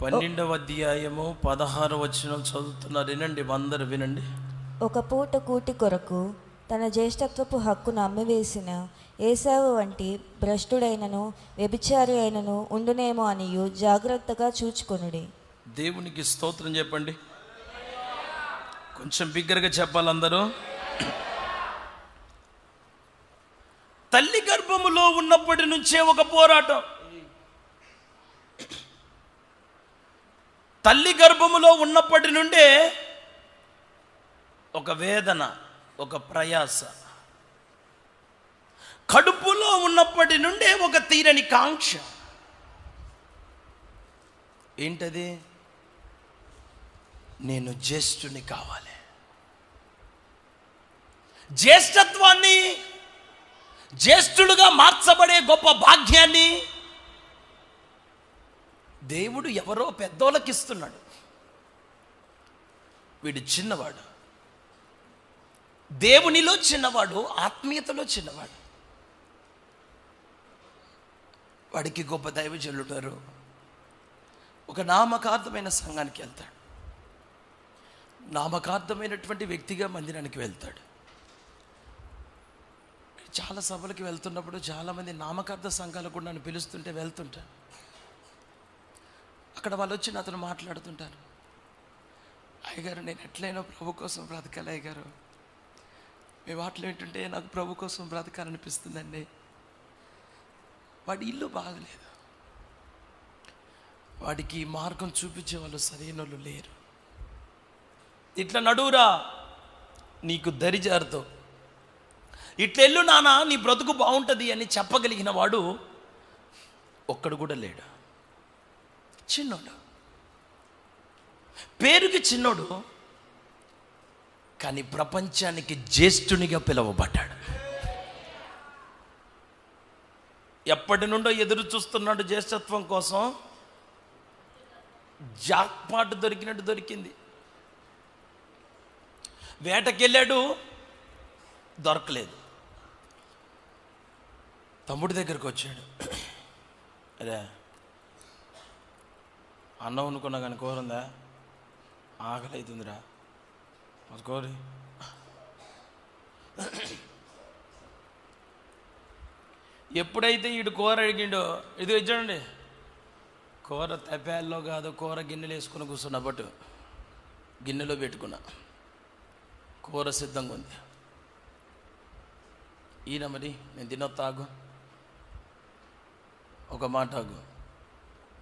12వ అధ్యాయము 16వ వచనం చదువుతున్నారు. వినండి, అందరూ వినండి. ఒక పూట కూటి కొరకు తన జ్యేష్ఠత్వపు హక్కును అమ్మివేసిన ఏశావు వంటి భ్రష్టుడైనను వ్యభిచారి అయినను ఉండునేమో అనియు జాగ్రత్తగా చూచుకొనుడి. దేవునికి స్తోత్రం చెప్పండి. కొంచెం బిగ్గరగా చెప్పాలి అందరూ. తల్లి గర్భములో ఉన్నప్పటి నుంచే ఒక పోరాటం. తల్లి గర్భములో ఉన్నప్పటి నుండే ఒక వేదన, ఒక ప్రయాస. కడుపులో ఉన్నప్పటి నుండే ఒక తీరని కాంక్ష. ఏంటది? నేను జ్యేష్ఠుని కావాలి. జ్యేష్ఠత్వాన్ని, జ్యేష్ఠులుగా మార్చబడే గొప్ప భాగ్యాన్ని దేవుడు ఎవరో పెద్దోళ్ళకి ఇస్తున్నాడు. వీడు చిన్నవాడు, దేవునిలో చిన్నవాడు, ఆత్మీయతలో చిన్నవాడు. వాడికి గొప్ప దైవజనులున్నారు. ఒక నామకార్థమైన సంఘానికి వెళ్తాడు, నామకార్థమైనటువంటి వ్యక్తిగా మందిరానికి వెళ్తాడు. చాలా సభలకు వెళ్తున్నప్పుడు చాలామంది నామకార్థ సంఘాలకు కూడా నన్ను పిలుస్తుంటే వెళ్తుంటాను. అక్కడ వాళ్ళు వచ్చి నాతో మాట్లాడుతుంటారు. అయ్యగారు, నేను ఎట్లయినా ప్రభు కోసం బ్రతకాలి అయ్యగారు. మీ మాటలు ఏంటంటే నాకు ప్రభు కోసం బ్రతకాలనిపిస్తుందండి. వాడి ఇల్లు బాగలేదు, వాడికి మార్గం చూపించే వాళ్ళు సరైన వాళ్ళు లేరు. ఇట్లా నడువురా, నీకు దరిజారుతో ఇట్లెళ్ళు నానా, నీ బ్రతుకు బాగుంటుంది అని చెప్పగలిగిన వాడు ఒక్కడు కూడా లేడు. చిన్నోడు, పేరుకి చిన్నోడు, కానీ ప్రపంచానికి జ్యేష్ఠునిగా పిలువబడ్డాడు. ఎప్పటి నుండో ఎదురు చూస్తున్నాడు జ్యేష్ఠత్వం కోసం. జాక్పాట్ దొరికినట్టు దొరికింది. వేటకెళ్ళాడు, దొరకలేదు. తమ్ముడి దగ్గరకు వచ్చాడు. అరే, అన్నం అనుకున్నా కానీ కూర ఉందా? ఆకలి అవుతుందిరా, మరి కోరి. ఎప్పుడైతే వీడు కూర అడిగిండో, ఇది వచ్చాడండి, కూర తపాల్లో కాదు, కూర గిన్నెలు వేసుకుని కూర్చున్నా. బట్ గిన్నెలో పెట్టుకున్నా, కూర సిద్ధంగా ఉంది. ఈయన మరి నేను తినొత్తాగు, ఒక మాట ఆగు,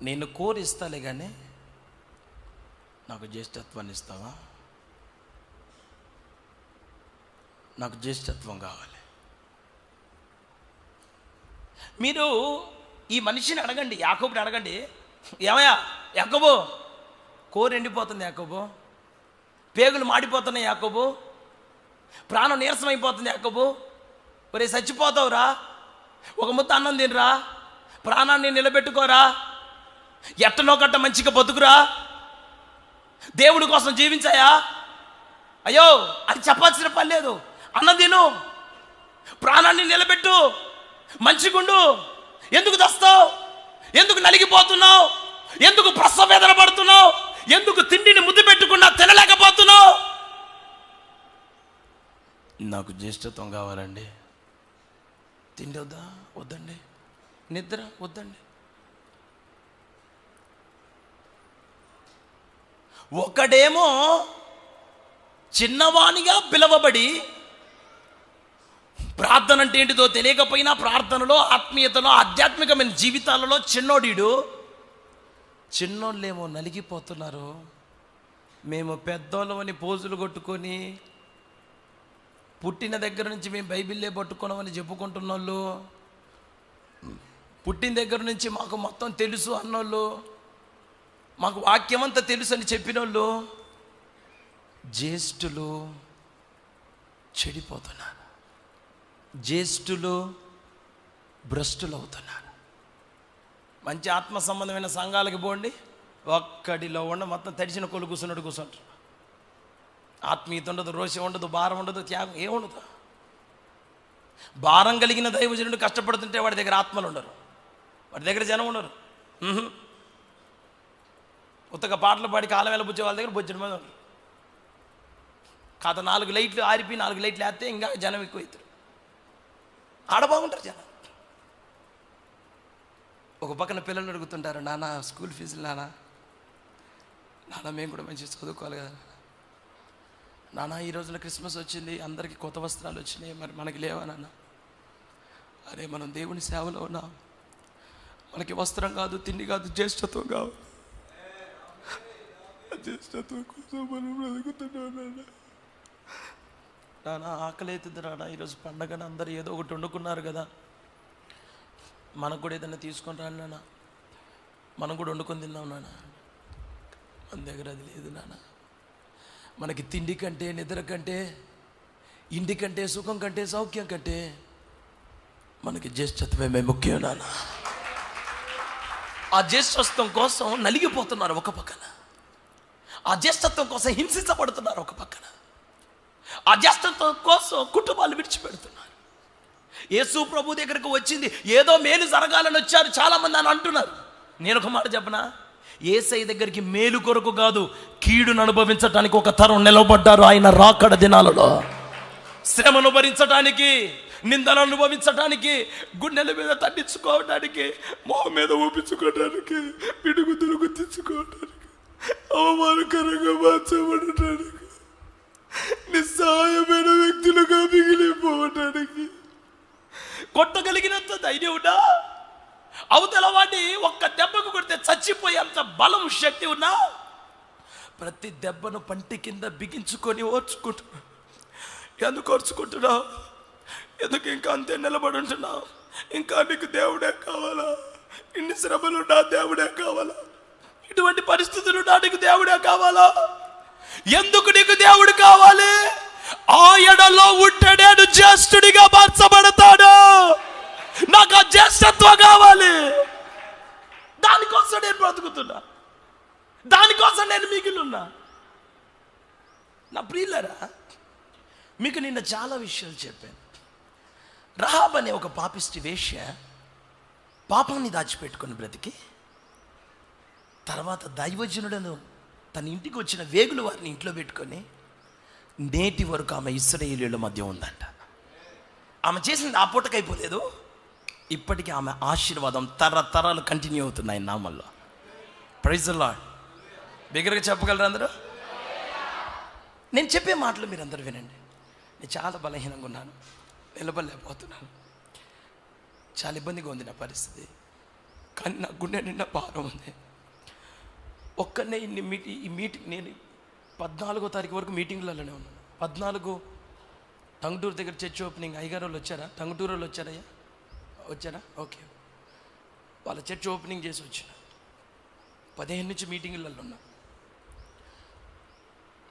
నేను కూర ఇస్తాలే కానీ నాకు జ్యేష్ఠత్వాన్ని ఇస్తావా? నాకు జ్యేష్ఠత్వం కావాలి. మీరు ఈ మనిషిని అడగండి, యాకోబుని అడగండి, ఏమయ్యా యాకోబు, కూర ఎండిపోతుంది యాకోబు, పేగులు మాడిపోతున్నాయి యాకోబు, ప్రాణం నీరసం అయిపోతుంది యాకోబు, ఒరే చచ్చిపోతావురా, ఒక ముద్ద అన్నం తినరా, ప్రాణాన్ని నిలబెట్టుకోరా, ఎట్టనో కట్ట మంచిగా బతుకురా, దేవుడి కోసం జీవించాయా, అయ్యో అది చెప్పాల్సిన పని లేదు. అన్నం తిను, ప్రాణాన్ని నిలబెట్టు, మంచిగుండు. ఎందుకు దస్తావు? ఎందుకు నలిగిపోతున్నావు? ఎందుకు ప్రసవ వేదన పడుతున్నావు? ఎందుకు తిండిని ముద్దు పెట్టుకున్నా తినలేకపోతున్నావు? నాకు జ్యేష్ఠత్వం కావాలండి. తిండి వద్దా? వద్దండి. నిద్ర వద్దండి. ఒకడేమో చిన్నవానిగా పిలవబడి ప్రార్థన అంటే ఏంటిదో తెలియకపోయినా ప్రార్థనలో, ఆత్మీయతలో, ఆధ్యాత్మికమైన జీవితాలలో చిన్నోడీడు. చిన్నోళ్ళేమో నలిగిపోతున్నారు. మేము పెద్దోళ్ళమని పోజులు కొట్టుకొని, పుట్టిన దగ్గర నుంచి మేము బైబిల్లే పట్టుకున్నామని చెప్పుకుంటున్న వాళ్ళు, పుట్టిన దగ్గర నుంచి మాకు మొత్తం తెలుసు అన్నోళ్ళు, మాకు వాక్యమంతా తెలుసు అని చెప్పినోళ్ళు, జ్యేష్ఠులు చెడిపోతున్నారు. జ్యేష్ఠులు భ్రష్టులు అవుతున్నారు. మంచి ఆత్మ సంబంధమైన సంఘాలకి పోండి, ఒక్కడిలో ఉండ మొత్తం తడిసిన కొలు కూర్చున్నట్టు కూర్చుంటారు. ఆత్మీయత ఉండదు, రోషం ఉండదు, భారం ఉండదు, త్యాగం ఏముండదు. భారం కలిగిన దైవజనుడు కష్టపడుతుంటే వాడి దగ్గర ఆత్మలు ఉండరు, వాడి దగ్గర జనం ఉండరు. ఉత్తగా పాటలు పాడి కాలం వెళ్ళబుచ్చే వాళ్ళ దగ్గర బొచ్చడం మంది ఉన్నారు. కాదు 4 లైట్లు ఆరిపి 4 లైట్లు వేస్తే ఇంకా జనం ఎక్కువ అవుతారు. ఆడ బాగుంటారు జనం. ఒక పక్కన పిల్లలు అడుగుతుంటారు, నాన్న స్కూల్ ఫీజులు నాన్న మేము కూడా మంచిగా చదువుకోవాలి కదా నాన్న, ఈ రోజున క్రిస్మస్ వచ్చింది, అందరికీ కొత్త వస్త్రాలు వచ్చినాయి, మరి మనకి లేవా నాన్న? అరే మనం దేవుని సేవలో ఉన్నాం, మనకి వస్త్రం కాదు, తిండి కాదు, జ్యేష్ఠత్వం కావాలి. జ్యేష్ఠత్వం కోసం మనం బ్రతుకుతున్నాం నాన్న. ఆకలి అవుతుంది నాన్న, ఈరోజు పండగని అందరూ ఏదో ఒకటి వండుకున్నారు కదా, మనకు కూడా ఏదైనా తీసుకొని రాను నాన్న, మనం కూడా వండుకొని తిందాం నాన్న. మన దగ్గర అది లేదు నాన్న. మనకి తిండి కంటే, నిద్ర కంటే, ఇంటి కంటే, సుఖం కంటే, సౌఖ్యం కంటే మనకి జ్యేష్ఠత్వమే ముఖ్యం నాన్న. ఆ జ్యేష్ఠత్వం కోసం నలిగిపోతున్నారు ఒక పక్కన, ఆ జ్యేష్ఠత్వం కోసం హింసించబడుతున్నారు ఒక పక్కన, ఆ జ్యేష్ఠత్వం కోసం కుటుంబాలు విడిచిపెడుతున్నారు. యేసు ప్రభు దగ్గరకు వచ్చింది ఏదో మేలు జరగాలని వచ్చారు చాలామంది అని అంటున్నారు. నేను ఒక మాట చెప్పనా, యేసయ్య దగ్గరికి మేలు కొరకు కాదు, కీడును అనుభవించడానికి ఒక తరం నిలబడ్డారు. ఆయన రాకడ దినాలలో శ్రమను భరించడానికి, నిందను అనుభవించడానికి, గుండెల మీద తగ్గించుకోవడానికి, మొహం మీద ఊపించుకోవడానికి, పిడుగుతులు గుర్తించుకోవడానికి, అవమానకరంగా మార్చబడటానికి, నిస్సహాయమైన వ్యక్తులుగా మిగిలిపోవడానికి కొట్టగలిగినంత ధైర్యం ఉన్నా, అవతల వాడిని ఒక్క దెబ్బకు కొడితే చచ్చిపోయేంత బలం, శక్తి ఉన్నా ప్రతి దెబ్బను పంటి కింద బిగించుకొని ఓర్చుకుంటున్నావు. ఎందుకు ఓర్చుకుంటున్నావు? ఎందుకు ఇంకా అంతే నిలబడి ఉంటున్నావు? ఇంకా నీకు దేవుడే కావాలా? ఇన్ని శ్రమలు నా దేవుడే కావాలా? ఇటువంటి పరిస్థితులు నా నీకు దేవుడే కావాలా? ఎందుకు నీకు దేవుడు కావాలి? ఆయనలో ఉంటే నేను జ్యేష్ఠుడిగా మార్చబడతాడు. నాకు ఆ జ్యేష్ఠత్వం కావాలి. దానికోసం నేను బ్రతుకుతున్నా, దానికోసం నేను మిగిలిన్నా. నా ప్రియులరా, మీకు నిన్న చాలా విషయాలు చెప్పాను. రహాబ్ అనే ఒక పాపిష్టి వేశ్య పాపాన్ని దాచిపెట్టుకొని బ్రతికి, తర్వాత దైవజనులను తన ఇంటికి వచ్చిన వేగులు వారిని ఇంట్లో పెట్టుకొని నేటి వరకు ఆమె ఇశ్రాయేలీయుల మధ్య ఉందంట. ఆమె చేసింది ఆ పూటకైపోలేదు, ఇప్పటికీ ఆమె ఆశీర్వాదం తరతరాలు కంటిన్యూ అవుతున్నాయి నామల్లో. Praise the lord. బిగ్గరగా చెప్పగలరు అందరూ? నేను చెప్పే మాటలు మీరు అందరూ వినండి. నేను చాలా బలహీనంగా ఉన్నాను, నిలబడలేకపోతున్నాను, చాలా ఇబ్బందిగా ఉంది నా పరిస్థితి, కానీ నా గుండె నిండా భారం ఉంది. ఒక్కనే ఈ మీటింగ్ నేను 14వ తారీఖు వరకు మీటింగ్లలోనే ఉన్నాను. 14 టంగుటూరు దగ్గర చర్చ్ ఓపెనింగ్. అయ్యగారు వాళ్ళు వచ్చారా? టంగుటూరు వాళ్ళు వచ్చారయ్యా? వచ్చారా? ఓకే. వాళ్ళ చర్చ్ ఓపెనింగ్ చేసి వచ్చిన 15 నుంచి మీటింగ్లలో ఉన్నా.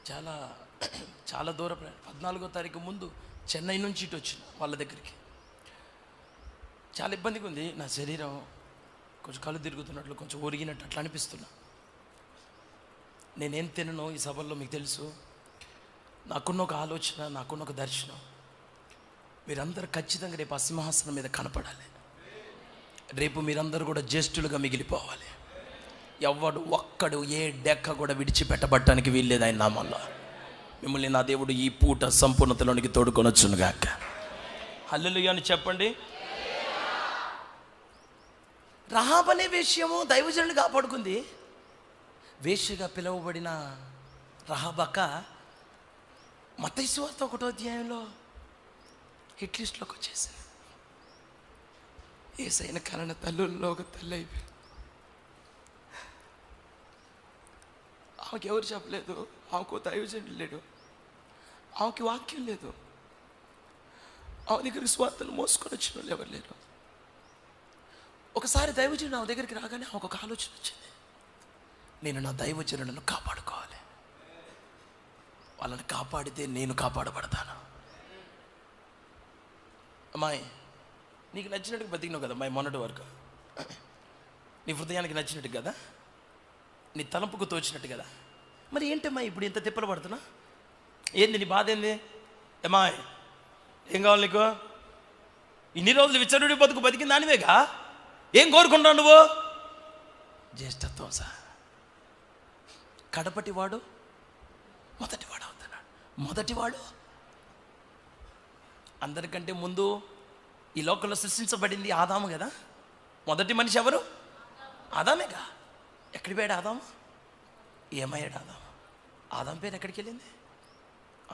చాలా చాలా దూరం. 14వ తారీఖు ముందు చెన్నై నుంచి ఇటు వచ్చిన వాళ్ళ దగ్గరికి. చాలా ఇబ్బందిగా ఉంది నా శరీరం, కొంచెం కళ్ళు తిరుగుతున్నట్లు, కొంచెం ఒరిగినట్టు అట్లా అనిపిస్తున్నా. నేనేం తినను ఈ సభల్లో మీకు తెలుసు. నాకున్న ఒక ఆలోచన, నాకున్న ఒక దర్శనం, మీరందరూ ఖచ్చితంగా రేపు ఆ సింహాసనం మీద కనపడాలి. రేపు మీరందరూ కూడా జ్యేష్ఠులుగా మిగిలిపోవాలి. ఎవడు ఒక్కడు ఏ డెక్క కూడా విడిచిపెట్టబడటానికి వీల్లేదు ఆయన నామంలో. మిమ్మల్ని నా దేవుడు ఈ పూట సంపూర్ణతలోనికి తోడుకొని వచ్చునుగాక. హల్లెలూయా అని చెప్పండి. రహాబ్ అనే విషయము దైవజనులు కాపాడుకుంది. వేశ్యగా పిలువబడిన రహాబ్ అక్క మత్తయి సువార్త 1వ అధ్యాయంలో హిట్ లిస్ట్లోకి వచ్చేసింది. యేసయ్యను కన్న తల్లుల్లో ఒక తల్లి అయిపోయింది. ఆమెకి ఎవరు చెప్పలేదు, ఆమెకు దైవజనుడు లేడు, ఆమెకి వాక్యం లేదు, ఆమె దగ్గరికి స్వార్థను మోసుకొని వచ్చిన వాళ్ళు ఎవరు లేరు. ఒకసారి దైవజనుడు ఆమె దగ్గరికి రాగానే ఆమెకు ఒక ఆలోచన వచ్చింది, నేను నా దైవజనులను కాపాడుకోవాలి, వాళ్ళని కాపాడితే నేను కాపాడబడతాను. అమ్మాయి, నీకు నచ్చినట్టుగా బతికినావు కదా అమ్మాయి మొన్నటి వరకు, నీ హృదయానికి నచ్చినట్టు కదా, నీ తలంపుకు తోచినట్టు కదా, మరి ఏంటమ్మా ఇప్పుడు ఇంత తిప్పలు పడుతున్నా? ఏంది నీ బాధ? ఏంది అమ్మాయి? ఏం కావాలి నీకు? ఇన్ని రోజులు విచ్చరుడి బతుకు బతికిన దానివేగా, ఏం కోరుకుంటావు నువ్వు? జ్యేష్ఠత్వం సార్. కడపటివాడు మొదటివాడు అవుతున్నాడు. మొదటివాడు అందరికంటే ముందు ఈ లోకంలో సృష్టించబడింది ఆదాము కదా. మొదటి మనిషి ఎవరు? ఆదామేగా. ఎక్కడికి పోయాడు ఆదాము? ఏమయ్యాడు ఆదాము? ఆదాం పేరు ఎక్కడికి వెళ్ళింది?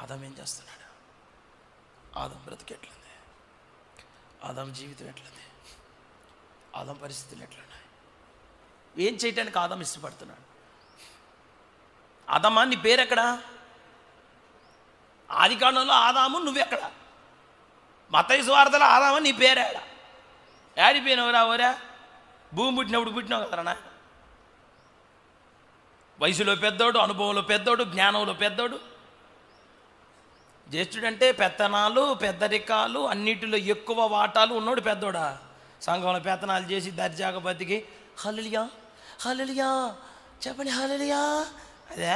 ఆదాం ఏం చేస్తున్నాడు? ఆదాం బ్రతుకు ఎట్లుంది? ఆదాం జీవితం ఎట్లుంది? ఆదాం పరిస్థితులు ఎట్లున్నాయి? ఏం చేయటానికి ఆదాం ఇష్టపడుతున్నాడు? ఆదామా నీ పేరు ఎక్కడా? ఆది కాలంలో ఆదాము నువ్వెక్కడ? మత్తయి సువార్తలో ఆదామా నీ పేరేడా? ఏడిపోయినవురా ఓరా? భూమి పుట్టినప్పుడు పుట్టినావు కదరా నా. వయసులో పెద్దోడు, అనుభవంలో పెద్దోడు, జ్ఞానంలో పెద్దోడు. జ్యేష్ఠుడంటే పెత్తనాలు, పెద్దరికాలు, అన్నిటిలో ఎక్కువ వాటాలు ఉన్నోడు పెద్దోడా? సంఘంలో పెత్తనాలు చేసి దర్జాగా బతికి హల్లెలూయా హల్లెలూయా చెప్పండి హల్లెలూయా. అదే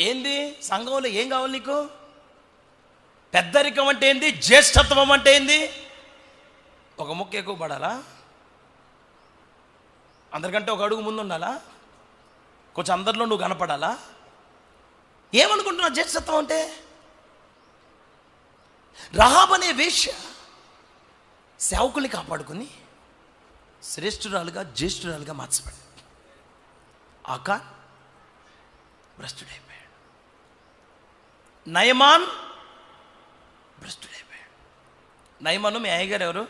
ఏంది? సంఘంలో ఏం కావాలి నీకు? పెద్దరికం అంటే ఏంది? జ్యేష్ఠత్వం అంటే ఏంది? ఒక ముక్క ఎక్కువ పడాలా? అందరికంటే ఒక అడుగు ముందు ఉండాలా? కొంచెం అందరిలో నువ్వు కనపడాలా? ఏమనుకుంటున్నావు జ్యేష్ఠత్వం అంటే? రహాబ్ అనే వేశ్య సేవకుల్ని కాపాడుకుని శ్రేష్ఠురాలుగా జ్యేష్ఠురాలుగా మార్చబడి ఆకాన్ భ్రష్టుడైపోయాడు. నయమాన్ భ్రష్టుడైపోయాడు. నయమాను మీ అయ్యగారు ఎవరు?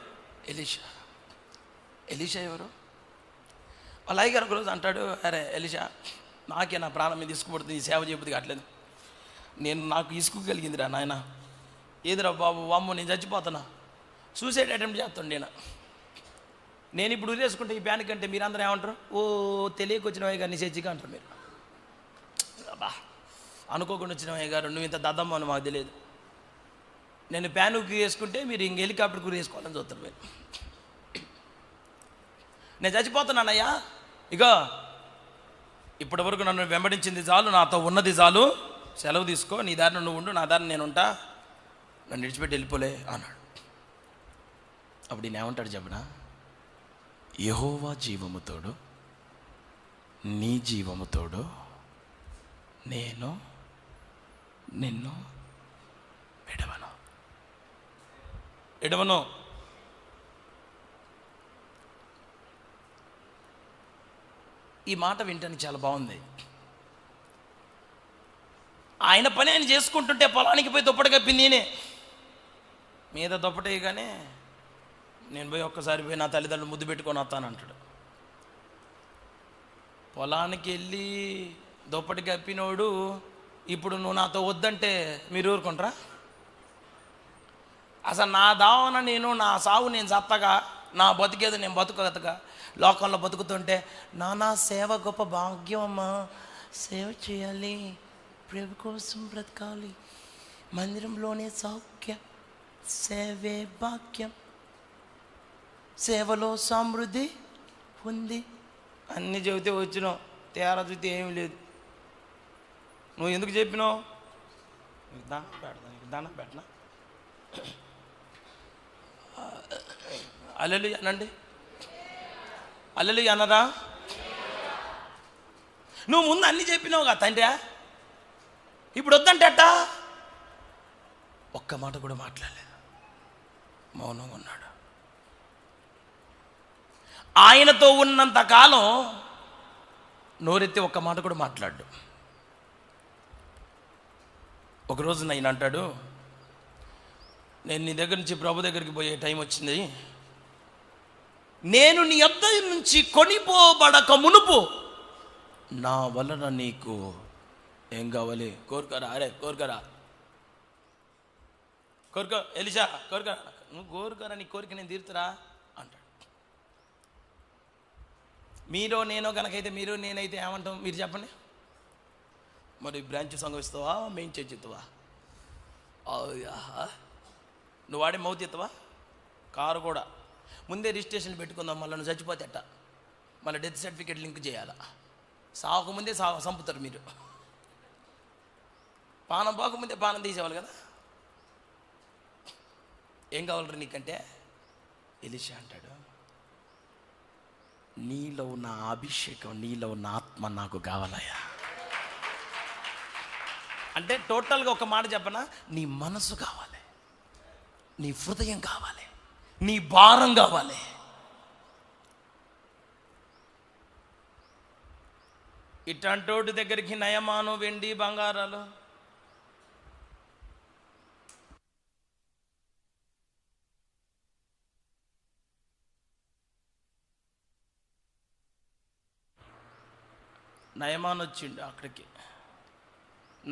ఎలీషా. ఎలీషా ఎవరు? వాళ్ళ అయ్యగారు ఒకరోజు అంటాడు, అరే ఎలీషా, నాకే నా ప్రాణం మీద ఇసుకుపడుతుంది, ఈ సేవ చేయబుద్ధి కావట్లేదు, నాకు ఇసుకు కలిగిందిరా నాయన, ఏదిరా బాబు, వామ్మో నేను చచ్చిపోతున్నా, సూసైడ్ అటెంప్ట్ చేస్తుండే. నేను ఇప్పుడు ఉరేసుకుంటే ఈ ప్యానిక్ అంటే మీరందరూ ఏమంటారు? ఓ తెలియకొచ్చిన అయ్య గారు నీ చర్చిగా అంటారు మీరు. అబ్బా అనుకోకుండా వచ్చిన అయ్య గారు నువ్వు ఇంత దద్దమ్మ అని మాకు తెలియదు. నేను ప్యానుకు వేసుకుంటే మీరు ఇంక హెలికాప్టర్కు వేసుకోవాలని చూస్తారు మీరు. నేను చచ్చిపోతున్నానయ్యా, ఇగో ఇప్పటి వరకు నన్ను వెంబడించింది చాలు, నాతో ఉన్నది చాలు, సెలవు తీసుకో, నీ దారిని నువ్వు ఉండు, నా దారిని నేను ఉంటా, నన్ను విడిచిపెట్టి వెళ్ళిపోలే అన్నాడు. అప్పుడు ఈయన ఏమంటాడు చెప్పనా? యెహోవా జీవముతోడు నీ జీవముతోడు నేను నిన్ను ఎడవను. ఈ మాట వింటానికి చాలా బాగుంది. ఆయన పని ఆయన చేసుకుంటుంటే పొలానికి పోయి దుప్పటి కప్పింది నేనే, మీద దుప్పటేయగానే నేను పోయి ఒక్కసారి పోయి నా తల్లిదండ్రులు ముద్దు పెట్టుకొని వస్తానంటాడు. పొలానికి వెళ్ళి దుప్పటి కప్పినోడు ఇప్పుడు నువ్వు నాతో వద్దంటే మీరు ఊరుకుంటారా? అసలు నా దావన నేను, నా సావు నేను చత్తగా, నా బతికేది నేను బతుకగా లోకంలో బతుకుతుంటే నా సేవ గొప్ప భాగ్యం అమ్మా, సేవ చేయాలి, ప్రభు కోసం బ్రతకాలి, మందిరంలోనే సౌఖ్యం, సేవే భాగ్యం, సేవలో సమృద్ధి ఉంది అన్నీ చెబితే వచ్చినావు, తేరా చూస్తే ఏమీ లేదు. నువ్వు ఎందుకు చెప్పినావు? దానం పెట్టనా? హల్లెలూయా అనండి, హల్లెలూయా అనరా? నువ్వు ముందు అన్నీ చెప్పినావుగా తండ్రి, ఇప్పుడు వద్దంటే అట్టా? ఒక్క మాట కూడా మాట్లాడలేదు, మౌనంగా ఉన్నాడు. ఆయనతో ఉన్నంత కాలం నోరెత్తి ఒక్క మాట కూడా మాట్లాడు. ఒకరోజు నేను అంటాడు, నేను నీ దగ్గర నుంచి ప్రభు దగ్గరికి పోయే టైం వచ్చింది, నేను నీ యొద్ద నుంచి కొనిపోబడక మునుపు నా వలన నీకు ఏం కావాలి? కోరుకరా, అరే కోరుకరా, కోరుకో ఎలీషా, కోరుకరా, నువ్వు కోరుకరా, నీ కోరిక నేను తీరుతురా అంటాడు. మీరో నేనో కనుకైతే, మీరు నేనైతే ఏమంటాం? మీరు చెప్పండి. మరి బ్రాంచ్ సంఘం ఇస్తావా, మెయిన్ చర్చ్ ఇస్తావా? నువ్వు వాడే మౌత్ ఇస్తావా? కారు కూడా ముందే రిజిస్ట్రేషన్ పెట్టుకుందాం, మళ్ళీ నువ్వు చచ్చిపోతే అట్ట, మళ్ళీ డెత్ సర్టిఫికేట్ లింక్ చేయాలా? సాగకముందే చంపుతారు మీరు, పానం పోకముందే పానం తీసేవాళ్ళు కదా. ఏం కావాలరా నీకంటే? ఎలీషా అంటాడు, నీలో ఉన్న అభిషేకం, నీలో ఉన్న ఆత్మ నాకు కావాలయ్యా. అంటే టోటల్గా ఒక మాట చెప్పనా, నీ మనసు కావాలి, నీ హృదయం కావాలి, నీ భారం కావాలి. ఇట్లాంటోటి దగ్గరికి నయమాను వెండి బంగారాలు, నయమాన్ వచ్చిండు అక్కడికి.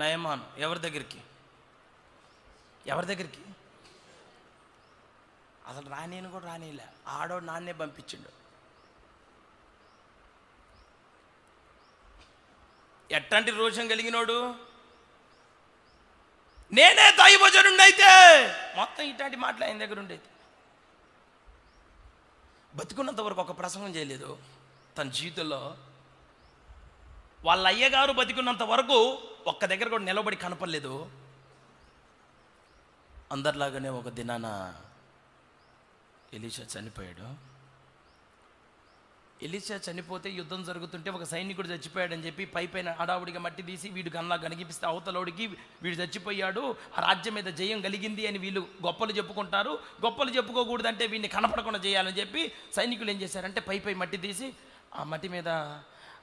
నయమాను ఎవరి దగ్గరికి అసలు రానేను కూడా రానిలే, ఆడో నాన్నే పంపించిండు. ఎట్లాంటి రోషం కలిగినోడు, నేనే దైవజనుడిని అయితే మొత్తం ఇట్లాంటి మాటలు ఆయన దగ్గర ఉండేది. బతికున్నంత వరకు ఒక ప్రసంగం చేయలేదు తన జీవితంలో. వాళ్ళ అయ్యగారు బతికున్నంత వరకు ఒక్క దగ్గర కూడా నిలబడి కనపడలేదు. అందరిలాగానే ఒక దినాన ఎలీషా చనిపోయాడు. ఎలీషా చనిపోతే యుద్ధం జరుగుతుంటే ఒక సైనికుడు చచ్చిపోయాడని చెప్పి పైన హడావుడిగా మట్టి తీసి వీడు గల్లా గనిగిపిస్తే అవతలోడికి వీడు చచ్చిపోయాడు, ఆ రాజ్యం మీద జయం కలిగింది అని వీళ్ళు గొప్పలు చెప్పుకుంటారు. గొప్పలు చెప్పుకోకూడదంటే వీడిని కనపడకుండా చేయాలని చెప్పి సైనికులు ఏం చేశారంటే పై మట్టి తీసి ఆ మట్టి మీద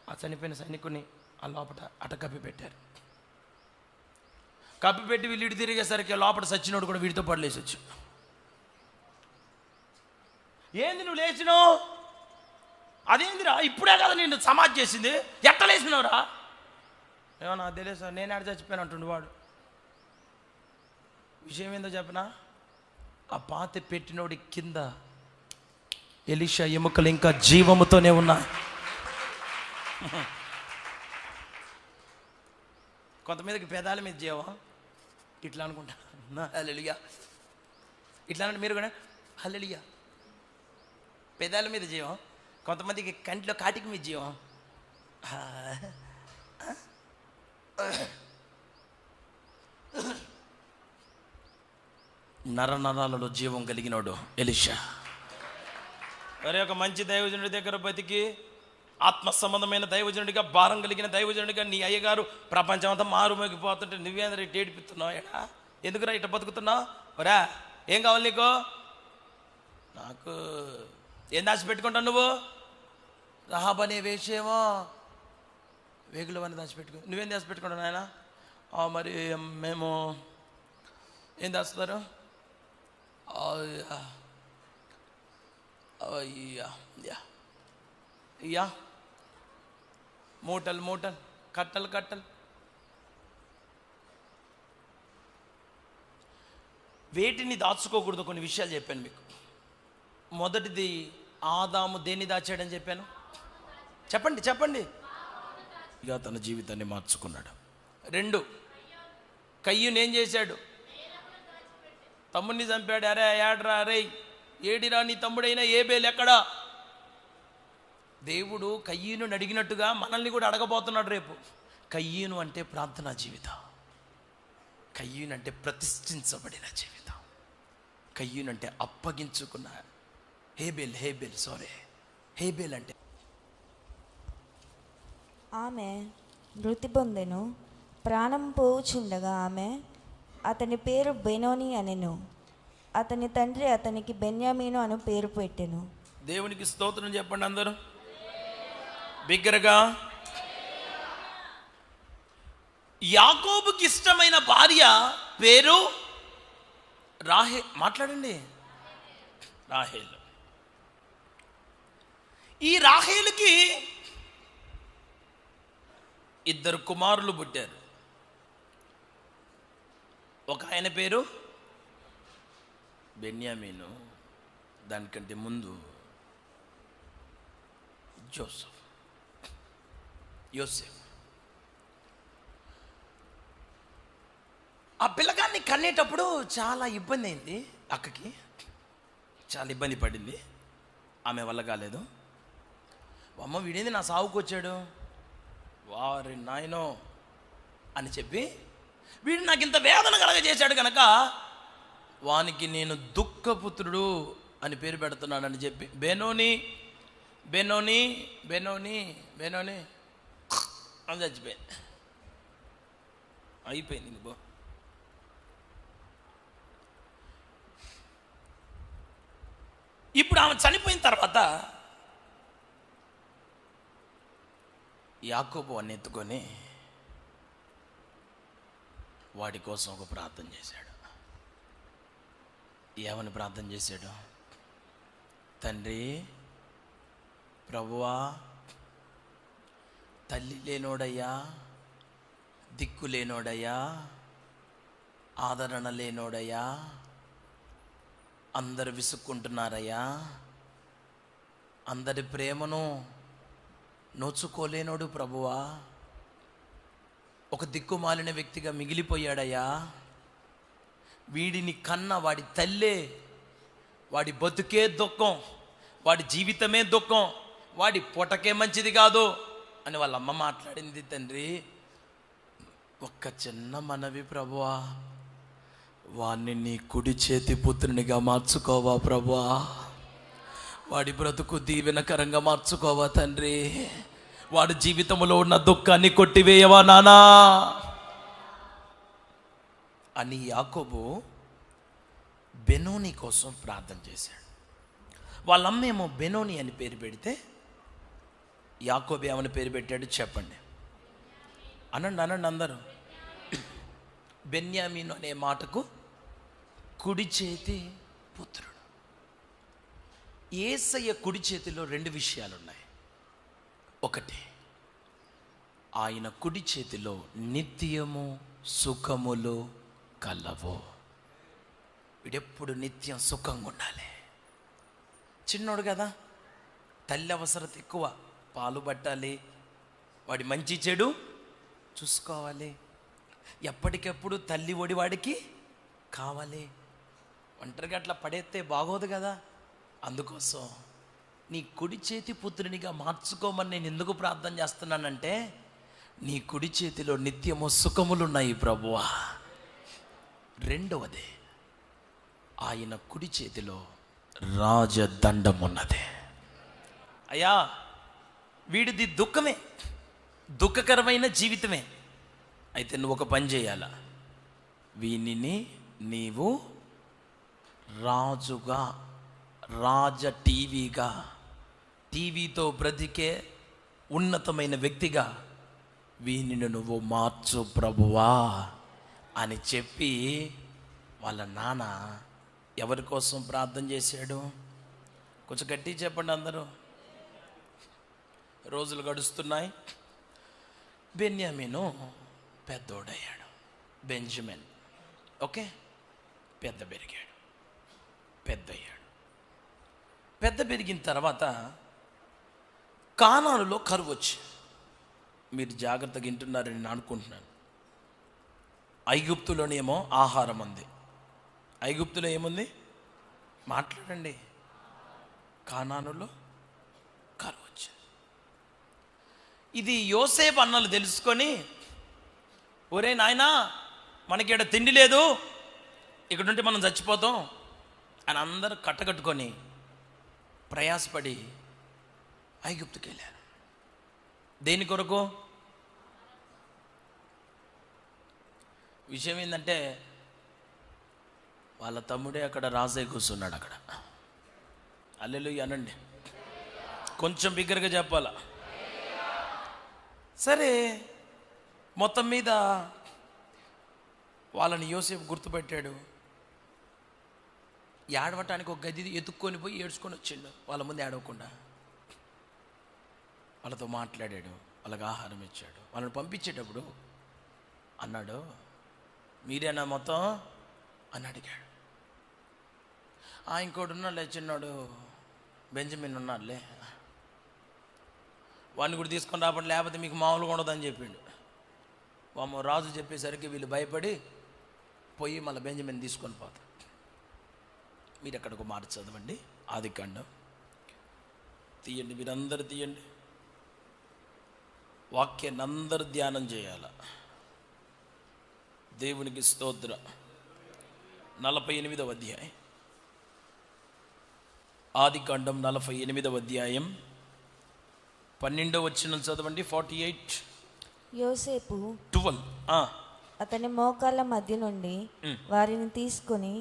ఆ చనిపోయిన సైనికుని ఆ లోపల అట కప్పిపెట్టారు. కప్పిపెట్టి వీళ్ళు ఇటు తిరిగేసరికి లోపల సచ్చినోడు కూడా వీడితో పాటు లేచొచ్చు. ఏంది నువ్వు లేచినావు? అదేందిరా, ఇప్పుడే కదా నేను సమాధి చేసింది, ఎట్ట లేచినావురా? ఏమో నాకు తెలియదు సార్, నేను ఆడ చచ్చిపోయాను అంటుండు వాడు. విషయం ఏందో చెప్పనా, ఆ పాత పెట్టినోడి కింద ఎలీషా ఎముకలు ఇంకా జీవముతోనే ఉన్నాయి. కొంతమందికి పెదాల మీద జీవం ఇట్లా అనుకుంటా, హల్లెలూయా ఇట్లా అంటే మీరు కూడా హల్లెలూయా. పెదాల మీద జీవం, కొంతమందికి కంటిలో కాటికి మీద జీవం. నరనరాలలో జీవం కలిగినోడు ఎలీషా. మరి ఒక మంచి దైవజనుడి దగ్గర బతికి ఆత్మ సంబంధమైన దైవజనుడిగా, భారం కలిగిన దైవజనుడిగా నీ అయ్యగారు ప్రపంచం అంతా మారుమోగిపోతుంటే నువ్వేంద్ర ఇటు ఏడిపిస్తున్నావు? ఎడా ఎందుకురా ఇట్లా బతుకుతున్నావు? ఒరా ఏం కావాలి నీకు? నాకు ఏం దాచి పెట్టుకుంటావు నువ్వు? రహాబనే వేషేమో వేగులు అని దాచిపెట్టుకో. నువ్వేం దాచి పెట్టుకుంటావు నాయన? మరి మేము ఏం దాస్తున్నారు? ఇయ్యా మూటలు కట్టలు. వేటిని దాచుకోకూడదు కొన్ని విషయాలు చెప్పాను మీకు. మొదటిది, ఆదాము దేన్ని దాచాడని చెప్పాను? చెప్పండి. ఇక తన జీవితాన్ని మార్చుకున్నాడు. 2, కయ్యూను ఏం చేశాడు? తమ్ముడిని చంపాడు. అరే ఏడ్రా, అరే ఏడిరా నీ తమ్ముడైనా ఏబేలు ఎక్కడా? దేవుడు కయ్యూను అడిగినట్టుగా మనల్ని కూడా అడగబోతున్నాడు రేపు. కయ్యూను అంటే ప్రార్థనా జీవితం, కయ్యూను అంటే ప్రతిష్ఠించబడిన జీవితం, కయ్యూను అంటే అప్పగించుకున్న. హేబేల్ అంటే ఆమె మృతి పొందెను. ప్రాణం పోవుచుండగా ఆమె అతని పేరు బెనోని అనెను. అతని తండ్రి అతనికి బెన్యామీను అను పేరు పెట్టెను. దేవునికి స్తోత్రం చెప్పండి అందరూ బిగ్గరగా. యాకోబుకి ఇష్టమైన భార్య పేరు మాట్లాడండి, రాహేలు. ఈ రాహేలుకి 2 కుమారులు పుట్టారు. ఒక ఆయన పేరు బెన్యామీను, దానికంటే ముందు యోసేఫ్. ఆ పిల్లగాన్ని కనేటప్పుడు చాలా ఇబ్బంది అయింది అక్కకి, చాలా ఇబ్బంది పడింది. ఆమె వల్ల కాలేదు. అమ్మ వీడేంది నా సావుకు వచ్చాడు, వారి నాయనో అని చెప్పి వీడు నాకు ఇంత వేదన కలగజేశాడు కనుక వానికి నేను దుఃఖపుత్రుడు అని పేరు పెడుతున్నానని చెప్పి బెనోని బెనోని బెనోని బెనోని అని చచ్చిపోయింది. అయిపోయింది ఇంక బో. ఇప్పుడు ఆమె చనిపోయిన తర్వాత యాకోబు అని ఎత్తుకొని వాడి కోసం ఒక ప్రార్థన చేశాడు. ఏమని ప్రార్థన చేశాడు? తండ్రి, ప్రభువా, తల్లి లేనోడయ్యా, దిక్కు లేనోడయ్యా, ఆదరణ లేనోడయ్యా, అందరు విసుక్కుంటున్నారయ్యా, అందరి ప్రేమను నోచుకోలేనోడు ప్రభువా, ఒక దిక్కుమాలిన వ్యక్తిగా మిగిలిపోయాడయ్యా, వీడిని కన్న వాడి తల్లే, వాడి బతుకే దుఃఖం, వాడి జీవితమే దుఃఖం, వాడి పొటకే మంచిది కాదు అని వాళ్ళ అమ్మ మాట్లాడింది. తండ్రి, ఒక్క చిన్న మనవి ప్రభువా, వాడిని నీ కుడి చేతి పుత్రునిగా మార్చుకోవా ప్రభువా, వాడి బ్రతుకు దీవెనకరంగా మార్చుకోవా తండ్రి, వాడి జీవితంలో ఉన్న దుఃఖాన్ని కొట్టివేయవా నానా అని యాకోబు బెనోని కోసం ప్రార్థన చేశాడు. వాళ్ళమ్మేమో బెనోని అని పేరు పెడితే యాకోబు ఏమని పేరు పెట్టాడు చెప్పండి? అనండి అనండి అందరూ. బెన్యామీను అనే మాటకు కుడి చేతి పుత్రుడు. యేసయ్య కుడి చేతిలో రెండు విషయాలు ఉన్నాయి. ఒకటి, ఆయన కుడి చేతిలో నిత్యము సుఖములు కలవు. వీడెప్పుడు నిత్యం సుఖంగా ఉండాలి. చిన్నోడు కదా, తల్లి అవసరత ఎక్కువ, పాలు పట్టాలి, వాడి మంచి చెడు చూసుకోవాలి, ఎప్పటికెప్పుడు తల్లి ఒడి వాడికి కావాలి. ఒంటరిగా అట్లా పడేస్తే బాగోదు కదా. అందుకోసం నీ కుడి చేతి పుత్రునిగా మార్చుకోమని నేను ఎందుకు ప్రార్థన చేస్తున్నానంటే, నీ కుడి చేతిలో నిత్యము సుఖములున్నాయి ప్రభువా. రెండవది, ఆయన కుడి చేతిలో రాజదండం ఉన్నది. అయ్యా, వీడిది దుఃఖమే, దుఃఖకరమైన జీవితమే. అయితే నువ్వు ఒక పని చేయాల, వీనిని నీవు రాజుగా, టీవీగా, టీవీతో బ్రతికే ఉన్నతమైన వ్యక్తిగా వీనిని నువ్వు మార్చు ప్రభువా అని చెప్పి వాళ్ళ నాన్న ఎవరి కోసం ప్రార్థన చేశాడు? కొంచెం గట్టి చెప్పండి అందరూ. రోజులు గడుస్తున్నాయి. బెన్యామీను పెద్దోడయ్యాడు, బెంజమిన్ ఓకే, పెద్ద పెరిగిన తర్వాత కానానులో కరువు వచ్చి, మీరు జాగ్రత్తగా వింటున్నారని నేను అనుకుంటున్నాను. ఐగుప్తులోనేమో ఆహారం ఉంది. ఐగుప్తులో ఏముంది? మాట్లాడండి. కానానులో కరువు వచ్చి, ఇది యోసేపు అన్నలు తెలుసుకొని, ఒరే నాయనా, మనకి ఇక్కడ తిండి లేదు, ఇక్కడ ఉంటే మనం చచ్చిపోతాం అని అందరూ కట్టకట్టుకొని ప్రయాసపడి ఐగుప్తుకి వెళ్ళారు. దేని కొరకు? విషయం ఏంటంటే, వాళ్ళ తమ్ముడే అక్కడ రాజై కూర్చున్నాడు. అక్కడ హల్లెలూయా అనండి, కొంచెం బిగ్గరగా చెప్పాలా. సరే, మొత్తం మీద వాళ్ళని యోసేపు గుర్తుపెట్టాడు. ఏడవటానికి ఒక గది ఎత్తుక్కొని పోయి ఏడ్చుకొని వచ్చిండు. వాళ్ళ ముందు ఏడవకుండా వాళ్ళతో మాట్లాడాడు, వాళ్ళకి ఆహారం ఇచ్చాడు. వాళ్ళని పంపించేటప్పుడు అన్నాడు, మీరేనా మొత్తం అని అడిగాడు. ఇంకోటి ఉన్నాడులే, చిన్నాడు బెంజమిన్ ఉన్నాడులే, వాడిని కూడా తీసుకొని రాబట్టి, లేకపోతే మీకు మామూలుగా ఉండదని చెప్పిండు. రాజు చెప్పేసరికి వీళ్ళు భయపడి పోయి మళ్ళీ బెంజమిన్ తీసుకొని పోతారు. మీరు ఎక్కడికి మాట చదవండి, ఆదికాండం తీయండి, మీరందరూ తీయండి, వాక్యాన్ని అందరూ ధ్యానం చేయాల. దేవునికి స్తోత్ర. 48వ అధ్యాయం, ఆదికాండం 48వ అధ్యాయం 12వ వచనం చదవండి. 48 యోసేపు 12. అతని మోకాళ్ళ మధ్య నుండి వారిని తీసుకొని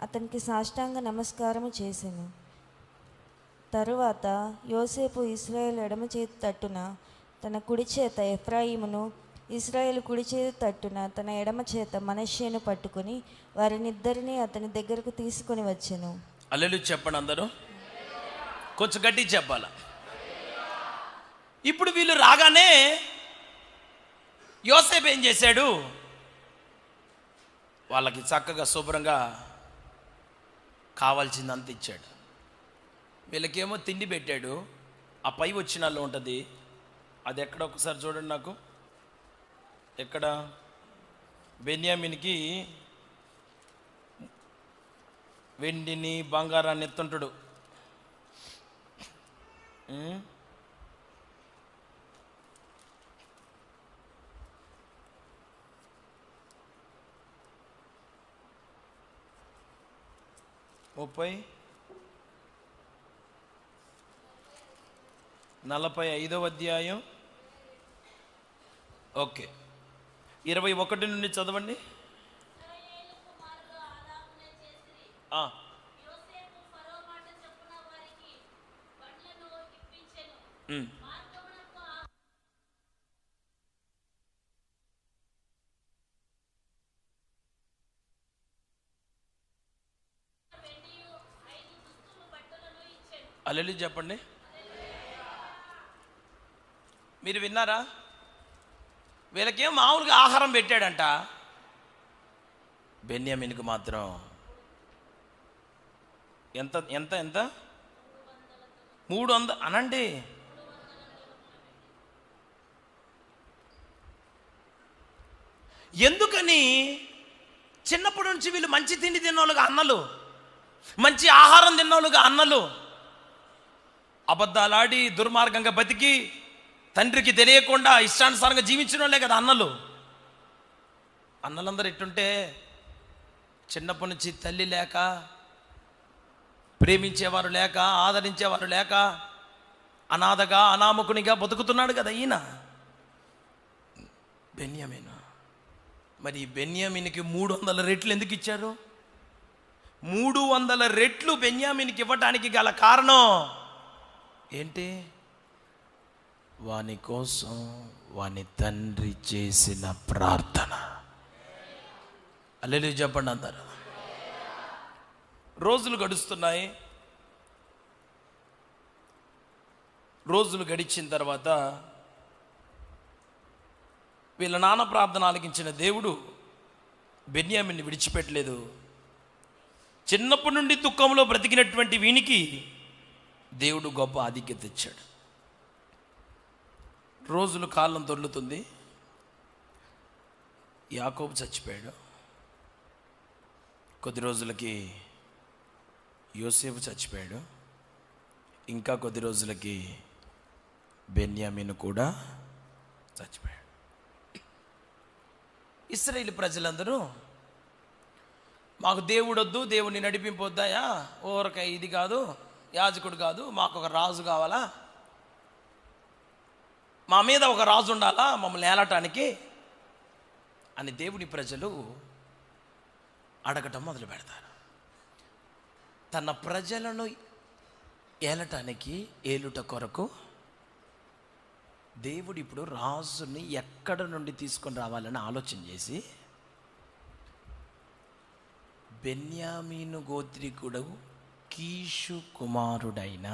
అతనికి సాష్టాంగ నమస్కారము చేసెను. తరువాత యోసేపు ఇశ్రాయేలు ఎడమ చేతి తట్టున తన కుడి చేత ఎఫ్రాయిమును, ఇశ్రాయేలు కుడి చేతి తట్టున తన ఎడమ చేత మనష్షేను పట్టుకొని వారినిద్దరినీ అతని దగ్గరకు తీసుకొని వచ్చెను. హల్లెలూయా చెప్పండి అందరూ, కొంచెం గట్టిగా చెప్పాల. ఇప్పుడు వీళ్ళు రాగానే యోసేపు ఏం చేశాడు? వాళ్ళకి చక్కగా శుభ్రంగా కావాల్సిందంత ఇచ్చాడు. వీళ్ళకేమో తిండి పెట్టాడు. ఆ పై వచ్చినాల్లో ఉంటుంది, అది ఎక్కడ ఒకసారి చూడండి నాకు. ఎక్కడ? బెన్యామీనికి వెండిని బంగారాన్ని ఎత్తుంటాడు. ముప్పై 45వ అధ్యాయం. ఓకే, 21 నుండి చదవండి. హల్లెలూయా చెప్పండి. మీరు విన్నారా? వీళ్ళకేం మామూలుగా ఆహారం పెట్టాడంట, బెన్యామీనుకు మాత్రం ఎంత ఎంత ఎంత 300 అనండి. ఎందుకని? చిన్నప్పటి నుంచి వీళ్ళు మంచి తిండి తిన్నోళ్ళుగా అన్నలు, మంచి ఆహారం తిన్నోళ్ళుగా అన్నలు, అబద్ధాలాడి దుర్మార్గంగా బతికి తండ్రికి తెలియకుండా ఇష్టానుసారంగా జీవించిన వాళ్ళే కదా అన్నలు. అన్నలందరూ ఎట్టుంటే చిన్నప్పటి నుంచి తల్లి లేక, ప్రేమించేవారు లేక, ఆదరించేవారు లేక అనాథగా అనామకునిగా బతుకుతున్నాడు కదా ఈయన బెన్యామీను. మరి బెన్యామీనికి 300 రెట్లు ఎందుకు ఇచ్చారు? 300 రెట్లు బెన్యామీనికి ఇవ్వటానికి గల కారణం ఏంటి? వాని కోసం వాని తండ్రి చేసిన ప్రార్థన. హల్లెలూయా చెప్పండి అందరు. రోజులు గడుస్తున్నాయి. రోజులు గడిచిన తర్వాత వీళ్ళ నాన్న ప్రార్థన ఆలకించిన దేవుడు బెన్యామీన్ని విడిచిపెట్టలేదు. చిన్నప్పటి నుండి దుఃఖంలో బ్రతికినటువంటి వీనికి దేవుడు గొప్ప ఆధిక్యత ఇచ్చాడు. రోజులు కాలం దొర్లుతుంది. యాకోబు చచ్చిపోయాడు. కొద్ది రోజులకి యోసేపు చచ్చిపోయాడు. ఇంకా కొద్ది రోజులకి బెన్యామీను కూడా చచ్చిపోయాడు. ఇశ్రాయేలు ప్రజలందరూ మాకు దేవుడు వద్దు, దేవుడిని నడిపింపొద్దాయా, ఓరక ఇది కాదు, యాజకుడు కాదు, మాకు ఒక రాజు కావాలా, మా మీద ఒక రాజు ఉండాలా మమ్మల్ని ఏలటానికి అని దేవుని ప్రజలు అడగటం మొదలు పెడతారు. తన ప్రజలను ఏలటానికి, ఏలుట కొరకు దేవుడు ఇప్పుడు రాజుని ఎక్కడ నుండి తీసుకొని రావాలని ఆలోచన చేసి బెన్యామీను గోత్రీకుడు కీషు కుమారుడైన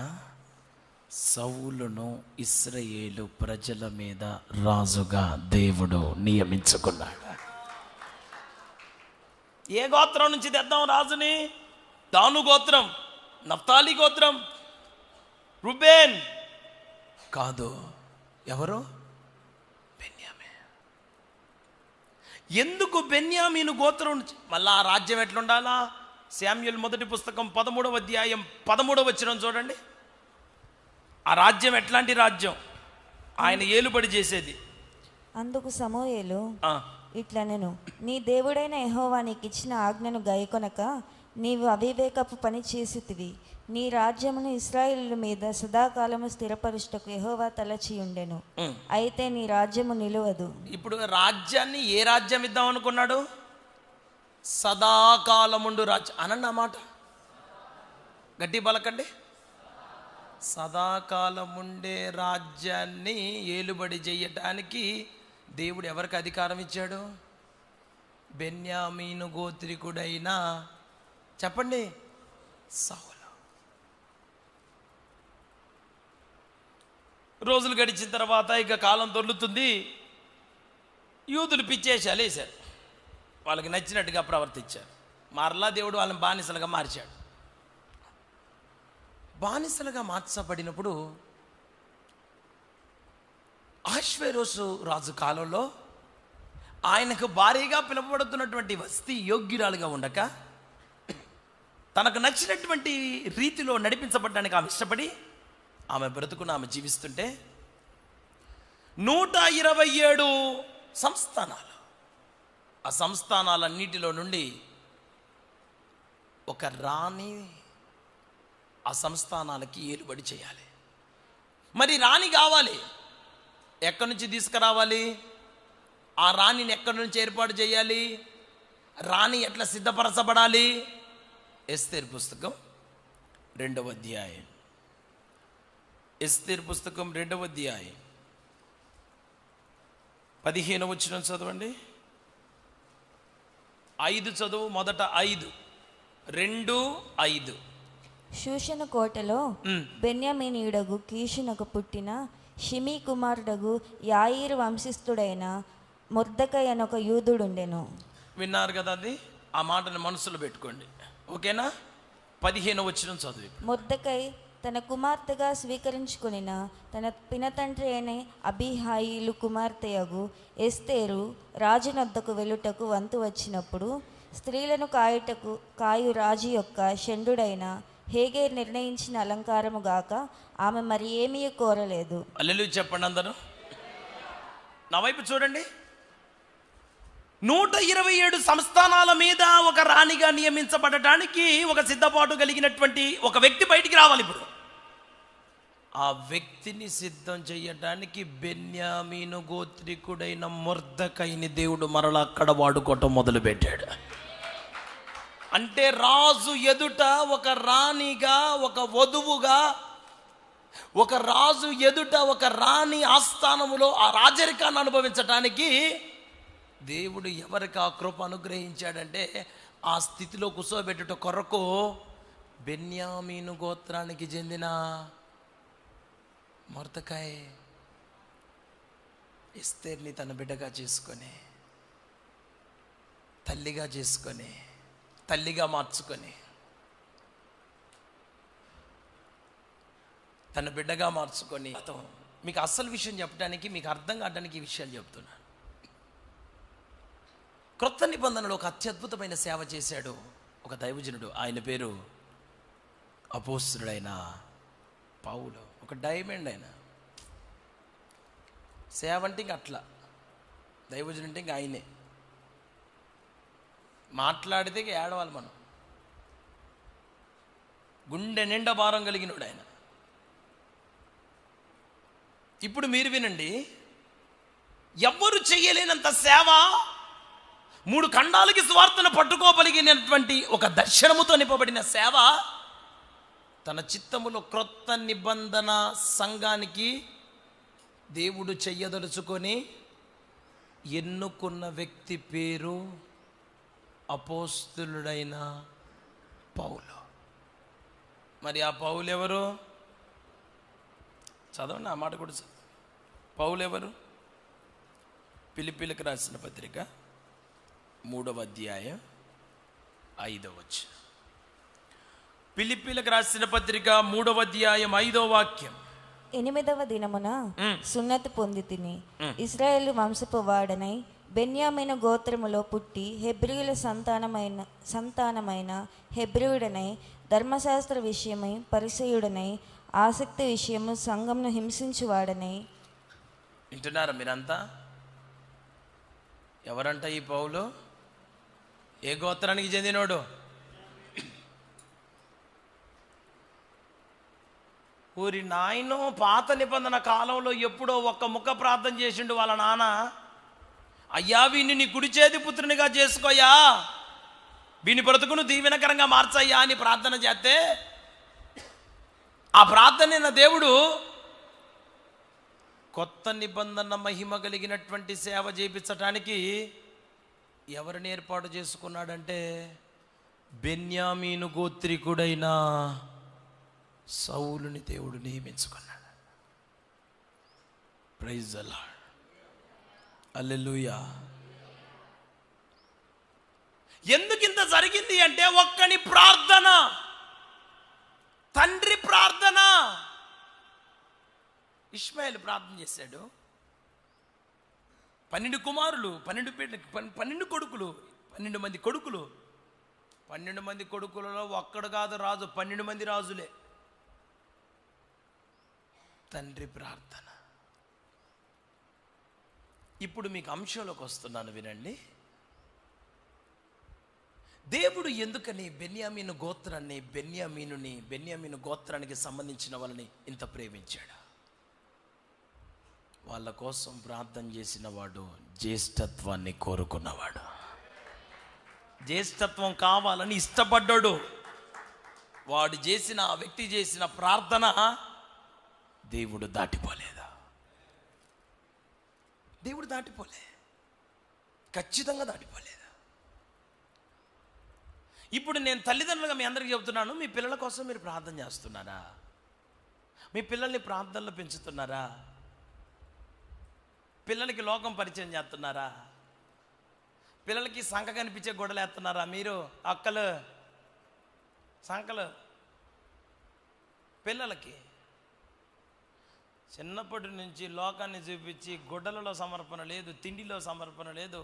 సౌలును ఇశ్రాయేలు ప్రజల మీద రాజుగా దేవుడు నియమించుకున్నాడు. ఏ గోత్రం నుంచి తెద్దాం రాజుని? దాను గోత్రం, నఫ్తాలి గోత్రం, రుబేన్ కాదు. ఎవరు? బెన్యామీను. ఎందుకు బెన్యామీను గోత్రం? మళ్ళా ఆ రాజ్యం ఎట్లుండాలా? శామ్యూయల్ మొదటి పుస్తకం 13వ అధ్యాయం 13వ వచనం చూడండి. ఆ రాజ్యం ఎట్లాంటి రాజ్యం? ఆయన ఏలుబడి చేసేది. అందుకు సమూయేలు ఇట్లనెను, నీ దేవుడైన యెహోవా నీకు ఇచ్చిన ఆజ్ఞను గైకొనక నీవు అవివేకపు పని చేసితివి. నీ రాజ్యమును ఇశ్రాయేలు మీద సదాకాలము స్థిరపరుచుటకు యెహోవా తలచియుండెను. అయితే నీ రాజ్యము నిలువదు. ఇప్పుడు రాజ్యాన్ని ఏ రాజ్యం ఇద్దాం అనుకున్నాడు? సదాకాలముండు రాజ్యం అనండి ఆ మాట గట్టి పలకండి. సదాకాలముండే రాజ్యాన్ని ఏలుబడి చేయటానికి దేవుడు ఎవరికి అధికారం ఇచ్చాడు? బెన్యామీను గోత్రికుడైన చెప్పండి సౌలు. రోజులు గడిచిన తర్వాత ఇక కాలం దొర్లుతుంది. యూదులు పిచ్చేశాలు వేశారు, వాళ్ళకి నచ్చినట్టుగా ప్రవర్తించారు. మరలా దేవుడు వాళ్ళని బానిసలుగా మార్చాడు. బానిసలుగా మార్చబడినప్పుడు అహష్వేరోషు రాజు కాలంలో ఆయనకు భారీగా పిలువబడుతున్నటువంటి వస్తీ యోగ్యురాలుగా ఉండక తనకు నచ్చినటువంటి రీతిలో నడిపించబడడానికి ఆమె ఇష్టపడి ఆమె బ్రతుకును ఆమె జీవిస్తుంటే 127 సంస్థానాలు, ఆ సంస్థానాలన్నిటిలో నుండి ఒక రాణి ఆ సంస్థానాలకి ఏలుబడి చేయాలి. మరి రాణి కావాలి, ఎక్కడి నుంచి తీసుకురావాలి? ఆ రాణిని ఎక్కడి నుంచి ఏర్పాటు చేయాలి? రాణి ఎట్లా సిద్ధపరచబడాలి? ఎస్తేరు పుస్తకం 2వ అధ్యాయం. ఎస్తేరు పుస్తకం 2వ అధ్యాయం 15వ వచనం చదవండి. 5 చదువు, మొదట 5:2-5. షూషను కోటలో బెన్యామీనీయుడగు కీషునకు పుట్టిన షిమీ కుమారుడగు యాయీరు వంశస్థుడైన మొర్దెకై అనొక యూదుడుండెను. విన్నారు కదా? అది ఆ మాటను మనసులో పెట్టుకోండి, ఓకేనా? 15వ వచనం చదువు. మొర్దెకై తన కుమార్తెగా స్వీకరించుకొనిన తన పినతండ్రి అయిన అబీహాయిలు కుమార్తెయగు ఎస్తేరు రాజునొద్దకు వెళ్ళుటకు వంతు వచ్చినప్పుడు స్త్రీలను కాయు రాజు యొక్క షండుడైన హేగే నిర్ణయించిన అలంకారము గాక ఆమె మరి ఏమీ కోరలేదు. హల్లెలూయా చెప్పండి అందరూ. నా వైపు చూడండి. 127 సంస్థానాల మీద ఒక రాణిగా నియమించబడటానికి ఒక సిద్ధపాటు కలిగినటువంటి ఒక వ్యక్తి బయటికి రావాలి. ఇప్పుడు ఆ వ్యక్తిని సిద్ధం చేయడానికి బెన్యామీను గోత్రికుడైన మొర్దెకైని దేవుడు మరలా అక్కడ వాడుకోవటం మొదలుపెట్టాడు. అంటే రాజు ఎదుట ఒక రాణిగా, ఒక వధువుగా, ఒక రాజు ఎదుట ఒక రాణి ఆస్థానములో ఆ రాజరికాన్ని అనుభవించటానికి దేవుడు ఎవరికి ఆ కృప అనుగ్రహించాడంటే ఆ స్థితిలో కూర్చోబెట్టుట కొరకు బెన్యామీను గోత్రానికి చెందిన మొర్దెకై ఎస్తేర్ని తన బిడ్డగా చేసుకొని, తల్లిగా చేసుకొని, తల్లిగా మార్చుకొని, తన బిడ్డగా మార్చుకొని, మీకు అసలు విషయం చెప్పడానికి, మీకు అర్థం కావడానికి ఈ విషయాలు చెప్తున్నాను. క్రొత్త నిబంధనలో ఒక అత్యద్భుతమైన సేవ చేశాడు ఒక దైవజనుడు. ఆయన పేరు అపోస్తలుడైన పౌలు. ఒక డైమండ్ ఆయన. సేవ అంటే ఇంక అట్లా, దైవజనుడు అంటే ఇంక ఆయనే. మాట్లాడితే ఇంక ఏడవాలి మనం. గుండె నిండా భారం కలిగినోడు ఆయన. ఇప్పుడు మీరు వినండి, ఎవ్వరు చేయలేనంత సేవ, 3 ఖండాలకి సువార్తను పట్టుకోగలిగినటువంటి ఒక దర్శనముతో నింపబడిన సేవ తన చిత్తములో క్రొత్త నిబంధన సంఘానికి దేవుడు చెయ్యదలుచుకొని ఎన్నుకున్న వ్యక్తి పేరు అపోస్తలుడైన పౌలు. మరి ఆ పౌలు ఎవరు? చదవండి ఆ మాట కూడా చదవండి. పౌలు ఎవరు? ఫిలిప్పీలకు రాసిన పత్రిక 3వ అధ్యాయం 5వ వచనం. ఫిలిప్పీలకు రాసిన పత్రిక 3వ అధ్యాయం 5వ వాక్యం. 8వ దినమున సున్నతి పొంది తిని ఇశ్రాయేలు వంశపు వాడనై బెన్యామీను గోత్రములో పుట్టి హెబ్రీయుల సంతానమైన హెబ్రీయుడనై ధర్మశాస్త్ర విషయమై పరిసయుడనై ఆసక్తి విషయము సంఘంను హింసించువాడనై. వింటున్నారా మీరంతా? ఎవరంట ఈ పౌలు? ఏ గోత్రానికి చెందినోడు? ఊరి నాయనో, పాత నిబంధన కాలంలో ఎప్పుడో ఒక్క ముఖ ప్రార్థన చేసిండు వాళ్ళ నాన్న. అయ్యా వీడిని నీ కుడి చేతి పుత్రునిగా చేసుకోయా, వీని బ్రతుకును దీవెనకరంగా మార్చయ్యా అని ప్రార్థన చేస్తే ఆ ప్రార్థన దేవుడు కొత్త నిబంధన మహిమ కలిగినటువంటి సేవ చేయించటానికి ఎవరిని ఏర్పాటు చేసుకున్నాడంటే బెన్యామీను గోత్రికుడైన సౌలుని దేవుడు నియమించుకున్నాడు. ప్రైజ్ ది లార్డ్, హల్లెలూయా. ఎందుకు ఇంత జరిగింది అంటే ఒక్కని ప్రార్థన, తండ్రి ప్రార్థన. ఇష్మాయేలు ప్రార్థన చేశాడు. 12 కుమారులు, 12 కొడుకులు, 12 మంది కొడుకులు. 12 మంది కొడుకులలో ఒక్కడు కాదు రాజు, 12 మంది రాజులే. తండ్రి ప్రార్థన. ఇప్పుడు మీకు అంశంలోకి వస్తున్నాను, వినండి. దేవుడు ఎందుకని బెన్యామీను గోత్రాన్ని, బెన్యామీను గోత్రానికి సంబంధించిన వాళ్ళని ఇంత ప్రేమించాడు? వాళ్ళ కోసం ప్రార్థన చేసిన వాడు జ్యేష్ఠత్వాన్ని కోరుకున్నవాడు, జ్యేష్ఠత్వం కావాలని ఇష్టపడ్డాడు. వాడు చేసిన, ఆ వ్యక్తి చేసిన ప్రార్థన దేవుడు దాటిపోలేదా? దేవుడు దాటిపోలే, ఖచ్చితంగా దాటిపోలేదా? ఇప్పుడు నేను తల్లిదండ్రులుగా మీ అందరికీ చెబుతున్నాను, మీ పిల్లల కోసం మీరు ప్రార్థన చేస్తున్నారా? మీ పిల్లల్ని ప్రార్థనలో పెంచుతున్నారా? పిల్లలకి లోకం పరిచయం చేస్తున్నారా? పిల్లలకి సంఖ కనిపించే గొడవలు వేస్తున్నారా? మీరు అక్కలు సంఖలు పిల్లలకి చిన్నప్పటి నుంచి లోకాన్ని చూపించి గుడ్డలలో సమర్పణ లేదు, తిండిలో సమర్పణ లేదు,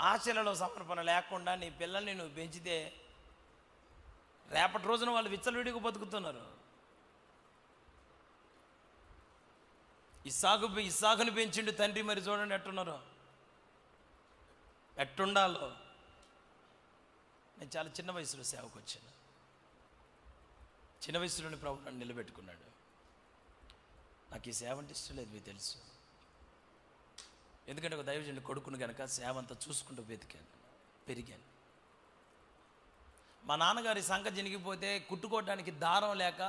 ఆశలలో సమర్పణ లేకుండా నీ పిల్లల్ని నువ్వు పెంచితే రేపటి రోజున వాళ్ళు విచ్చలవిడిగా బతుకుతున్నారు. ఇస్సాకుని పెంచిండు తండ్రి, మరి చూడండి ఎట్టున్నారో, ఎట్టుండాలో. నేను చాలా చిన్న వయసులో సేవకు వచ్చాను. చిన్న వయసులోని ప్రభు నన్ను నిలబెట్టుకున్నాడు. నాకు ఈ సేవ అంటే ఇష్టం లేదు, మీకు తెలుసు. ఎందుకంటే ఒక దైవజనుడి కొడుకును కనుక సేవ అంతా చూసుకుంటూ పెరిగాను. మా నాన్నగారి సంఖ జనిగిపోతే కుట్టుకోవడానికి దారం లేక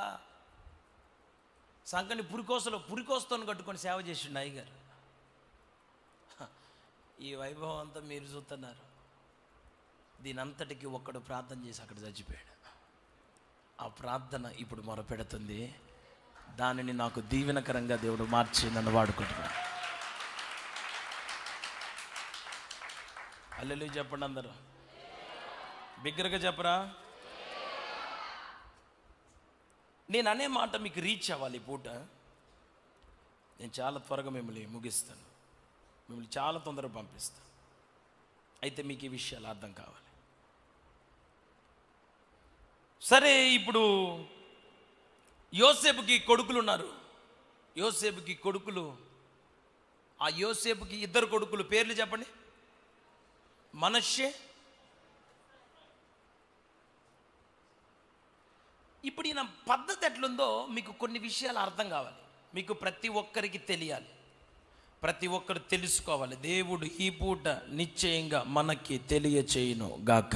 సంఖని పురికోస్తోని కట్టుకొని సేవ చేసిండు అయ్యగారు. ఈ వైభవం అంతా మీరు చూస్తున్నారు. దీని అంతటికి ఒక్కడు ప్రార్థన చేసి అక్కడ చచ్చిపోయాడు. ఆ ప్రార్థన ఇప్పుడు మొరపెడుతుంది. దానిని నాకు దీవెనకరంగా దేవుడు మార్చి నన్ను వాడుకుంటున్నాడు. హల్లెలూయా చెప్పండి అందరూ, బిగ్గరగా చెప్పరా. నేను అనే మాట మీకు రీచ్ అవ్వాలి. ఈ పూట నేను చాలా త్వరగా మిమ్మల్ని ముగిస్తాను, మిమ్మల్ని చాలా తొందరగా పంపిస్తాను. అయితే మీకు ఈ విషయాలు అర్థం కావాలి. సరే, ఇప్పుడు యోసేపుకి కొడుకులు ఉన్నారు. యోసేపుకి కొడుకులు, ఆ యోసేపుకి 2 కొడుకులు, పేర్లు చెప్పండి. మనష్షే. ఇప్పుడు ఈయన పద్ధతి ఎట్లుందో మీకు కొన్ని విషయాలు అర్థం కావాలి. మీకు ప్రతి ఒక్కరికి తెలియాలి, ప్రతి ఒక్కరు తెలుసుకోవాలి. దేవుడు ఈ పూట నిశ్చయంగా మనకి తెలియచేయును గాక.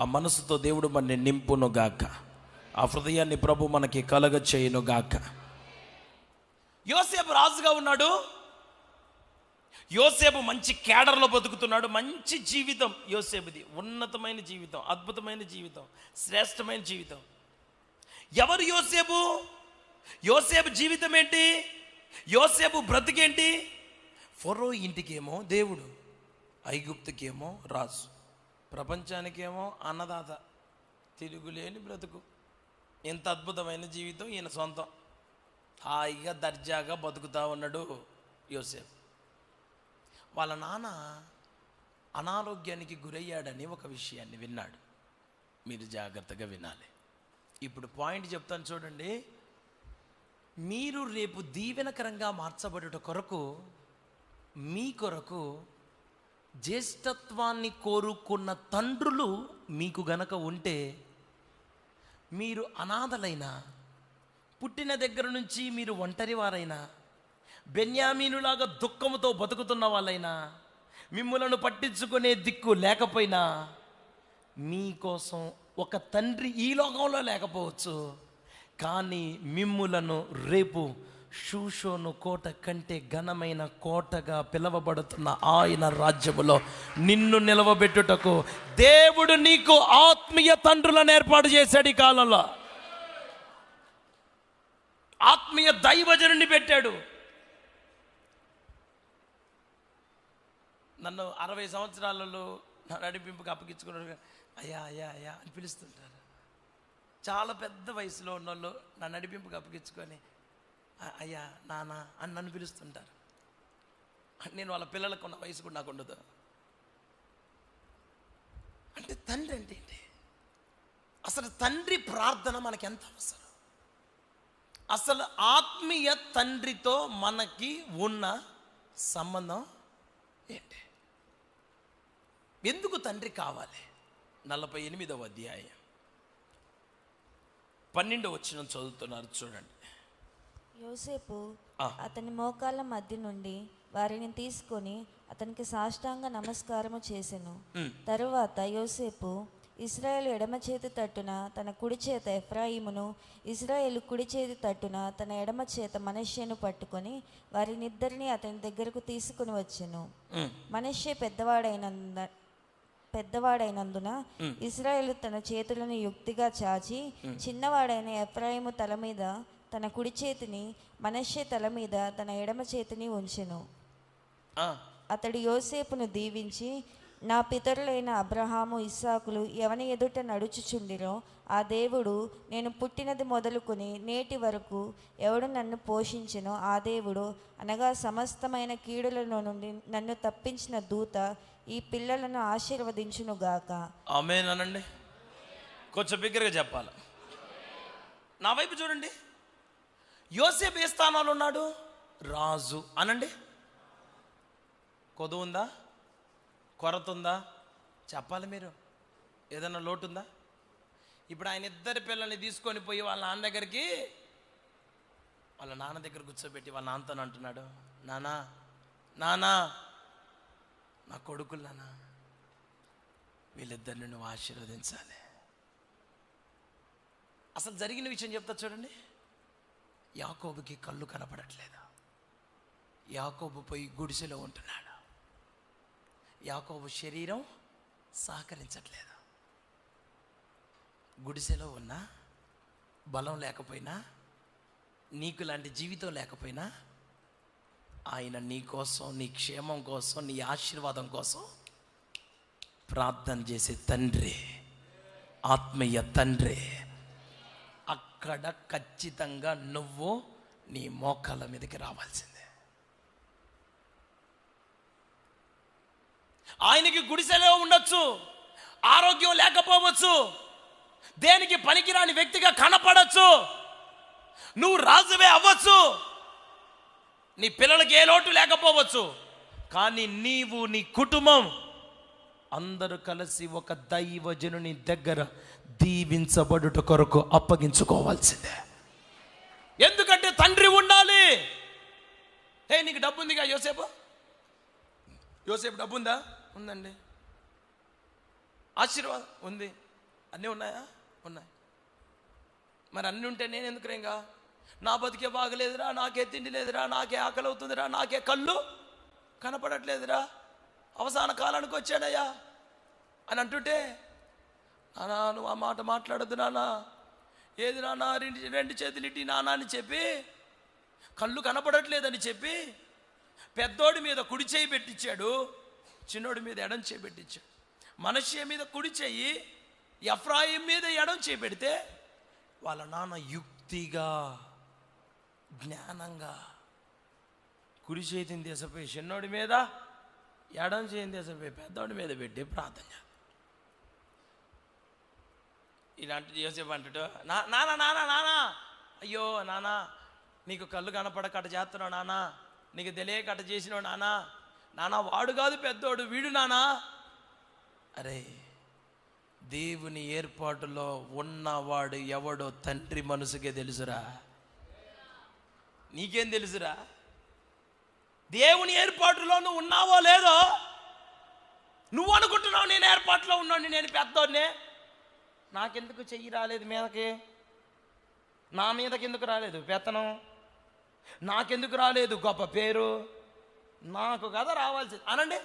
ఆ మనసుతో దేవుడు మనని నింపును గాక. ఆ హృదయాన్ని ప్రభు మనకి కలగ చేయును గాక. యోసేపు రాజుగా ఉన్నాడు. యోసేపు మంచి కేడర్లో బతుకుతున్నాడు. మంచి జీవితం యోసేపుది, ఉన్నతమైన జీవితం, అద్భుతమైన జీవితం, శ్రేష్టమైన జీవితం. ఎవరు యోసేపు? యోసేపు జీవితం ఏంటి? యోసేపు బ్రతికేంటి? ఫరో ఇంటికేమో దేవుడు, ఐగుప్తుకేమో రాజు, ప్రపంచానికేమో అన్నదాత. తిరుగులేని బ్రతుకు. ఎంత అద్భుతమైన జీవితం ఈయన సొంతం. హాయిగా దర్జాగా బతుకుతా ఉన్నాడు యోసేపు. వాళ్ళ నాన్న అనారోగ్యానికి గురయ్యాడని ఒక విషయాన్ని విన్నాడు. మీరు జాగ్రత్తగా వినాలి. ఇప్పుడు పాయింట్ చెప్తాను చూడండి. మీరు రేపు దీవెనకరంగా మార్చబడుట కొరకు, మీ కొరకు జ్యేష్ఠత్వాన్ని కోరుకున్న తండ్రులు మీకు గనక ఉంటే, మీరు అనాథలైన పుట్టిన దగ్గర నుంచి మీరు ఒంటరి వారైనా, బెన్యామీనులాగా దుఃఖముతో బతుకుతున్న వాళ్ళైనా, మిమ్ములను పట్టించుకునే దిక్కు లేకపోయినా, మీకోసం ఒక తండ్రి ఈ లోకంలో లేకపోవచ్చు, కానీ మిమ్ములను రేపు షూషోను కోట కంటే ఘనమైన కోటగా పిలువబడుతున్న ఆయన రాజ్యములో నిన్ను నిలవబెట్టుటకు దేవుడు నీకు ఆత్మీయ తండ్రులను ఏర్పాటు చేశాడు. ఈ కాలంలో ఆత్మీయ దైవజనుని పెట్టాడు. నన్ను 60 సంవత్సరాలలో నా నడిపింపుకి అప్పగించుకున్నాడు. అయ్యా అయ్యా అయ్యా అని పిలుస్తుంటారు. చాలా పెద్ద వయసులో ఉన్నోళ్ళు నా నడిపింపుకి అప్పగించుకొని అయ్యా నాన్న అని నన్ను పిలుస్తుంటారు. నేను వాళ్ళ పిల్లలకు ఉన్న వయసు కూడా నాకు ఉండదు. అంటే తండ్రి అంటే ఏంటి? అసలు తండ్రి ప్రార్థన మనకి ఎంత అవసరం? అసలు ఆత్మీయ తండ్రితో మనకి ఉన్న సంబంధం ఏంటి? ఎందుకు తండ్రి కావాలి? 48వ అధ్యాయం 12వ వచనం చదువుతున్నారు, చూడండి. యోసేపు అతని మోకాళ్ళ మధ్య నుండి వారిని తీసుకొని అతనికి సాష్టాంగ నమస్కారము చేసెను. తరువాత యోసేపు ఇశ్రాయేలు ఎడమ చేతి తట్టున తన కుడి చేత ఎఫ్రాయిమును, ఇశ్రాయేలు కుడి చేతి తట్టున తన ఎడమ చేత మనష్షేను పట్టుకొని వారినిద్దరిని అతని దగ్గరకు తీసుకుని వచ్చెను. మనష్షే పెద్దవాడైనందున ఇశ్రాయేలు తన చేతులను యుక్తిగా చాచి చిన్నవాడైన ఎఫ్రాయిము తల మీద తన కుడి చేతిని, మనష్షే తల మీద తన ఎడమ చేతిని ఉంచెను. అతడు యోసేపును దీవించి, నా పితరులైన అబ్రహాము ఇస్సాకులు ఎవని ఎదుట నడుచుచుండిరో ఆ దేవుడు, నేను పుట్టినది మొదలుకొని నేటి వరకు ఎవడు నన్ను పోషించెనో ఆ దేవుడు, అనగా సమస్తమైన కీడుల నుండి నన్ను తప్పించిన దూత ఈ పిల్లలను ఆశీర్వదించునుగాక. ఆమేన్ అనండి. కొంచెం బిగ్గరగా చెప్పాలి. నా వైపు చూడండి. యోసేపు ఏ స్థానంలో ఉన్నాడు? రాజు అనండి. కొదువు ఉందా? కొరత ఉందా? చెప్పాలి మీరు. ఏదైనా లోటు ఉందా? ఇప్పుడు ఆయన ఇద్దరు పిల్లల్ని తీసుకొని పోయి వాళ్ళ నాన్న దగ్గరికి, వాళ్ళ నాన్న దగ్గర కూర్చోబెట్టి వాళ్ళ నాన్నతో అంటున్నాడు, నానా నానా నా కొడుకులు నానా, వీళ్ళిద్దరిని నువ్వు ఆశీర్వదించాలి. అసలు జరిగిన విషయం చెప్తా చూడండి. యాకోబుకి కళ్ళు కనపడట్లేదు. యాకోబు పోయి గుడిసెలో ఉంటున్నాడు. యాకోబు శరీరం సహకరించట్లేదు. గుడిసెలో ఉన్నా, బలం లేకపోయినా, నీకు లాంటి జీవితం లేకపోయినా, ఆయన నీ కోసం, నీ క్షేమం కోసం, నీ ఆశీర్వాదం కోసం ప్రార్థన చేసే తండ్రి, ఆత్మీయ తండ్రి. అక్కడ ఖచ్చితంగా నువ్వు నీ మోకాళ్ళ మీదకి రావాల్సిందే. ఆయనకి గుడిసెలో ఉండొచ్చు, ఆరోగ్యం లేకపోవచ్చు, దేనికి పనికిరాని వ్యక్తిగా కనపడచ్చు, నువ్వు రాజువే అవ్వచ్చు, నీ పిల్లలకి ఏ లోటు లేకపోవచ్చు, కానీ నీవు, నీ కుటుంబం అందరూ కలిసి ఒక దైవజనుని దగ్గర దీవించబడుట కొరకు అప్పగించుకోవాల్సిందే. ఎందుకంటే తండ్రి ఉండాలి. నీకు డబ్బు ఉందిగా యోసేపు? యోసేపు డబ్బు ఉందా? ఉందండి. ఆశీర్వాదం ఉంది. అన్నీ ఉన్నాయా? ఉన్నాయి. మరి అన్నీ ఉంటే నేను ఎందుకు రేంగా? నా బతికే బాగలేదురా, నాకే తిండి లేదురా, నాకే ఆకలి అవుతుందిరా, నాకే కళ్ళు కనపడట్లేదురా, అవసాన కాలానికి వచ్చాడయ్యా అని అంటుంటే, నానా నువ్వు ఆ మాట మాట్లాడద్దు నానా, ఏది నానా రెండు చేతులు ఇట్టి నానా అని చెప్పి, కళ్ళు కనపడట్లేదని చెప్పి పెద్దోడి మీద కుడి చేయి పెట్టించాడు, చిన్నోడి మీద ఎడం చేయి పెట్టించాడు. మనష్షే మీద కుడి చెయ్యి, ఎఫ్రాయిం మీద ఎడం చేయి పెడితే వాళ్ళ నాన్న యుక్తిగా, జ్ఞానంగా కుడి చేతిని తీసపోయి చిన్నోడి మీద, ఎడం చేతిని తీసపోయి పెద్దోడి మీద పెట్టి ప్రార్థన చేస్తాడు. ఇలాంటి యోసేపు అంటాడు, నానా నానా నానా, అయ్యో నానా నీకు కళ్ళు కనపడక అట చేస్తున్నావు నానా, నీకు తెలియక అట చేసినావు నానా, నానా వాడు కాదు పెద్దోడు, వీడు నానా. అరే, దేవుని ఏర్పాటులో ఉన్నవాడు ఎవడో తండ్రి మనసుకే తెలుసురా. నీకేం తెలుసురా? దేవుని ఏర్పాటులో నువ్వు ఉన్నావో లేదో. నువ్వు అనుకుంటున్నావు నేను ఏర్పాటులో ఉన్నాను, నేను పెద్దోడ్నే, నాకెందుకు చెయ్యి రాలేదు మీదకి, నా మీదకి ఎందుకు రాలేదు పెత్తనం, నాకెందుకు రాలేదు గొప్ప పేరు, నాకు కదా రావాల్సింది అనండి.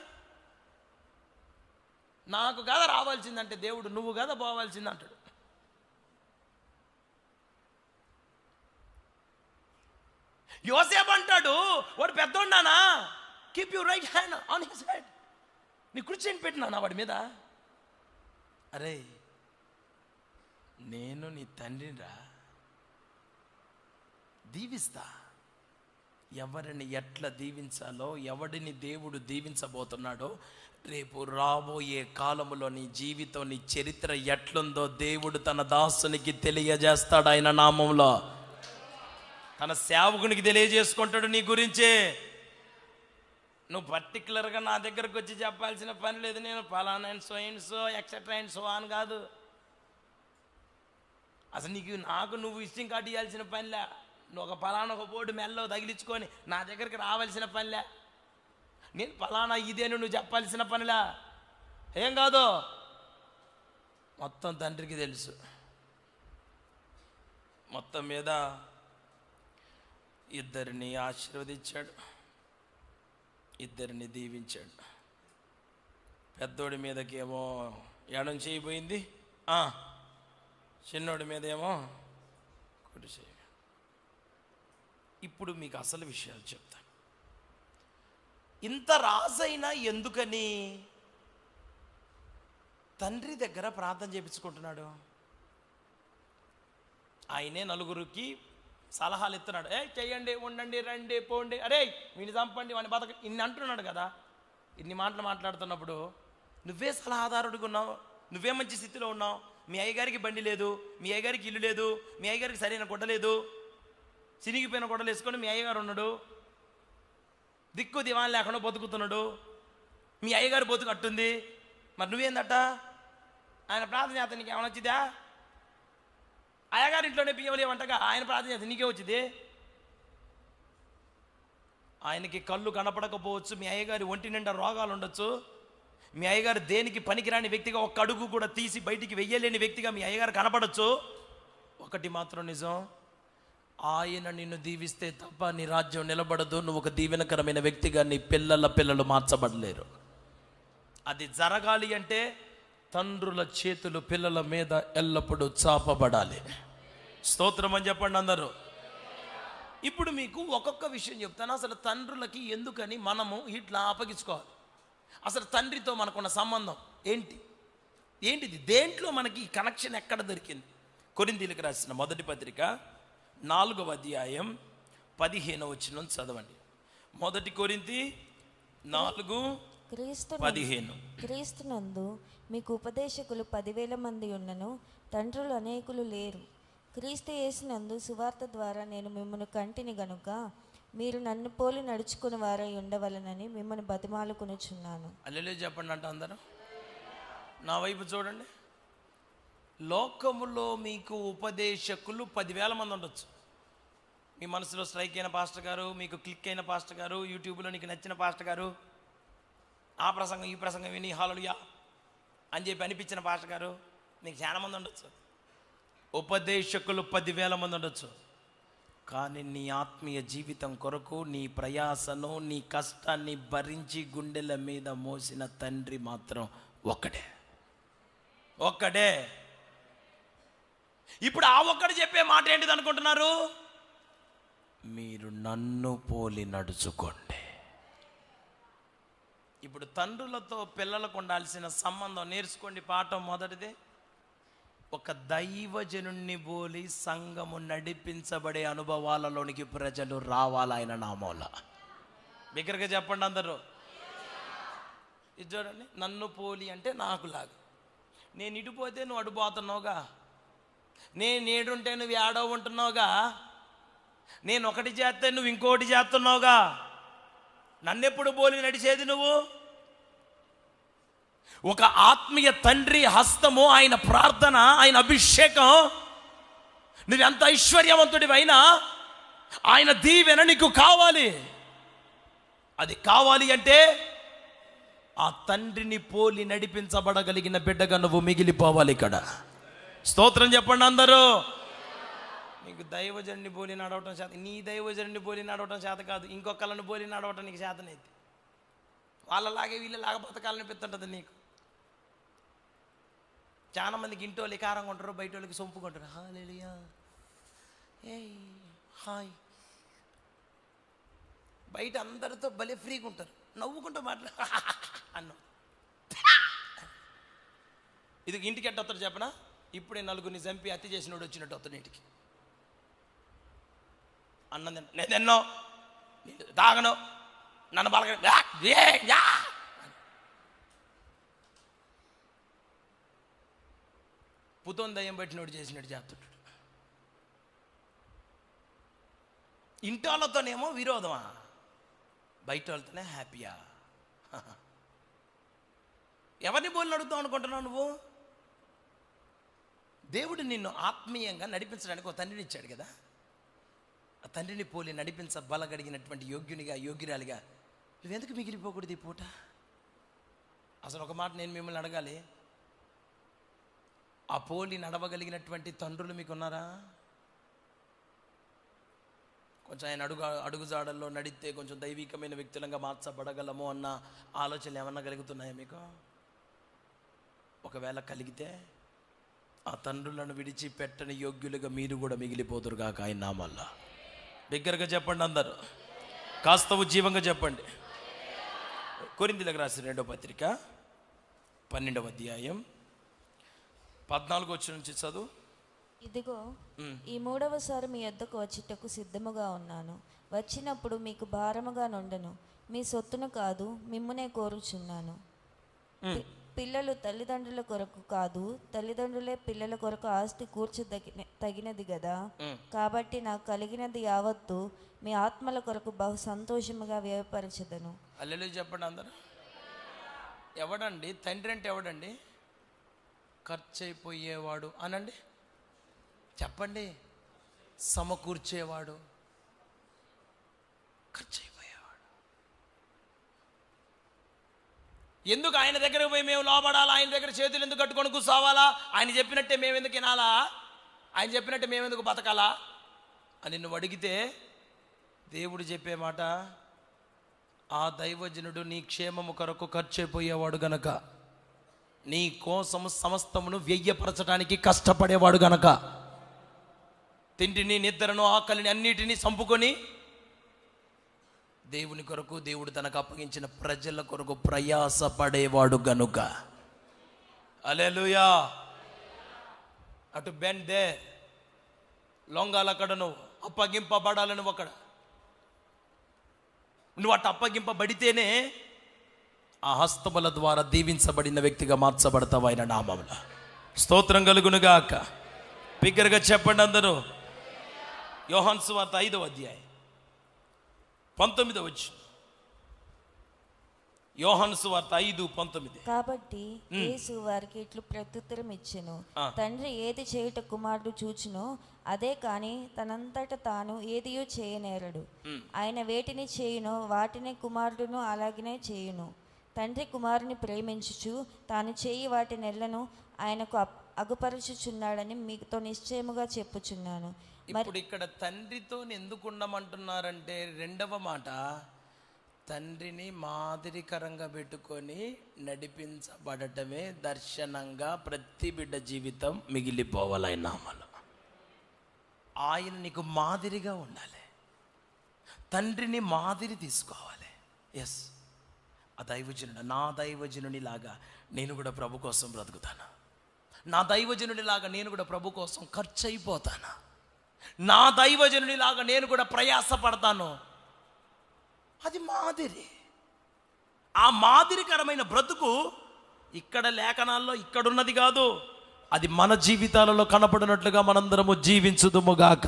నాకు కదా రావాల్సిందంటే దేవుడు నువ్వు కదా పోవాల్సింది అంటాడు. యోసేపు అంటాడు, వాడు పెద్దోన్నానా, keep you right hand on his head, నీ కుడి చేయి పెట్టినా వాడి మీద. అరే నేను నీ తండ్రిరా, దీవిస్తా. ఎవరిని ఎట్లా దీవించాలో, ఎవడిని దేవుడు దీవించబోతున్నాడో, రేపు రాబోయే కాలములో నీ జీవితం, నీ చరిత్ర ఎట్లుందో దేవుడు తన దాసునికి తెలియజేస్తాడు. ఆయన నామంలో తన సేవకునికి తెలియజేసుకుంటాడు నీ గురించే. నువ్వు పర్టికులర్గా నా దగ్గరకు వచ్చి చెప్పాల్సిన పని లేదు. నేను ఫలానా and so and so etcetera and so అని కాదు. అసలు నాకు నువ్వు ఇష్టం కార్డు ఇవ్వాల్సిన పనిలే. నువ్వు ఒక ఫలానా ఒక బోర్డు మెల్లో తగిలించుకొని నా దగ్గరికి రావాల్సిన పనిలే. నేను ఫలానా ఇదేను నువ్వు చెప్పాల్సిన పనిలా ఏం కాదు. మొత్తం తండ్రికి తెలుసు. మొత్తం మీద ఇద్దరిని ఆశీర్వదించాడు, ఇద్దరిని దీవించాడు. పెద్దోడి మీదకి ఏమో ఎడం చేయబోయింది, చిన్నోడి మీద ఏమో కుడి చేయి. ఇప్పుడు మీకు అసలు విషయాలు చెప్తాను. ఇంత రాజైనా ఎందుకని తండ్రి దగ్గర ప్రార్థన చేయించుకుంటున్నాడు? ఆయనే నలుగురికి సలహాలు ఇస్తున్నాడు. చెయ్యండి, ఉండండి, రండి, పోండి, అరే వీడిని చంపండి, వాడిని బతక, ఇన్ని అంటున్నాడు కదా. ఇన్ని మాటలు మాట్లాడుతున్నప్పుడు నువ్వే సలహాదారుడిగా ఉన్నావు, నువ్వే మంచి స్థితిలో ఉన్నావు. మీ అయ్యగారికి బండి లేదు, మీ అయ్యగారికి ఇల్లు లేదు, మీ అయ్యగారికి సరైన గుడ్డ లేదు, చినిగిపోయిన గుడ్డలు వేసుకొని మీ అయ్యగారు ఉన్నాడు, దిక్కు దివాన్ లేకుండా బతుకుతున్నాడు, మీ అయ్యగారు బతుకు అట్టుంది. మరి నువ్వేందట? ఆయన ప్రార్థన చేస్తా నీకు ఏమైనా వచ్చిందా? అయ్యగారి ఇంట్లోనే బియ్యం లేవంటగా ఆయన ప్రార్థన చేస్తే నీకే వచ్చింది. ఆయనకి కళ్ళు కనపడకపోవచ్చు, మీ అయ్యగారి ఒంటి నిండా రోగాలు ఉండొచ్చు, మీ అయ్యగారు దేనికి పనికిరాని వ్యక్తిగా, ఒక్క అడుగు కూడా తీసి బయటికి వెయ్యలేని వ్యక్తిగా మీ అయ్యగారు కనపడచ్చు. ఒకటి మాత్రం నిజం, ఆయన నిన్ను దీవిస్తే తప్ప నీ రాజ్యం నిలబడదు. నువ్వు ఒక దీవెనకరమైన వ్యక్తిగా నీ పిల్లలు మార్చబడలేరు. అది జరగాలి అంటే తండ్రుల చేతులు పిల్లల మీద ఎల్లప్పుడూ చాపబడాలి. స్తోత్రం అని చెప్పండి అందరూ. ఇప్పుడు మీకు ఒక్కొక్క విషయం చెప్తాను. అసలు తండ్రులకి ఎందుకని మనము ఇట్లా అప్పగించుకోవాలి? అసలు తండ్రితో మనకున్న సంబంధం ఏంటిది? దేంట్లో మనకి కనెక్షన్ ఎక్కడ దొరికింది? కొరింథీయులకు రాసిన మొదటి పత్రిక 4వ అధ్యాయం 15వ వచనం చదవండి. మొదటి కొరింథీ 4:15. క్రీస్తునందు మీకు ఉపదేశకులు 10,000 మంది ఉన్నను, తండ్రులు అనేకులు లేరు. క్రీస్తు యేసునందు సువార్త ద్వారా నేను మిమ్మల్ని కంటిని గనుక మీరు నన్ను పోలి నడుచుకుని వారై ఉండవలనని మిమ్మల్ని బతిమాలుకొనుచున్నాను. హల్లెలూయా చెప్పండి అంట అందరూ. నా వైపు చూడండి. లోకములో మీకు ఉపదేశకులు 10,000 మంది ఉండొచ్చు. మీ మనసులో స్ట్రైక్ అయిన పాస్టర్ గారు, మీకు క్లిక్ అయిన పాస్టర్ గారు, యూట్యూబ్లో నీకు నచ్చిన పాస్టర్ గారు, ఆ ప్రసంగం ఈ ప్రసంగం విని హల్లెలూయా అని చెప్పి అనిపించిన పాస్టర్ గారు, నీకు చాలా మంది ఉండొచ్చు. ఉపదేశకులు 10,000 మంది ఉండొచ్చు. కానీ నీ ఆత్మీయ జీవితం కొరకు నీ ప్రయాసను, నీ కష్టాన్ని భరించి గుండెల మీద మోసిన తండ్రి మాత్రం ఒక్కడే. ఇప్పుడు ఆ ఒక్కడు చెప్పే మాట ఏంటిది అనుకుంటున్నారు? మీరు నన్ను పోలి నడుచుకోండి. ఇప్పుడు తండ్రులతో పిల్లలకు ఉండాల్సిన సంబంధం నేర్చుకోండి. పాఠం మొదటిదే, ఒక దైవజనుణ్ణి పోలి సంఘము నడిపించబడే అనుభవాలలోనికి ప్రజలు రావాలి ఆయన నామములో. బిగ్గరగా చెప్పండి అందరూ. ఇది చూడండి, నన్ను పోలి అంటే నాకులాగా. నేను ఇటు పోతే నువ్వు అటు పోతున్నావుగా, నేను ఏడుంటే నువ్వు ఏడో ఉంటున్నావుగా, నేను ఒకటి చేస్తే నువ్వు ఇంకోటి చేస్తున్నావుగా, నన్నెప్పుడు పోలి నడిచేది నువ్వు? ఒక ఆత్మీయ తండ్రి హస్తము, ఆయన ప్రార్థన, ఆయన అభిషేకం, నువ్వెంత ఐశ్వర్యవంతుడివైనా ఆయన దీవెన నీకు కావాలి. అది కావాలి అంటే ఆ తండ్రిని పోలి నడిపించబడగలిగిన బిడ్డగా నువ్వు మిగిలిపోవాలి ఇక్కడ. స్తోత్రం చెప్పండి అందరూ. నీకు దైవజనుని పోలి నడవటం చేత, నీ దైవజనుని పోలి నడవటం చేత కాదు, ఇంకొకళ్ళని పోలి నడవటం నీకు చేతనైతే. వాళ్ళలాగే వీళ్ళలాగా బతకాలని పెట్టుంటుంది నీకు. చాలా మందికి ఇంటి వాళ్ళు కారంగా ఉంటారు, బయట వాళ్ళకి సొంపుగా ఉంటారు. హల్లెలూయా, ఏయ్ హాయ్. బయట అందరితో భలే ఫ్రీగా ఉంటారు, నవ్వుకుంటూ అన్నాం. ఇది ఇంటికి ఎట్ట వస్తాడు చెప్పనా? ఇప్పుడే నలుగురిని చంపి హత్య చేసినోడు వచ్చినట్టు వస్తాడు ఇంటికి. అన్నం తింటా, నేను తిన్నో, తాగను, నన్ను బలగ పుతోని దయ్యం పెట్టినోడు చేసినట్టు చేస్తుంటాడు. ఇంటి వాళ్ళతోనేమో విరోధమా, బయట వాళ్ళతోనే హ్యాపీయా? ఎవరిని పోలి నడుద్దాం అనుకుంటున్నావు నువ్వు? దేవుడు నిన్ను ఆత్మీయంగా నడిపించడానికి ఒక తండ్రిని ఇచ్చాడు కదా. ఆ తండ్రిని పోలి నడిపించ బలగడిగినటువంటి యోగ్యునిగా, యోగ్యురాలిగా నువ్వెందుకు మిగిలిపోకూడదు ఈ పూట? అసలు ఒక మాట నేను మిమ్మల్ని అడగాలి, ఆ పోలి నడవగలిగినటువంటి తండ్రులు మీకున్నారా? కొంచెం ఆయన అడుగుజాడల్లో నడిస్తే కొంచెం దైవికమైన వ్యక్తులంగా మార్చబడగలము అన్న ఆలోచనలు ఏమన్నా కలుగుతున్నాయా మీకు? ఒకవేళ కలిగితే ఆ తండ్రులను విడిచిపెట్టని యోగ్యులుగా మీరు కూడా మిగిలిపోదురుగాక ఆయన నామల్లా. బిగ్గరగా చెప్పండి అందరూ, కాస్త ఉజ్జీవంగా చెప్పండి. కొరింథీయులకు రాసిన 2వ పత్రిక 12వ అధ్యాయం 14 వచ్చిన నుంచి చదువు. ఇదిగో, ఈ 3వసారి మీ యొద్దకు వచ్చుటకు సిద్ధముగా ఉన్నాను. వచ్చినప్పుడు మీకు భారముగా నుండను. మీ సొత్తును కాదు, మిమ్మునే కోరుచున్నాను. పిల్లలు తల్లిదండ్రుల కొరకు కాదు, తల్లిదండ్రులే పిల్లల కొరకు ఆస్తి తగినది కదా. కాబట్టి నాకు కలిగినది యావత్తు మీ ఆత్మల కొరకు బహు సంతోషముగా వ్యయపరచదను. హల్లెలూయా చెప్పండి అందరూ. ఎవడండి తండ్రి అంటే? ఎవడండి? ఖర్చు అయిపోయేవాడు అనండి, చెప్పండి. సమకూర్చేవాడు, ఖర్చు అయిపోయేవాడు. ఎందుకు ఆయన దగ్గరకు పోయి మేము లోబడాలా? ఆయన దగ్గర చేతులు ఎందుకు కట్టుకొని కూర్చోవాలా? ఆయన చెప్పినట్టే మేము ఎందుకు వినాలా? ఆయన చెప్పినట్టే మేము ఎందుకు బతకాలా అని నువ్వు అడిగితే దేవుడు చెప్పే మాట, ఆ దైవజనుడు నీ క్షేమము కొరకు ఖర్చు అయిపోయేవాడు గనక, నీ కోసము సమస్తమును వ్యయపరచడానికి కష్టపడేవాడు గనక, తిండిని, నిద్రను, ఆకలిని అన్నిటినీ చంపుకొని దేవుని కొరకు, దేవుడు తనకు అప్పగించిన ప్రజల కొరకు ప్రయాసపడేవాడు గనుక. హల్లెలూయా. అటు బెండ్ దే, లొంగాలక్కడ నువ్వు అప్పగింపబడాలి. నువ్వు అక్కడ నువ్వు అటు అప్పగింపబడితేనే ఆ హస్తముల ద్వారా దీవించబడిన వ్యక్తిగా మార్చబడతావు ఆయన నామములో. స్తోత్రం కలుగునుగాక. బిగ్గరగా చెప్పండి అందరూ. యోహాను సువార్త 5వ అధ్యాయం 19వ వచనం. యోహాను సువార్త 5:19. కాబట్టి యేసు వారికి ఇట్లు ప్రత్యుత్తరం ఇచ్చెను, తండ్రి ఏది చేయుట కుమారుడు చూచునో అదే కాని తనంతట తాను ఏదియో చేయనేరడు. ఆయన వేటిని చేయునో వాటిని కుమారుడును అలాగనే చేయును. తండ్రి కుమారుని ప్రేమించుచు తాను చేయి వాటినెల్లను ఆయనకు అగుపరుచుచున్నాడని మీతో నిశ్చయముగా చెప్పుచున్నాను. ఇప్పుడు ఇక్కడ తండ్రితో ఎందుకు ఉండమంటున్నారంటే, 2వ మాట, తండ్రిని మాదిరికరంగా పెట్టుకొని నడిపించబడటమే దర్శనంగా ప్రతి బిడ్డ జీవితం మిగిలిపోవాలి ఆయన నామములో. ఆయన నీకు మాదిరిగా ఉండాలి, తండ్రిని మాదిరి తీసుకోవాలి. ఎస్, ఆ దైవజనుడు, నా దైవజనుని లాగా నేను కూడా ప్రభు కోసం బ్రతుకుతాను, నా దైవజనుని లాగా నేను కూడా ప్రభు కోసం ఖర్చు అయిపోతాను, నా దైవజనుని లాగా నేను కూడా ప్రయాసపడతాను. అది మాదిరి. ఆ మాదిరికరమైన బ్రతుకు ఇక్కడ లేఖనాల్లో ఇక్కడున్నది కాదు, అది మన జీవితాలలో కనపడినట్లుగా మనందరము జీవించుదుముగాక.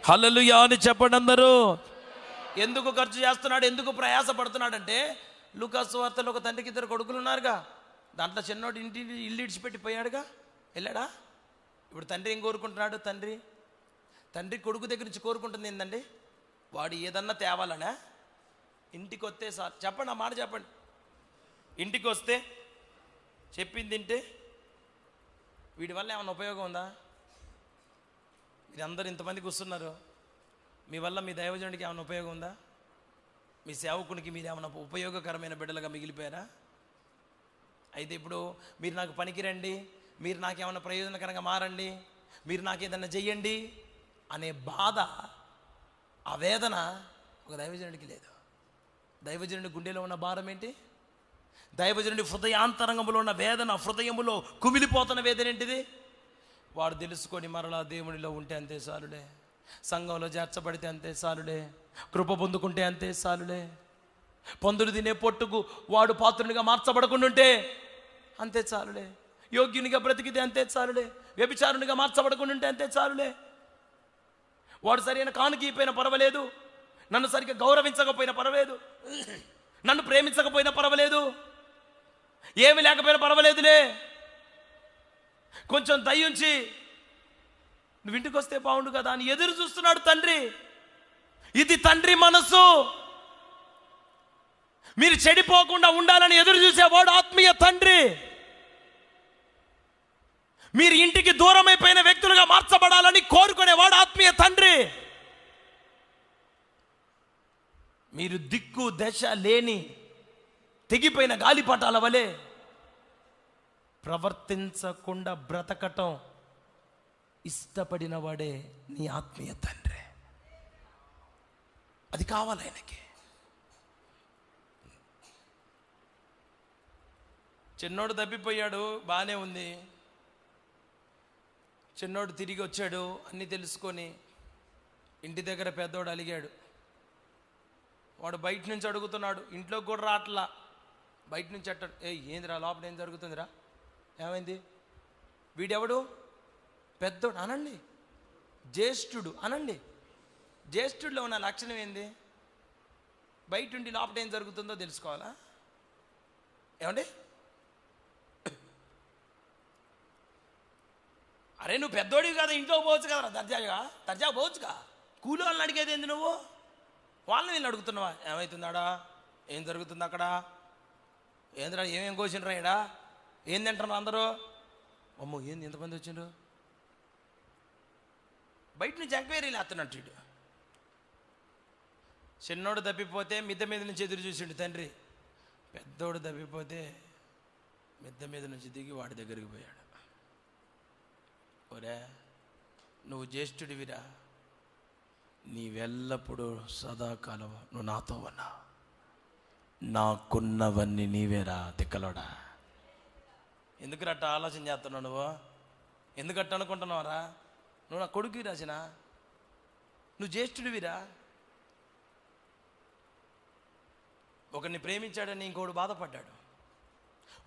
హల్లెలూయా అని చెప్పండి అందరూ. ఎందుకు ఖర్చు చేస్తున్నాడు, ఎందుకు ప్రయాసపడుతున్నాడంటే, లూకా సువార్తలో ఒక తండ్రికి 2 కొడుకులు ఉన్నారుగా, దాంట్లో చిన్నోడు ఇల్లు ఇడిచిపెట్టి పోయాడుగా, వెళ్ళాడా? ఇప్పుడు తండ్రి ఏం కోరుకుంటున్నాడు? తండ్రి కొడుకు దగ్గర నుంచి కోరుకుంటుంది ఏంటండి? వాడు ఏదన్నా తేవాలనా? ఇంటికి వస్తే సార్ చెప్పండి, ఆ మాట చెప్పండి. ఇంటికి వస్తే చెప్పింది తింటే వీడి వల్ల ఏమైనా ఉపయోగం ఉందా? మీరందరూ ఇంతమంది కూర్చున్నారు, మీ వల్ల మీ దైవజనుడికి ఏమైనా ఉపయోగం ఉందా? మీ సేవకునికి మీరు ఏమైనా ఉపయోగకరమైన బిడ్డలుగా మిగిలిపోయారా? అయితే ఇప్పుడు మీరు నాకు పనికిరండి, మీరు నాకేమైనా ప్రయోజనకరంగా మారండి, మీరు నాకు ఏదన్నా చెయ్యండి అనే బాధ, ఆ వేదన ఒక దైవజనుడికి లేదు. దైవజనుడి గుండెలో ఉన్న భారం ఏంటి? దైవజనుడి హృదయాంతరంగంలో ఉన్న వేదన, హృదయములో కుమిలిపోతున్న వేదన ఏంటిది? వాడు తెలుసుకొని మరలా దేవునిలో ఉంటే అంతే చాలులే, సంఘంలో చేర్చబడితే అంతే చాలులే, కృప పొందుకుంటే అంతే చాలులే, పొందులు తినే పొట్టుకు వాడు పాత్రునిగా మార్చబడకుండా ఉంటే అంతే చాలులే, యోగ్యునిగా బ్రతికితే అంతే చాలులే, వ్యభిచారునిగా మార్చబడకుండా ఉంటే అంతే చాలులే, వాడు సరైన కానుకైపోయినా పర్వాలేదు, నన్ను సరిగ్గా గౌరవించకపోయినా పర్వాలేదు, నన్ను ప్రేమించకపోయినా పర్వాలేదు, ఏమి లేకపోయినా పర్వాలేదులే, కొంచెం దయ్యుంచి నువ్వు ఇంటికి వస్తే బాగుండు కదా అని ఎదురు చూస్తున్నాడు తండ్రి. ఇది తండ్రి మనసు. మీరు చెడిపోకుండా ఉండాలని ఎదురు చూసేవాడు ఆత్మీయ తండ్రి. మీరు ఇంటికి దూరమైపోయిన వ్యక్తులుగా మార్చబడాలని కోరుకునేవాడు ఆత్మీయ తండ్రి. మీరు దిక్కు దశ లేని తెగిపోయిన గాలిపటాల వలె ప్రవర్తించకుండా బ్రతకటం ఇష్టపడిన వాడే నీ ఆత్మీయ తండ్రి. అది కావాలి ఆయనకి. చిన్నోడు తప్పిపోయాడు, బాగానే ఉంది. చిన్నోడు తిరిగి వచ్చాడు, అన్నీ తెలుసుకొని ఇంటి దగ్గర పెద్దోడు అలిగాడు. వాడు బయట నుంచి అడుగుతున్నాడు, ఇంట్లో కూడా రాట్లా, బయట నుంచి అట్టాడు. ఏందిరా లోపల ఏం జరుగుతుందిరా, ఏమైంది? వీడెవడు? పెద్దోడు అనండి, జ్యేష్ఠుడు అనండి. జ్యేష్ఠుడిలో ఉన్న లక్షణం ఏంది? బయట ఉండి లోపల ఏం జరుగుతుందో తెలుసుకోవాలా? ఏమండి? అరే నువ్వు పెద్దోడివి కదా, ఇంట్లో పోవచ్చు కదా, దర్జాగా పోవచ్చుగా. కూలి వాళ్ళని అడిగేది ఏంది నువ్వు? వాళ్ళని వీళ్ళు అడుగుతున్నావా? ఏమవుతుందాడా, ఏం జరుగుతుంది అక్కడ, ఏందిరా, ఏమేం కోసిండ్రా ఇడా, ఏం తింటున్నారు అందరూ? అమ్మో ఏంది ఎంతమంది వచ్చిండ్రు? బయట నుంచి ఎంక్వైరీలు వేస్తున్నట్టు వీడు. చిన్నోడు తప్పిపోతే మిద్దె మీద నుంచి ఎదురు చూసిండు తండ్రి, పెద్దోడు తప్పిపోతే మిద్దె మీద నుంచి దిగి వాడి దగ్గరికి పోయాడు. ఒరే నువ్వు జ్యేష్ఠుడివిరా, నీవెల్లప్పుడూ సదాకాలం నువ్వు నాతో ఉన్నా, నాకున్నవన్నీ నీవేరా తిక్కలోడా. ఎందుకురట్ట ఆలోచన చేస్తున్నావు నువ్వు? ఎందుకట్ట అనుకుంటున్నావురా? నువ్వు నా కొడుకు రాసిన, నువ్వు జ్యేష్ఠుడివిరా. ఒకరిని ప్రేమించాడని ఇంకోడు బాధపడ్డాడు,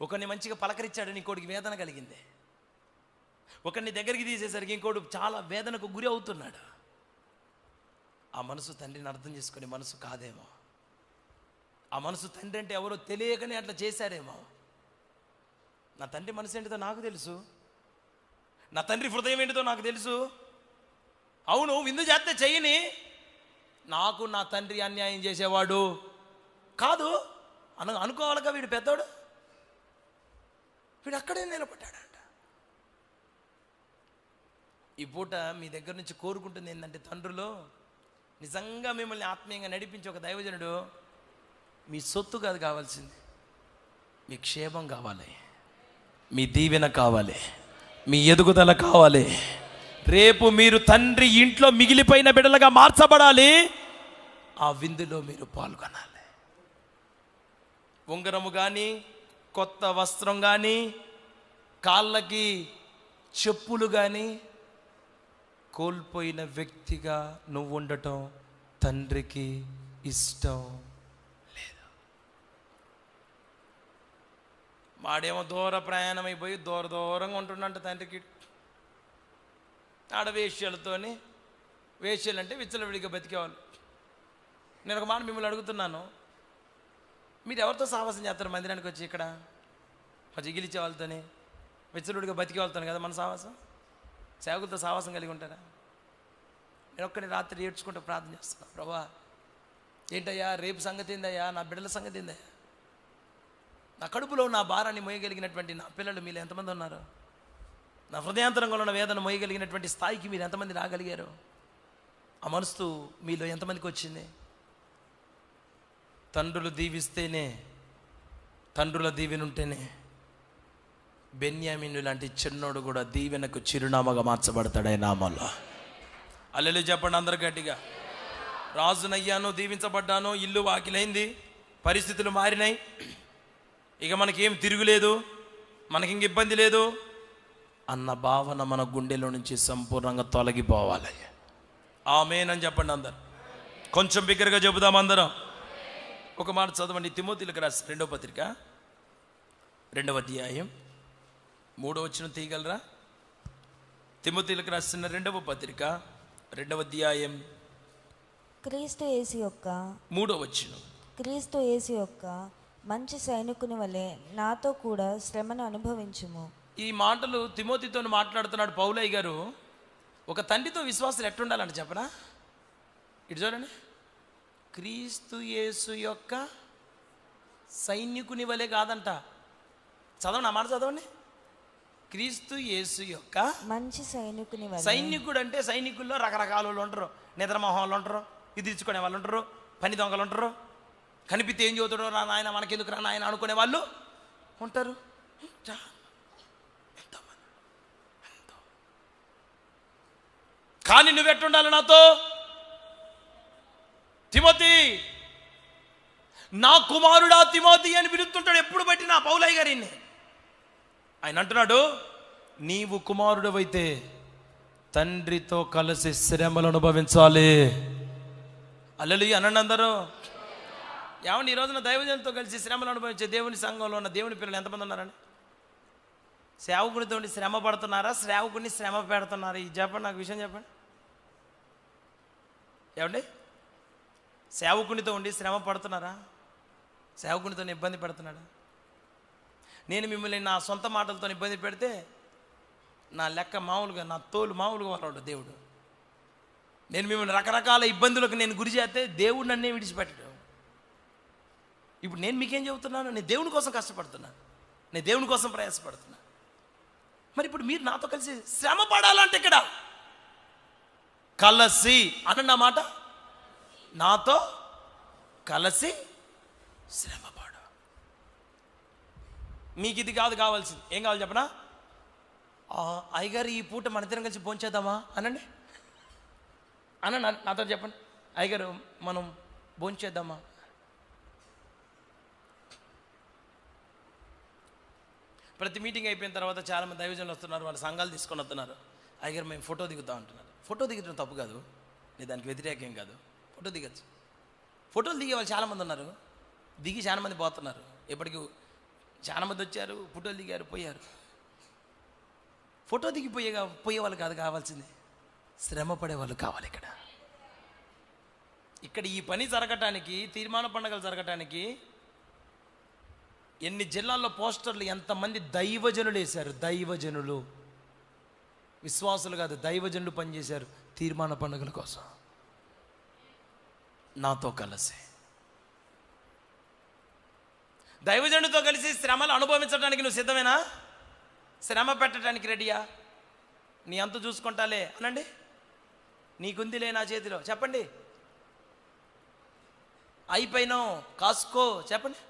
ఒకరిని మంచిగా పలకరించాడని ఇంకోటికి వేదన కలిగింది, ఒకరిని దగ్గరికి తీసేసరికి ఇంకోడు చాలా వేదనకు గురి అవుతున్నాడు. ఆ మనసు తండ్రిని అర్థం చేసుకునే మనసు కాదేమో. ఆ మనసు తండ్రి అంటే ఎవరో తెలియకనే అట్లా చేశారేమో. నా తండ్రి మనసు ఏంటిదో నాకు తెలుసు, నా తండ్రి హృదయం ఏంటిదో నాకు తెలుసు. అవును, విందు చేస్తే చెయ్యని, నాకు నా తండ్రి అన్యాయం చేసేవాడు కాదు అనుకోవాలిగా. వీడు పెద్దోడు, వీడు అక్కడే నిలబడ్డాడంట. ఈ పూట మీ దగ్గర నుంచి కోరుకుంటుంది ఏంటంటే, తండ్రులు నిజంగా మిమ్మల్ని ఆత్మీయంగా నడిపించే ఒక దైవజనుడు మీ సొత్తు కాదు కావాల్సింది, మీ క్షేమం కావాలి, మీ దీవెన కావాలి, మీ ఎదుగుదల కావాలి. రేపు మీరు తండ్రి ఇంట్లో మిగిలిపోయిన బిడ్డలుగా మార్చబడాలి. ఆ విందులో మీరు పాల్గొనాలి. ఉంగరము కానీ, కొత్త వస్త్రం కానీ, కాళ్ళకి చెప్పులు కానీ కోల్పోయిన వ్యక్తిగా నువ్వు ఉండటం తండ్రికి ఇష్టం లేదు. వాడేమో దూర ప్రయాణం అయిపోయి దూరంగా ఉంటుండంట తండ్రికి. ఆడ వేష్యలతోని, వేష్యలు అంటే విచ్చలవిడిగా బతికేవాళ్ళు. నేను ఒక మాట మిమ్మల్ని అడుగుతున్నాను, మీరు ఎవరితో సాహసం చేస్తారు మందిరానికి వచ్చి? ఇక్కడ జిగిలిచ్చే వాళ్ళతోని, విచ్చలుడిగా బతికే వాళ్ళతో కదా మన సాహసం. సేవకులతో సాహసం కలిగి ఉంటారా? నేను ఒక్కడి రాత్రి ఏడ్చుకుంటూ ప్రార్థన చేస్తున్నా, ప్రభా ఏంటయ్యా రేపు సంగతి ఏందయ్యా, నా బిడ్డల సంగతి ఏందయ్యా, నా కడుపులో నా భారాన్ని మోయగలిగినటువంటి నా పిల్లలు మీరు ఎంతమంది ఉన్నారు, నా హృదయాంతరంలో ఉన్న వేదన మోయగలిగినటువంటి స్థాయికి మీరు ఎంతమంది రాగలిగారు, ఆ మనసు మీలో ఎంతమందికి వచ్చింది? తండ్రులు దీవిస్తేనే, తండ్రుల దీవెనుంటేనే బెన్యామీను లాంటి చిన్నోడు కూడా దీవెనకు చిరునామాగా మార్చబడతాడు ఆయన నామంలో. హల్లెలూయా చెప్పండి అందరు గట్టిగా. రాజునయ్యాను, దీవించబడ్డాను, ఇల్లు వాకిలైంది, పరిస్థితులు మారినాయి, ఇక మనకేం తిరుగులేదు, మనకింక ఇబ్బంది లేదు అన్న భావన మన గుండెలో నుంచి సంపూర్ణంగా తొలగిపోవాలి. ఆమేన్ అని చెప్పండి అందరు. కొంచెం బిగ్గరగా చెబుదాం అందరం. ఒక మాట చదవండి. తిమోతిలకు రాసిన 2వ పత్రిక 2వ అధ్యాయం 3వ వచనం తీయగలరా? తిమోతిలకు రాసిన 2వ పత్రిక 2వ అధ్యాయం క్రీస్తు యేసు యొక్క 3వ వచనం. క్రీస్తు యేసు యొక్క మంచి సైనికుని వలె నాతో కూడా శ్రమను అనుభవించుము. ఈ మాటలు తిమోతితో మాట్లాడుతున్నాడు పౌలయ్య గారు. ఒక తండ్రితో విశ్వాసాలు ఎట్టుండాలంటే చెప్పనా? ఇటు చూడండి, క్రీస్తు యేసు యొక్క సైనికుని వలె కాదంట. చదవండి, ఆ మాట చదవండి. క్రీస్తు యేసు యొక్క మంచి సైనికుని వలె. సైనికుడు అంటే సైనికుల్లో రకరకాల వాళ్ళు ఉంటారు. నిద్రమోహం వాళ్ళు ఉంటారు, ఇదిర్చుకునే వాళ్ళు ఉంటారు, పని దొంగలు ఉంటారు, కనిపిస్తే ఏం చదువుతాడో రా నాయన మనకెందుకు రా నాయన అనుకునే వాళ్ళు ఉంటారు. కానీ నువ్వెట్టుండాలి నాతో? తిమోతి, నా కుమారుడా తిమోతి అని పిలుస్తుంటాడు ఎప్పుడు బట్టి నా పౌలయ్య గారిని. ఆయన అంటున్నాడు, నీవు కుమారుడవైతే తండ్రితో కలిసి శ్రమలు అనుభవించాలి. హల్లెలూయా అనండి అందరూ. ఏమండి, ఈ రోజున దైవజనులతో కలిసి శ్రమలు అనుభవించే దేవుని సంఘంలో ఉన్న దేవుని పిల్లలు ఎంతమంది ఉన్నారండి? సేవకునితో శ్రమ పడుతున్నారా, సేవకుని శ్రమ పెడుతున్నారా? ఇది చెప్పండి, నాకు విషయం చెప్పండి. ఏమండి, సేవకునితో ఉండి శ్రమ పడుతున్నారా? సేవకునితో ఇబ్బంది పెడుతున్నాడా? నేను మిమ్మల్ని నా సొంత మాటలతో ఇబ్బంది పెడితే నా లెక్క మామూలుగా, నా తోలు మామూలుగా వాళ్ళడు దేవుడు. నేను మిమ్మల్ని రకరకాల ఇబ్బందులకు నేను గురి చేస్తే దేవుడు నన్నే విడిచిపెట్టడు. ఇప్పుడు నేను మీకేం చెబుతున్నాను? నేను దేవుని కోసం కష్టపడుతున్నాను, నేను దేవుని కోసం ప్రయాసపడుతున్నా. మరి ఇప్పుడు మీరు నాతో కలిసి శ్రమ పడాలంటే ఇక్కడ కలసి అన్న మాట, నాతో కలిసి శ్రమపడు. మీకు ఇది కాదు కావాల్సింది. ఏం కావాలి చెప్పనా? అయ్యగారు ఈ పూట మన ఇద్దరం కలిసి భోంచేద్దామా అనండి. అనండి, నాతో చెప్పండి. అయ్యగారు మనం భోంచేద్దామా? ప్రతి మీటింగ్ అయిపోయిన తర్వాత చాలామంది దైవజనులు వస్తున్నారు, వాళ్ళ సంఘాలు తీసుకొని వస్తున్నారు. అయ్యగారు మేము ఫోటో దిగుతాం అంటున్నారు. ఫోటో దిగడం తప్పు కాదు, నేను దానికి వ్యతిరేకం కాదు, ఫోటో దిగచ్చు. ఫోటోలు దిగే వాళ్ళు చాలామంది ఉన్నారు, దిగి చాలామంది పోతున్నారు. ఇప్పటికి చాలామంది వచ్చారు, ఫోటోలు దిగారు, పోయారు. ఫోటో దిగి పోయే వాళ్ళు కాదు కావాల్సింది, శ్రమ పడే వాళ్ళు కావాలి. ఇక్కడ ఈ పని జరగటానికి, తీర్మాన పండుగలు జరగటానికి ఎన్ని జిల్లాల్లో పోస్టర్లు, ఎంతమంది దైవజనులు వేశారు. దైవజనులు, విశ్వాసులు కాదు, దైవజనులు పనిచేశారు తీర్మాన పండుగల కోసం. నాతో కలిసి దైవజనుడితో కలిసి శ్రమలు అనుభవించడానికి నువ్వు సిద్ధమేనా? శ్రమ పెట్టడానికి రెడీయా? నీ అంత చూసుకుంటాలే అనండి. నీకుందిలే నా చేతిలో చెప్పండి. అయిపోయినా కాసుకో చెప్పండి.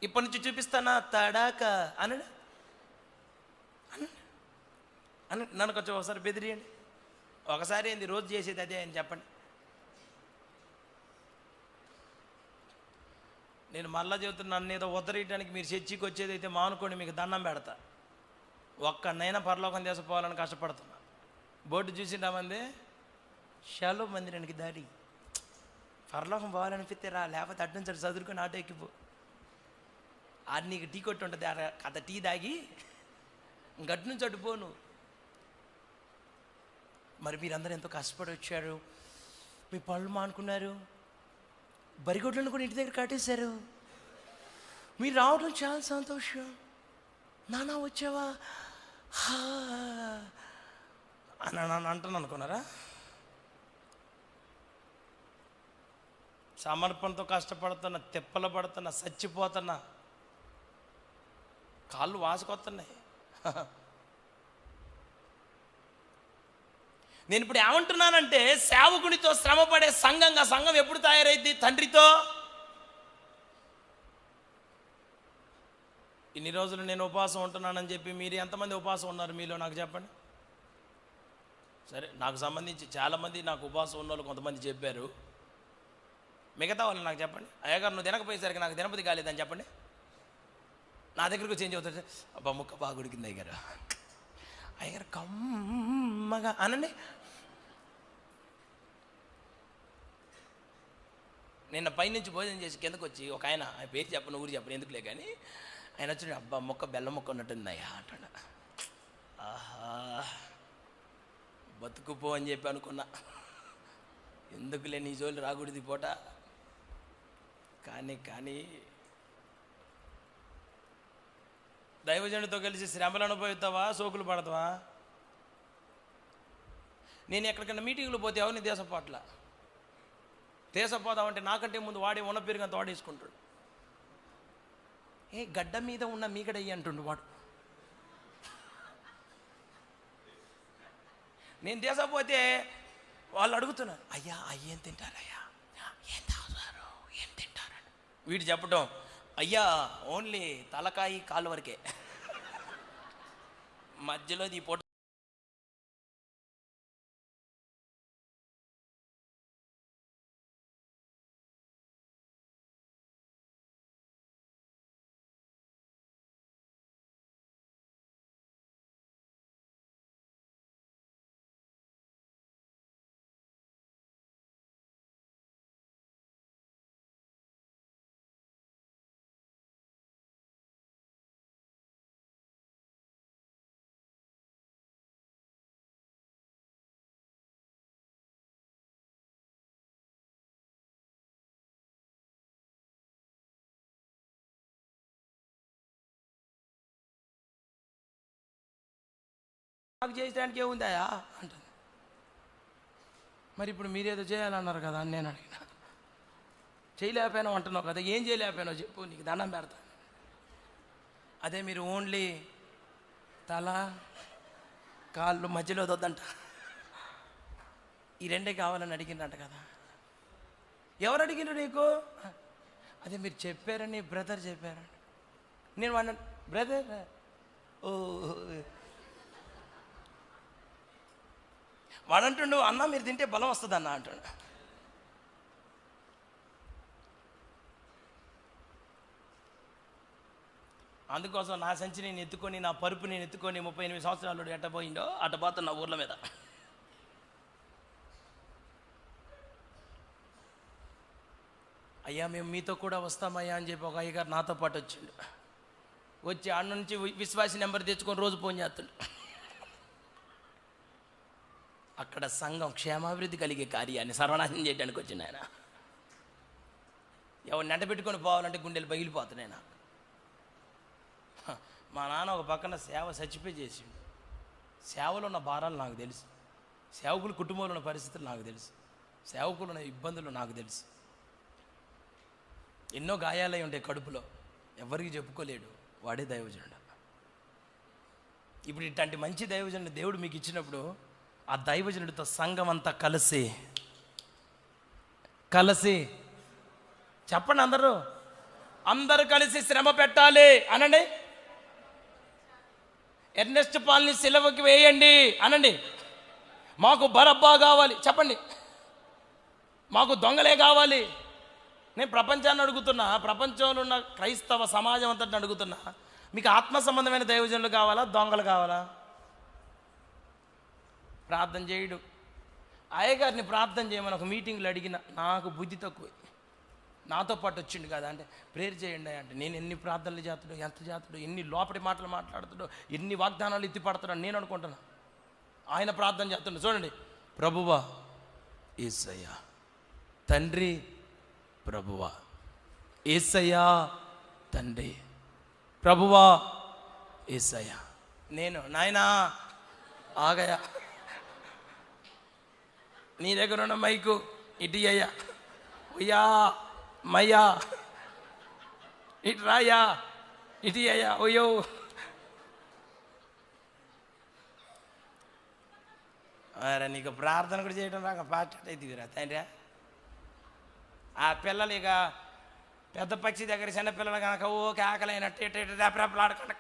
ఇప్పటి నుంచి చూపిస్తానా తడాక అనండి. అనండి, నన్ను కొంచెం ఒకసారి బెదిరియండి. ఒకసారి ఏంది రోజు చేసేది అదే అని చెప్పండి. నేను మళ్ళా చెబుతున్నా, నన్ను ఏదో ఉద్ధరించడానికి మీరు చర్చికి వచ్చేది అయితే మానుకోండి, మీకు దండం పెడతా. ఒక్కడనైనా పరలోకం తీసుకుపోవాలని కష్టపడుతున్నా. బోర్డు చూసింటామంది, షాలో మందిరానికి దాడి, పరలోకం పోవాలనిపిస్తే రా, లేకపోతే అటు నుంచి చదువుకొని ఆటో ఎక్కిపో. అది నీకు టీ కొట్టి ఉంటుంది, అత టీ దాగి గట్టు నుంచి అటుపోను. మరి మీరందరూ ఎంతో కష్టపడి వచ్చారు, మీ పళ్ళు మానుకున్నారు, బరిగొడ్లను కూడా ఇంటి దగ్గర కట్టేశారు. మీరు రావడం చాలా సంతోషం. నానా వచ్చావా అని అంటాను అనుకున్నారా? సమర్పణతో కష్టపడుతున్నా, తిప్పలు పడుతున్నా, చచ్చిపోతున్నా, కాళ్ళు వాసుకొస్తున్నాయి. నేను ఇప్పుడు ఏమంటున్నానంటే, సేవకునితో శ్రమపడే సంఘం ఎప్పుడు తయారైంది? తండ్రితో. ఇన్ని రోజులు నేను ఉపవాసం ఉంటున్నానని చెప్పి మీరు ఎంతమంది ఉపవాసం ఉన్నారు మీలో నాకు చెప్పండి. సరే, నాకు సంబంధించి చాలామంది నాకు ఉపవాసం ఉన్న వాళ్ళు కొంతమంది చెప్పారు. మిగతా వాళ్ళు నాకు చెప్పండి. అయ్యగారు నువ్వు తినకపోయేసరికి నాకు తినపతి కాలేదని చెప్పండి. నా దగ్గరకు చేంజ్ అవుతుంది. అబ్బా ముక్క బాగా ఉడికింది అయ్యగారు కమ్మగా అనండి. నిన్న పైనుంచి భోజనం చేసి కిందకు వచ్చి ఒక ఆయన పేరు చెప్పను, ఊరు చెప్పను, ఎందుకులే కానీ ఆయన వచ్చి అబ్బా మొక్క బెల్లం మొక్క ఉన్నట్టుంది అయ్యా అంటాడు. ఆహా బతుకుపో అని చెప్పి అనుకున్నా, ఎందుకులే నీ జోలు రాకూడదు పూట. కానీ దైవజనుడితో కలిసి శ్రమలు అనుభవిస్తావా, సోకులు పడతావా? నేను ఎక్కడికైనా మీటింగ్లు పోతే ఎవరిని దేశపోదామంటే నాకంటే ముందు వాడే ఉన్న పెరుగంత వాడేసుకుంటాడు. గడ్డ మీద ఉన్న మీగడయ్యి అంటుండు వాడు. నేను దేశపోతే వాళ్ళు అడుగుతున్నారు, అయ్యా ఏం తింటారయ్యా, ఏం తాగుతారు, ఏం తింటారు? వీడు చెప్పటం, అయ్యా ఓన్లీ తలకాయి కాళ్ళు వరకే, మధ్యలో ఈ పొట్ట నాకు చేయడానికి ఏముందాయా అంటుంది. మరి ఇప్పుడు మీరేదో చేయాలన్నారు కదా అని నేను అడిగిన. చేయలేకపోయాను అంటున్నావు కదా, ఏం చేయలేకపోయానో చెప్పు, నీకు దండం పెడతా. అదే మీరు ఓన్లీ తల కాళ్ళు మధ్యలో వద్దంట, ఈ రెండే కావాలని అడిగిందంట కదా. ఎవరు అడిగినారు నీకు? అదే మీరు చెప్పారని బ్రదర్ చెప్పారని. నేను వాడిన బ్రదర్ వాడంటుండు, అన్న మీరు తింటే బలం వస్తుంది అన్న అంటాడు. అందుకోసం నా సంచి నేను ఎత్తుకొని, నా పరుపు నేను ఎత్తుకొని 38 సంవత్సరాలు ఎట్ట పోయిండో అట్ట పోతున్నా ఊర్ల మీద. అయ్యా మేము మీతో కూడా వస్తామయ్యా అని చెప్పి ఒక అయ్యగారు నాతో పాటు వచ్చిండు. వచ్చి ఆడ నుంచి విశ్వాసి నెంబర్ తెచ్చుకొని రోజు ఫోన్ చేస్తుండు. అక్కడ సంఘం క్షేమాభివృద్ధి కలిగే కార్యాన్ని సర్వనాశనం చేయడానికి వచ్చింది ఆయన. ఎవరు నెంట పెట్టుకొని పోవాలంటే గుండెలు పగిలిపోతున్నాయి నాకు. మా నాన్న ఒక పక్కన సేవ చచ్చిపోయి చేసిండు. సేవలో ఉన్న భారాలు నాకు తెలుసు, సేవకుల కుటుంబంలో ఉన్న పరిస్థితులు నాకు తెలుసు, సేవకులు ఉన్న ఇబ్బందులు నాకు తెలుసు. ఎన్నో గాయాలై ఉంటాయి కడుపులో, ఎవరికి చెప్పుకోలేడు. వాడే దైవజనుడు. ఇప్పుడు ఇట్లాంటి మంచి దైవజనుడు దేవుడు మీకు ఇచ్చినప్పుడు, ఆ దైవజనుడితో సంఘం అంతా కలిసి చెప్పండి, అందరూ కలిసి శ్రమ పెట్టాలి అనండి. ఎర్నెస్ట్ పాల్ని సిలువకి వేయండి అనండి. మాకు బరబ్బా కావాలి చెప్పండి, మాకు దొంగలే కావాలి. నేను ప్రపంచాన్ని అడుగుతున్నా, ప్రపంచంలో ఉన్న క్రైస్తవ సమాజం అంతటిని అడుగుతున్నా, మీకు ఆత్మ సంబంధమైన దైవజనులు కావాలా, దొంగలు కావాలా? ప్రార్థన చేయడు. అయ్యగారిని ప్రార్థన చేయమని ఒక మీటింగ్లో అడిగిన, నాకు బుద్ధి తక్కువ, నాతో పాటు వచ్చిండు కదా అంటే ప్రేయర్ చేయండి అంటే, నేను ఎన్ని ప్రార్థనలు చేస్తాడో, ఎంత చేస్తాడో, ఎన్ని లోపటి మాటలు మాట్లాడుతాడో, ఎన్ని వాగ్దానాలు ఎత్తిపడతాడో నేను అనుకుంటున్నా. ఆయన ప్రార్థన చేస్తుండే. చూడండి, ప్రభువా యేసయ్యా, తండ్రి ప్రభువా యేసయ్యా, తండ్రి ప్రభువా యేసయ్యా, నేను నాయనా ఆగయా నీ దగ్గర ఉన్న మైకు ఇటు అయ్యా, ఉయ్యా మయ్యా, ఇటు రాయ్యా, ఇటు అయ్యా, ఉయ్యో. అరే నీకు ప్రార్థన కూడా చేయడం రాక పాట అవుతుందిరా తండ్రి. ఆ పిల్లలు ఇక పెద్ద పక్షి దగ్గర చిన్న పిల్లలు కనుక ఓకే ఆకలైనట్టు రెపరెపలాడకుండా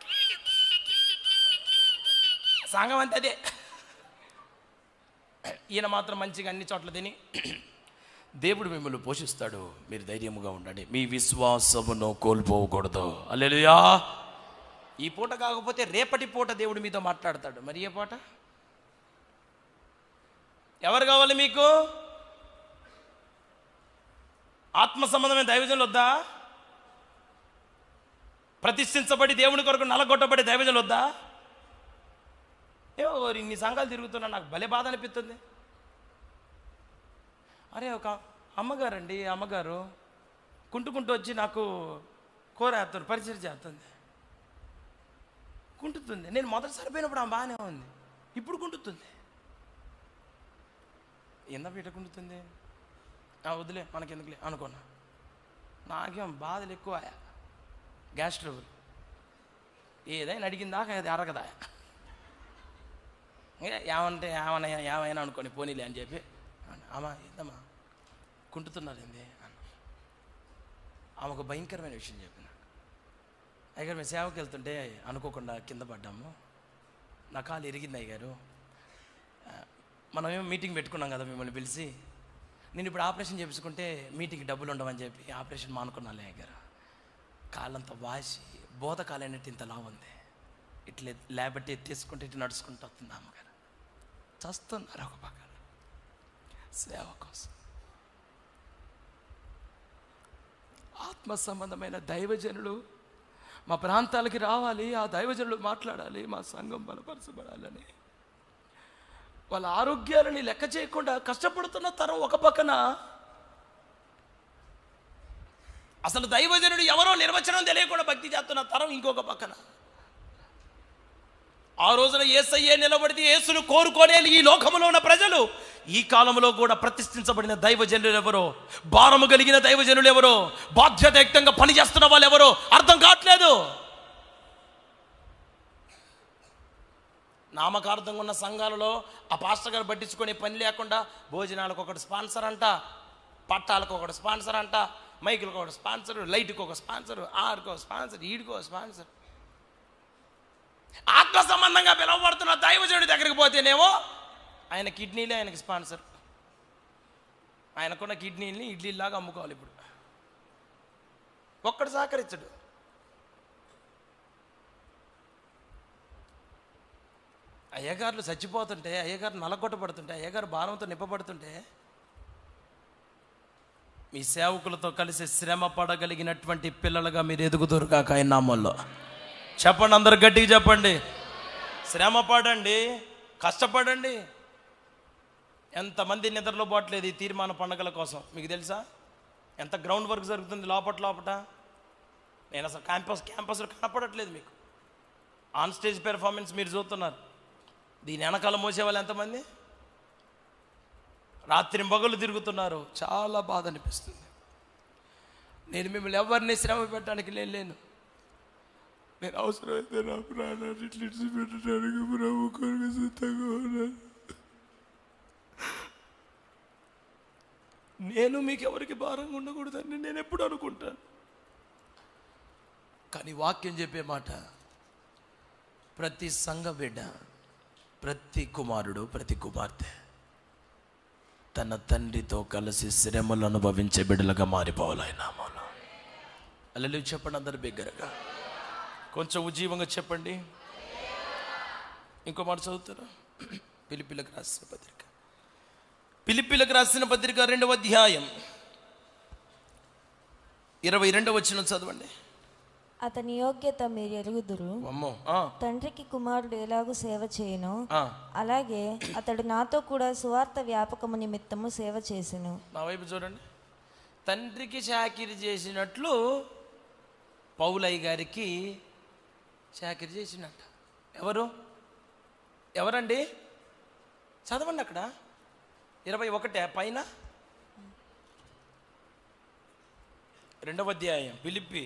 సంఘం అంతే అదే. ఈయన మాత్రం మంచిగా అన్ని చోట్ల తిని దేవుడు మిమ్మల్ని పోషిస్తాడు, మీరు ధైర్యముగా ఉండండి, మీ విశ్వాసమును కోల్పోకూడదు. హల్లెలూయా. ఈ పూట కాకపోతే రేపటి పూట దేవుడు మీతో మాట్లాడతాడు. మరి ఏ పూట? ఎవరు కావాలి మీకు? ఆత్మ సంబంధమైన దైవజనులు వద్దా? ప్రతిష్ఠించబడి దేవుని కొరకు నలగొట్టబడి దైవజనులు వద్దా? ఏవో ఇన్ని సంఘాలు తిరుగుతున్నా నాకు భలే బాధ అనిపిస్తుంది. అరే ఒక అమ్మగారండి, అమ్మగారు కుంటుకుంటూ వచ్చి నాకు కూర వేస్తారు, పరిచయం చేస్తుంది, కుంటుతుంది. నేను మొదటిసారి పోయినప్పుడు ఆమె బాగానే ఉంది, ఇప్పుడు కుంటుతుంది. ఎందుకు ఇట కుంటుతుంది? వదిలే మనకెందుకులే అనుకున్నా. నాకేం బాధలు ఎక్కువ, గ్యాస్ ట్రబుల్, ఏదైనా అడిగిందాక అది అరగదా, ఏమంటే ఏమైనా అనుకోని పోనీలే అని చెప్పి, అమ్మా ఏందమ్మా కుంటుతున్నారు ఏంది అన్న. ఆమె ఒక భయంకరమైన విషయం చెప్పిన. అయ్యగారు మేము సేవకి వెళ్తుంటే అనుకోకుండా కింద పడ్డాము, నా కాలు ఇరిగింది అయ్యగారు, మనమేమో మీటింగ్ పెట్టుకున్నాం కదా మిమ్మల్ని పిలిచి, నేను ఇప్పుడు ఆపరేషన్ చేయించుకుంటే మీటింగ్కి డబ్బులు ఉండవని చెప్పి ఆపరేషన్ మానుకున్నాను అయ్యగారు. కాళ్ళంతా వాసి బోధ కాలైనట్టు ఇంతలా ఉంది, ఇట్లా లేబట్టి ఎత్తేసుకుంటే ఇటు నడుచుకుంటూ వస్తుంది అమ్మగారు. చస్తున్నారు ఒక పక్కన సేవ కోసం. ఆత్మ సంబంధమైన దైవజనులు మా ప్రాంతాలకి రావాలి, ఆ దైవజనులు మాట్లాడాలి, మా సంఘం బలపరచబడాలని వాళ్ళ ఆరోగ్యాలని లెక్క చేయకుండా కష్టపడుతున్న తరం ఒక పక్కన, అసలు దైవజనుడు ఎవరో నిర్వచనం తెలియకుండా భక్తి చేస్తున్న తరం ఇంకొక పక్కన. ఆ రోజున యేసయ్యే నిలబడితే యేసును కోరుకోనే ఈ లోకంలో ఉన్న ప్రజలు ఈ కాలంలో కూడా ప్రతిష్ఠించబడిన దైవజనులు ఎవరో, భారము కలిగిన దైవజనులు ఎవరో, బాధ్యతాయుక్తంగా పనిచేస్తున్న వాళ్ళు ఎవరో అర్థం కావట్లేదు. నామకార్థంగా ఉన్న సంఘాలలో ఆ పాస్టర్ గారు పట్టించుకునే పని లేకుండా భోజనాలకు ఒకటి స్పాన్సర్ అంట, పట్టాలకు ఒకటి స్పాన్సర్ అంట, మైకులకు ఒకటి స్పాన్సర్, లైట్కి ఒక స్పాన్సర్, ఆర్కో స్పాన్సర్, ఈడికో స్పాన్సర్. ఆత్మ సంబంధంగా పిలువబడుతున్న దైవజనుడి దగ్గరికి పోతేనేమో ఆయన కిడ్నీలే ఆయనకి స్పాన్సర్, ఆయనకున్న కిడ్నీని ఇడ్లీలాగా అమ్ముకోవాలి. ఇప్పుడు ఒక్కడు సహకరించడు. అయ్యగారులు చచ్చిపోతుంటే, అయ్యగారు నలగొట్టబడుతుంటే, అయ్యగారు భారంతో నింపబడుతుంటే, మీ సేవకులతో కలిసి శ్రమ పడగలిగినటువంటి పిల్లలుగా మీరు ఎదుగుతారు కాక ఆయన నామంలో. చెప్పండి, అందరు గట్టిగా చెప్పండి. శ్రమ పడండి, కష్టపడండి. ఎంతమంది నిద్రలో పోవట్లేదు ఈ తీర్మాన పండుగల కోసం మీకు తెలుసా? ఎంత గ్రౌండ్ వర్క్ జరుగుతుంది లోపట. నేను అసలు క్యాంపస్లో కనపడట్లేదు మీకు. ఆన్ స్టేజ్ పెర్ఫార్మెన్స్ మీరు చూస్తున్నారు, దీని వెనకాల మోసేవాళ్ళు ఎంతమంది రాత్రి పగలు తిరుగుతున్నారు. చాలా బాధ అనిపిస్తుంది. నేను మిమ్మల్ని ఎవరిని శ్రమ పెట్టడానికి లేను. నేను అవసరమైతే నా ప్రాణాన్ని ఇట్లా పెట్టడానికి ప్రభు కొరకు సిద్ధంగా ఉన్నాను. నేను మీకు ఎవరికి భారంగా ఉండకూడదని నేను ఎప్పుడు అనుకుంటాను. కానీ వాక్యం చెప్పే మాట, ప్రతి సంఘ బిడ్డ, ప్రతి కుమారుడు, ప్రతి కుమార్తె తన తండ్రితో కలిసి శ్రమలు అనుభవించే బిడ్డలుగా మారిపోవాలి ఆయన నామములో. హల్లెలూయా చెప్పండి అందరు బిగ్గరగా, కొంచెం ఉజ్జీవంగా చెప్పండి. ఇంకో మాట చదువుతారా? ఫిలిప్పీలకు రాసిన పత్రిక, ఫిలిప్పీలకు రాసిన పత్రిక 2వ అధ్యాయం 22వ వచనం చదవండి. అతని యోగ్యత మీరు ఎరుగుదురు. తండ్రికి కుమారుడు ఎలాగూ సేవ చేయను, అలాగే అతడు నాతో కూడా సువార్త వ్యాపకము నిమిత్తము సేవ చేసెను. నా వైపు చూడండి. తండ్రికి చాకిరి చేసినట్లు పౌలయ్య గారికి చాకిరి చేసినట్ట. ఎవరండి? చదవండి అక్కడ. 21 పైన 2వ అధ్యాయం ఫిలిప్పి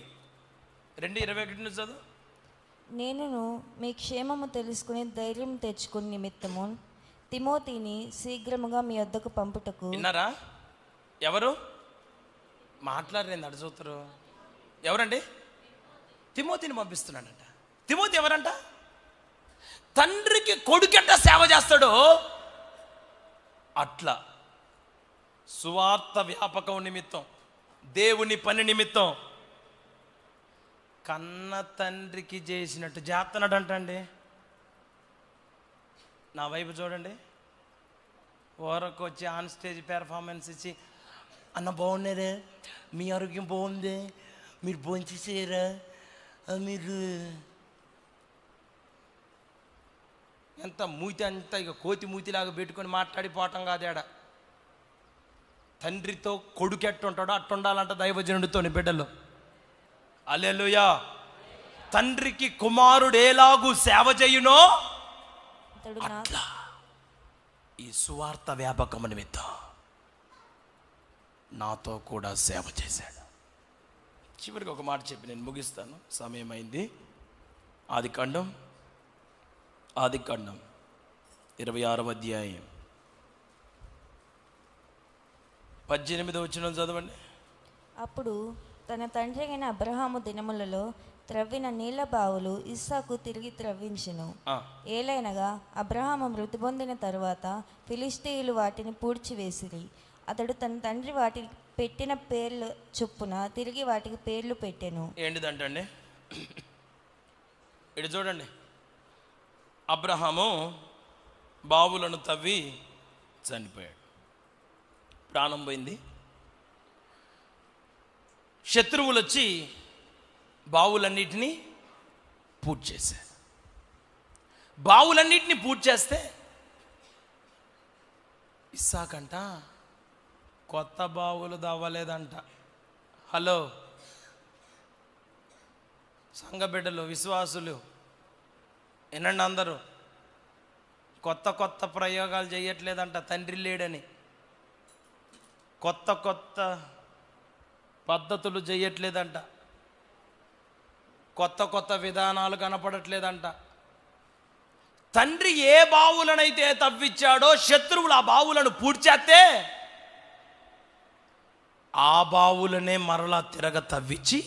2:21 చదువు. నేనును మీ క్షేమము తెలుసుకుని ధైర్యం తెచ్చుకుని నిమిత్తము తిమోతిని శీఘ్రముగా మీ వద్దకు పంపుటకు. విన్నారా? ఎవరు మాట్లాడలేదు? అడుగుతారు ఎవరండి? తిమోతిని పంపిస్తున్నాడంట. తిమోతి ఎవరంట? తండ్రికి కొడుకెట్ట సేవ చేస్తాడో అట్లా సువార్త వ్యాపకం నిమిత్తం, దేవుని పని నిమిత్తం కన్న తండ్రికి చేసినట్టు చేస్తున్నాడంటండి. నా వైపు చూడండి. ఓరకు వచ్చి ఆన్ స్టేజ్ పెర్ఫార్మెన్స్ ఇచ్చి, అన్న బాగున్నారా, మీ ఆరోగ్యం బాగుంది, మీరు భోంచేసారా, మీరు ఎంత మూతి అంతా ఇక కోతి మూతిలాగా పెట్టుకొని మాట్లాడిపోవటం కాదేడ. తండ్రితో కొడుకు ఎట్టుంటాడో అట్టుండాలంట దైవజనుడితో బిడ్డలు. హల్లెలూయా. తండ్రికి కుమారుడు ఎలాగూ సేవ చేయునో అట్లా ఈ సువార్త వ్యాపకం నిమిత్తం నాతో కూడా సేవ చేశాడు. చివరికి ఒక మాట చెప్పి నేను ముగిస్తాను, సమయం అయింది. ఆదికాండం 26వ అధ్యాయం 18వ వచనం చదవండి. అప్పుడు తన తండ్రి అయిన అబ్రహాము దినములలో త్రవ్విన నీళ్ల బావులు ఇస్సాకు తిరిగి త్రవ్వించెను. ఏలైనగా అబ్రహాము మృతి పొందిన తరువాత ఫిలిష్తీయులు వాటిని పూడ్చివేసిరి. అతడు తన తండ్రి వాటికి పెట్టిన పేర్ల చొప్పున తిరిగి వాటికి పేర్లు పెట్టెను. ఏంటిదంటండి? ఇటు చూడండి. అబ్రహాము బావులను తవ్వి చనిపోయాడు, ప్రాణం పోయింది. శత్రువులు వచ్చి బావులన్నిటినీ పూర్తి చేశారు. బావులన్నిటినీ పూర్తి చేస్తే ఇస్సాకంట కొత్త బావులు దవ్వలేదంట. హలో సంఘ బిడ్డలు, విశ్వాసులు వినండి అందరూ. కొత్త కొత్త ప్రయోగాలు చేయట్లేదంట తండ్రి లేడని. కొత్త కొత్త పద్ధతులు చేయట్లేదంట. కొత్త కొత్త విధానాలు కనపడట్లేదంట. తండ్రి ఏ బావులనైతే తవ్విచ్చాడో శత్రువులు ఆ బావులను పూడ్చేస్తే ఆ బావులనే మరలా తిరగ తవ్వించి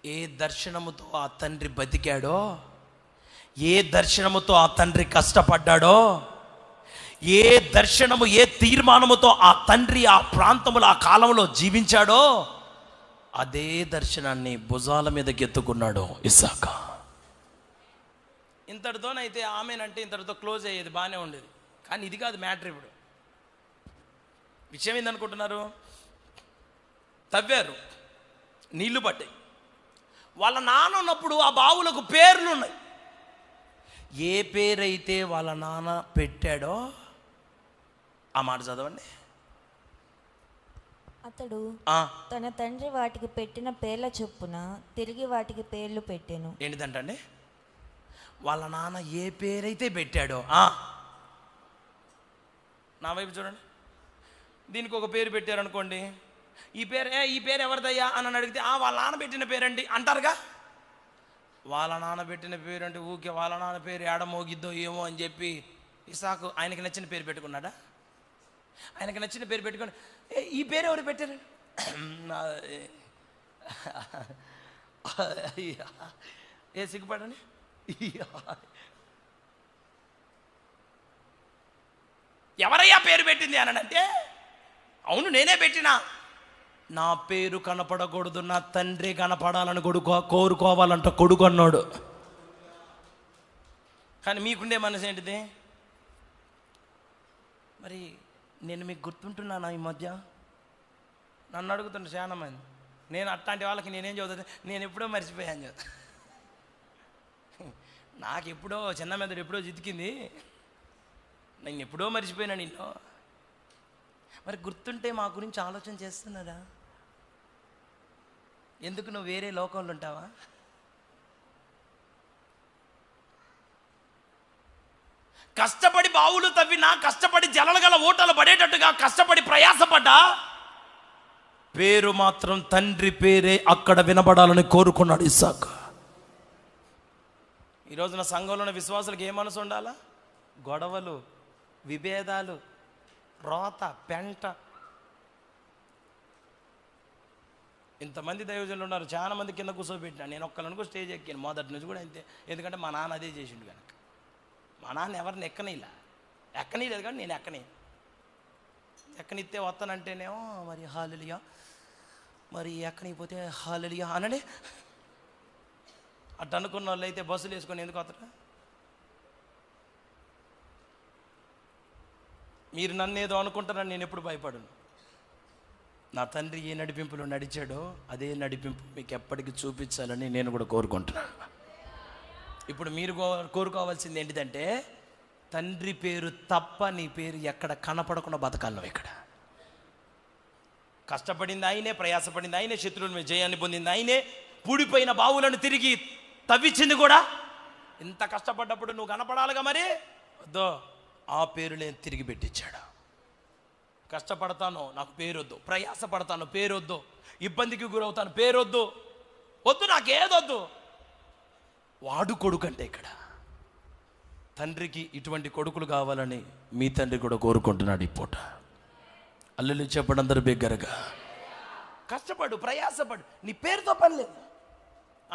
ఏ దర్శనముతో ఆ తండ్రి బతికాడో, ఏ దర్శనముతో ఆ తండ్రి కష్టపడ్డాడో, ఏ దర్శనము ఏ తీర్మానముతో ఆ తండ్రి ఆ ప్రాంతములో ఆ కాలంలో జీవించాడో అదే దర్శనాన్ని భుజాల మీద ఎత్తుకున్నాడు ఇస్సాకు. ఇంతటితోనైతే ఆమెనంటే ఇంతటితో క్లోజ్ అయ్యేది, బాగానే ఉండేది. కానీ ఇది కాదు మ్యాటర్. ఇప్పుడు విషయం ఏందనుకుంటున్నారు? తవ్వారు, నీళ్లు పడ్డాయి. వాళ్ళ నాన్న ఉన్నప్పుడు ఆ బావులకు పేర్లు ఉన్నాయి. ఏ పేరైతే వాళ్ళ నాన్న పెట్టాడో ఆ మాట చదవండి. అతడు తన తండ్రి వాటికి పెట్టిన పేర్ల చొప్పున తిరిగి వాటికి పేర్లు పెట్టాను. ఏంటిదంటే వాళ్ళ నాన్న ఏ పేరైతే పెట్టాడో, నా వైపు చూడండి. దీనికి ఒక పేరు పెట్టారనుకోండి, ఈ పేరు ఎవరిదయ్యా అని అడిగితే వాళ్ళ నాన్న పెట్టిన పేరండి అంటారుగా. వాళ్ళ నాన్న పెట్టిన పేరు అంటే ఊకే వాళ్ళ నాన్న పేరు ఏడ మోగిద్దో ఏమో అని చెప్పి ఇస్సాకు ఆయనకి నచ్చిన పేరు పెట్టుకున్నాడా? ఆయనకి నచ్చిన పేరు పెట్టుకొని ఈ పేరు ఎవరు పెట్టారు? ఏ సిగ్గుపడండి. ఎవరయ్యా పేరు పెట్టింది అని అంటే, అవును నేనే పెట్టినా. నా పేరు కనపడకూడదు, నా తండ్రి కనపడాలని కోరుకోవాలంట కొడుకు అన్నాడు. కానీ మీకుండే మనసు ఏంటిది? మరి నేను మీకు గుర్తుంటున్నానా? ఈ మధ్య నన్ను అడుగుతుంటే చాలా మంది. నేను అట్లాంటి వాళ్ళకి నేనేం చదువుతా, నేను ఎప్పుడో మర్చిపోయాను చదువు. నాకు ఎప్పుడో చిన్న మెదడు ఎప్పుడో చితికింది, నేను ఎప్పుడో మర్చిపోయినా నిన్ను. మరి గుర్తుంటే మా గురించి ఆలోచన చేస్తున్నారా? ఎందుకు నువ్వు వేరే లోకంలో ఉంటావా? కష్టపడి బావులు తవ్వినా, కష్టపడి జలలు గల ఊటలు పడేటట్టుగా కష్టపడి ప్రయాసపడ్డా పేరు మాత్రం తండ్రి పేరే అక్కడ వినబడాలని కోరుకున్నాడు ఇస్సాకు. ఈ రోజున సంఘంలోని విశ్వాసులకు ఏ మనసు ఉండాలా? గొడవలు, విభేదాలు, రోత, పెంట. ఇంతమంది దైవజనులు ఉన్నారు, చాలా మంది కింద కూర్చోబెట్టినా. నేను ఒక్కళ్ళనుకో స్టేజ్ ఎక్కాను మొదటి నుంచి కూడా అంతే. ఎందుకంటే మా నాన్న అదే చేసిండు కనుక. మా నాన్న ఎవరిని ఎక్కనీలేదు కానీ నేను ఎక్కనిస్తే వస్తానంటేనేమో మరి హల్లెలూయా, మరి ఎక్కనిపోతే హల్లెలూయా అనండి. అట్ట అనుకున్న వాళ్ళు అయితే బస్సులు వేసుకొని ఎందుకు వస్తారా? మీరు నన్ను ఏదో అనుకుంటారని నేను ఎప్పుడు భయపడను. నా తండ్రి ఏ నడిపింపులో నడిచాడో అదే నడిపింపు మీకు ఎప్పటికీ చూపించాలని నేను కూడా కోరుకుంటున్నాను. ఇప్పుడు మీరు కోరుకోవాల్సింది ఏంటిదంటే, తండ్రి పేరు తప్ప నీ పేరు ఎక్కడ కనపడకుండా బతకాలను. ఇక్కడ కష్టపడింది ఆయనే, ప్రయాసపడింది ఆయనే, శత్రువుల మీద జయాన్ని పొందింది ఆయనే, పూడిపోయిన బావులను తిరిగి తవ్వించింది కూడా. ఇంత కష్టపడ్డప్పుడు నువ్వు కనపడాలిగా. మరి వద్దో, ఆ పేరు నేను తిరిగి పెట్టించాడు. కష్టపడతాను, నాకు పేరొద్దు. ప్రయాసపడతాను, పేరొద్దు. ఇబ్బందికి గురవుతాను, పేరొద్దు. వద్దు, నాకేదొద్దు. వాడు కొడుకు అంటే ఇక్కడ తండ్రికి ఇటువంటి కొడుకులు కావాలని మీ తండ్రి కూడా కోరుకుంటున్నాడు ఈ పూట. అల్లెలు చెప్పండి అందరు బిగ్గరగా. కష్టపడు, ప్రయాసపడు, నీ పేరుతో పని లేదు.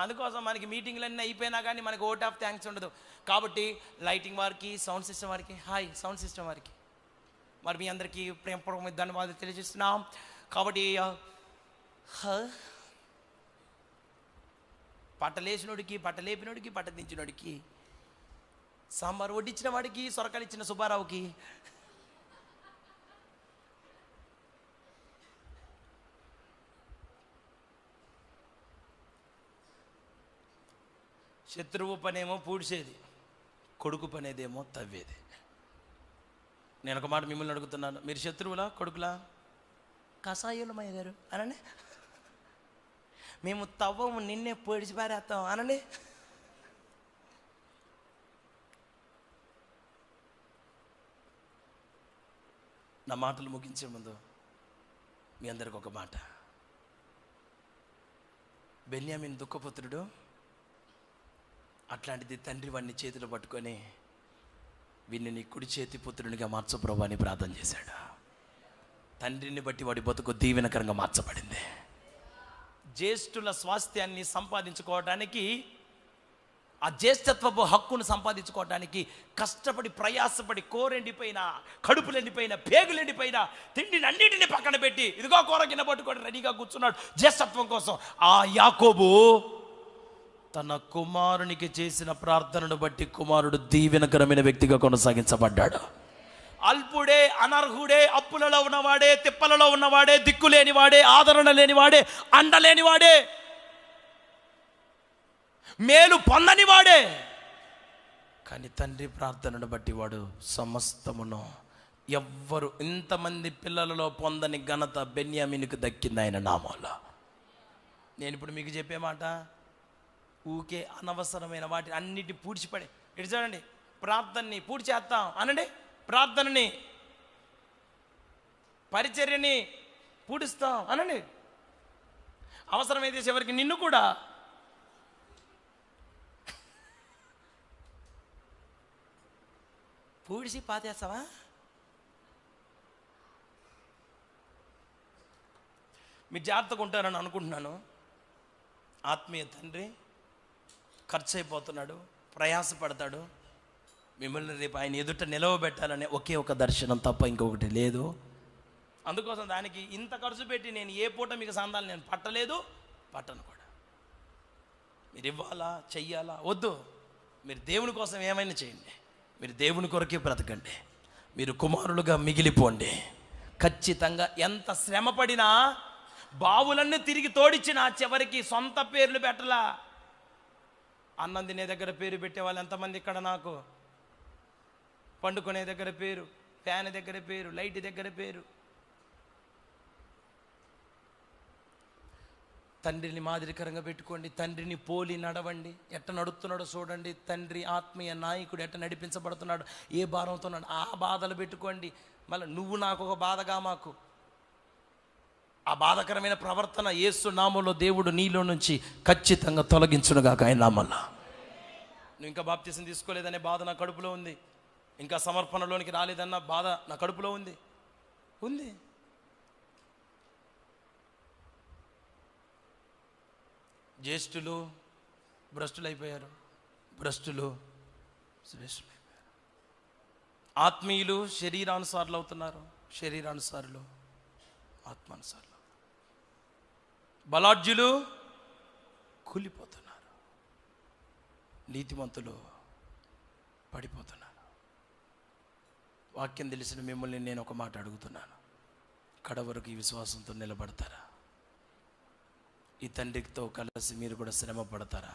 అందుకోసం మనకి మీటింగ్లన్నీ అయిపోయినా కానీ మనకి ఓట్ ఆఫ్ థ్యాంక్స్ ఉండదు. కాబట్టి లైటింగ్ వారికి, సౌండ్ సిస్టమ్ వారికి, హాయ్ సౌండ్ సిస్టమ్ వారికి మరి మీ అందరికీ ప్రేమపూర్వక ధన్యవాదాలు తెలియజేస్తున్నాం. కాబట్టి పట్టలేసినోడికి, పట్టలేపినోడికి, పట్ట దించినోడికి, సాంబార్ వడ్డించిన వాడికి, సొరకాయలు ఇచ్చిన సుబ్బారావుకి, శత్రువు పనేమో పూడ్చేది, కొడుకు పనేదేమో తవ్వేది. నేను ఒక మాట మిమ్మల్ని అడుగుతున్నాను, మీరు శత్రువులా కొడుకులా? కషాయులమయ్య గారు అనండి. మేము తవ్వము, నిన్నే పొడిచి పారేస్తాం అనండి. నా మాటలు ముగించే ముందు మీ అందరికి ఒక మాట. బెన్యామీను దుఃఖపుత్రుడు, అట్లాంటిది తండ్రి వాడిని చేతిలో పట్టుకొని వీడిని నీ కుడి చేతి పుత్రునిగా మార్చు ప్రభువా అని ప్రార్థన చేశాడు. తండ్రిని బట్టి వాడి బతుకు దీవెనకరంగా మార్చబడింది. జ్యేష్ఠుల స్వాస్థ్యాన్ని సంపాదించుకోవడానికి, ఆ జ్యేష్ఠత్వపు హక్కును సంపాదించుకోవడానికి కష్టపడి ప్రయాసపడి కోరెండిపోయిన, కడుపులు ఎండిపోయిన, పేగులు ఎండిపోయిన తిండిని అన్నిటిని పక్కన పెట్టి ఇదిగో కూర గిన్నె పట్టుకొని రెడీగా కూర్చున్నాడు జ్యేష్ఠత్వం కోసం. ఆ యాకోబు తన కుమారునికి చేసిన ప్రార్థనను బట్టి కుమారుడు దీవెనకరమైన వ్యక్తిగా కొనసాగించబడ్డాడు. అల్పుడే, అనర్హుడే, అప్పులలో ఉన్నవాడే, తిప్పలలో ఉన్నవాడే, దిక్కులేనివాడే, ఆదరణ లేనివాడే, అండలేనివాడే, మేలు పొందనివాడే, కానీ తండ్రి ప్రార్థనను బట్టి వాడు సమస్తమును, ఎవ్వరు ఇంతమంది పిల్లలలో పొందని ఘనత బెన్యామీనుకు దక్కింది ఆయన నామంలో. నేను ఇప్పుడు మీకు చెప్పే మాట, ఊకే అనవసరమైన వాటిని అన్నిటి పూడ్చిపడే. ఇటు చూడండి, ప్రార్థనని పూడ్చేస్తాం అనండి, ప్రార్థనని పరిచర్యని పూడిస్తాం అనండి, అవసరమైతే చివరికి నిన్ను కూడా. పూడిసి పాతేస్తావా? మీరు జాగ్రత్తగా ఉంటారని అనుకుంటున్నాను. ఆత్మీయ తండ్రి ఖర్చు అయిపోతున్నాడు, ప్రయాసపడతాడు. మిమ్మల్ని రేపు ఆయన ఎదుట నిలవబెట్టాలనే ఒకే ఒక దర్శనం తప్ప ఇంకొకటి లేదు. అందుకోసం దానికి ఇంత ఖర్చు పెట్టి నేను ఏ పూట మీకు సందాలు నేను పట్టలేదు, పట్టను కూడా. మీరు ఇవ్వాలా, చెయ్యాలా? వద్దు. మీరు దేవుని కోసం ఏమైనా చేయండి, మీరు దేవుని కొరకే బ్రతకండి, మీరు కుమారులుగా మిగిలిపోండి. ఖచ్చితంగా ఎంత శ్రమ పడినా, బావులన్నీ తిరిగి తోడిచ్చినా చివరికి సొంత పేర్లు పెట్టలా. అన్నం తినే దగ్గర పేరు పెట్టేవాళ్ళు ఎంతమంది ఇక్కడ? నాకు పండుకునే దగ్గర పేరు, ఫ్యాన్ దగ్గర పేరు, లైట్ దగ్గర పేరు. తండ్రిని మాదిరికరంగా పెట్టుకోండి. తండ్రిని పోలి నడవండి. ఎట్ట నడుస్తున్నాడో చూడండి. తండ్రి ఆత్మీయ నాయకుడు ఎట్ట నడిపించబడుతున్నాడు, ఏ భారంతో ఉన్నాడు, ఆ బాధలు పెట్టుకోండి. మళ్ళీ నువ్వు నాకు ఒక బాధగా మాకు ఆ బాధకరమైన ప్రవర్తన యేసు నామములో దేవుడు నీలో నుంచి ఖచ్చితంగా తొలగించునుగాక ఆయన నామములో. నువ్వు ఇంకా బాప్తిసం తీసుకోలేదనే బాధ నా కడుపులో ఉంది, ఇంకా సమర్పణలోనికి రాలేదన్న బాధ నా కడుపులో ఉంది. జ్యేష్ఠులు భ్రష్టులైపోయారు, భ్రష్టులు శ్రేష్ఠులైపోయారు. ఆత్మీయులు శరీరానుసారులు అవుతున్నారు, శరీరానుసారులు ఆత్మానుసారులు. బలాఢ్యులు కూలిపోతున్నారు, నీతిమంతులు పడిపోతున్నారు. వాక్యం తెలిసిన మిమ్మల్ని నేను ఒక మాట అడుగుతున్నాను, కడవరకు ఈ విశ్వాసంతో నిలబడతారా? ఈ తండ్రితో కలిసి మీరు కూడా శ్రమ పడతారా?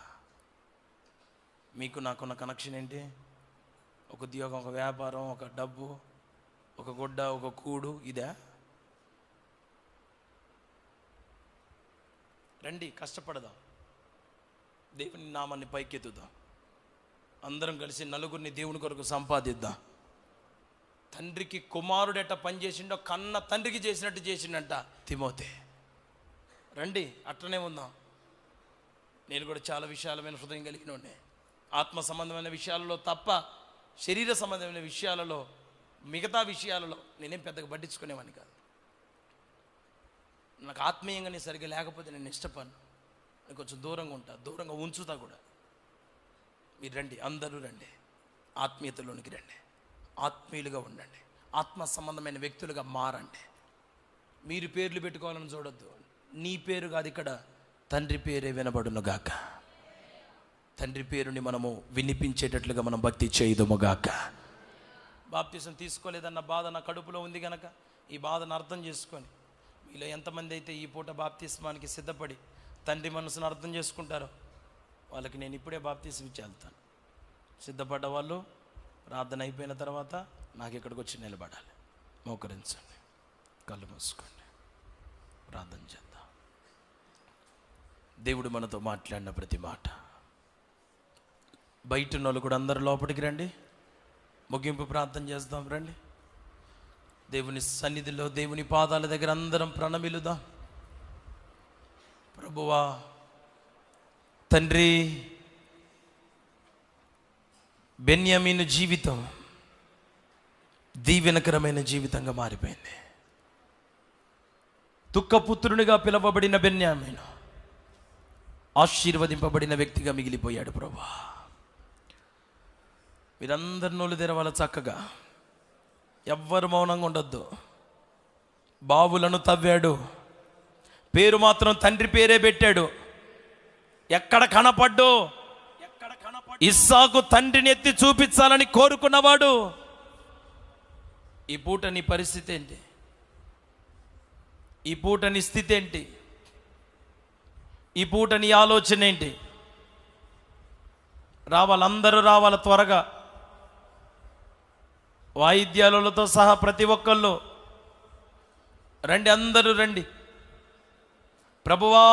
మీకు నాకున్న కనెక్షన్ ఏంటి? ఒక ఉద్యోగం, ఒక వ్యాపారం, ఒక డబ్బు, ఒక గుడ్డ, ఒక కూడు, ఇదా? రండి కష్టపడదాం, దేవుని నామాన్ని పైకెత్తుదాం, అందరం కలిసి నలుగురిని దేవుని కొరకు సంపాదిద్దాం. తండ్రికి కుమారుడు ఎట్ట పని చేసిండో కన్న తండ్రికి చేసినట్టు చేసిండంట తిమోతే. రండి అట్లనే ఉందాం. నేను కూడా చాలా విశాలమైన హృదయం కలిగిన వాడిని. ఆత్మ సంబంధమైన విషయాలలో తప్ప శరీర సంబంధమైన విషయాలలో, మిగతా విషయాలలో నేనేం పెద్దగా పట్టించుకునేవాడిని కాదు. నాకు ఆత్మీయంగా నేను సరిగ్గా లేకపోతే నేను ఇష్టపడను, నేను కొంచెం దూరంగా ఉంటా, దూరంగా ఉంచుతా కూడా. మీరు రండి, అందరూ రండి, ఆత్మీయతలోనికి రండి, ఆత్మీయులుగా ఉండండి, ఆత్మ సంబంధమైన వ్యక్తులుగా మారండి. మీరు పేర్లు పెట్టుకోవాలని చూడొద్దు. నీ పేరు కాదు ఇక్కడ, తండ్రి పేరే వినబడును గాక. తండ్రి పేరుని మనము వినిపించేటట్లుగా మనం భక్తి చేయదుము గాక. బాప్తిసం తీసుకోలేదన్న బాధ నా కడుపులో ఉంది కనుక ఈ బాధను అర్థం చేసుకొని, మీలో ఎంతమంది అయితే ఈ పూట బాప్తిస్మానికి సిద్ధపడి తండ్రి మనసును అర్థం చేసుకుంటారో వాళ్ళకి నేను ఇప్పుడే బాప్తిసం ఇచ్చి వెళ్తాను. సిద్ధపడ్డ వాళ్ళు ప్రార్థన అయిపోయిన తర్వాత నాకు ఇక్కడికి వచ్చి నిలబడాలి. మోకరించండి, కళ్ళు మూసుకోండి, ప్రార్థన చేద్దాం. దేవుడు మనతో మాట్లాడిన ప్రతి మాట బయట ఉన్న వాళ్ళు కూడా అందరూ లోపలికి రండి, ముగింపు ప్రార్థన చేద్దాం. రండి, దేవుని సన్నిధిలో దేవుని పాదాల దగ్గర అందరం ప్రణమిలుదాం. ప్రభువా, తండ్రి, బెన్యామీను జీవితం దీవెనకరమైన జీవితంగా మారిపోయింది. దుఃఖపుత్రునిగా పిలువబడిన బెన్యామీను ఆశీర్వదింపబడిన వ్యక్తిగా మిగిలిపోయాడు. ప్రభువా, మీరందరి నోళ్ళు తెరవాల చక్కగా, ఎవ్వరు మౌనంగా ఉండొద్దు. బావులను తవ్వాడు, పేరు మాత్రం తండ్రి పేరే పెట్టాడు. ఎక్కడ కనపడ్డు, ఇస్సాకు తండ్రిని ఎత్తి చూపించాలని కోరుకున్నవాడు. ఈ పూట నీ పరిస్థితి ఏంటి? ఈ పూట నీ స్థితి ఏంటి? ఈ పూట నీ ఆలోచన ఏంటి? రావాలి, అందరూ రావాలి త్వరగా. వాయిద్యాలతో సహా ప్రతి ఒక్కళ్ళు రండి, అందరూ రండి. ప్రభువా,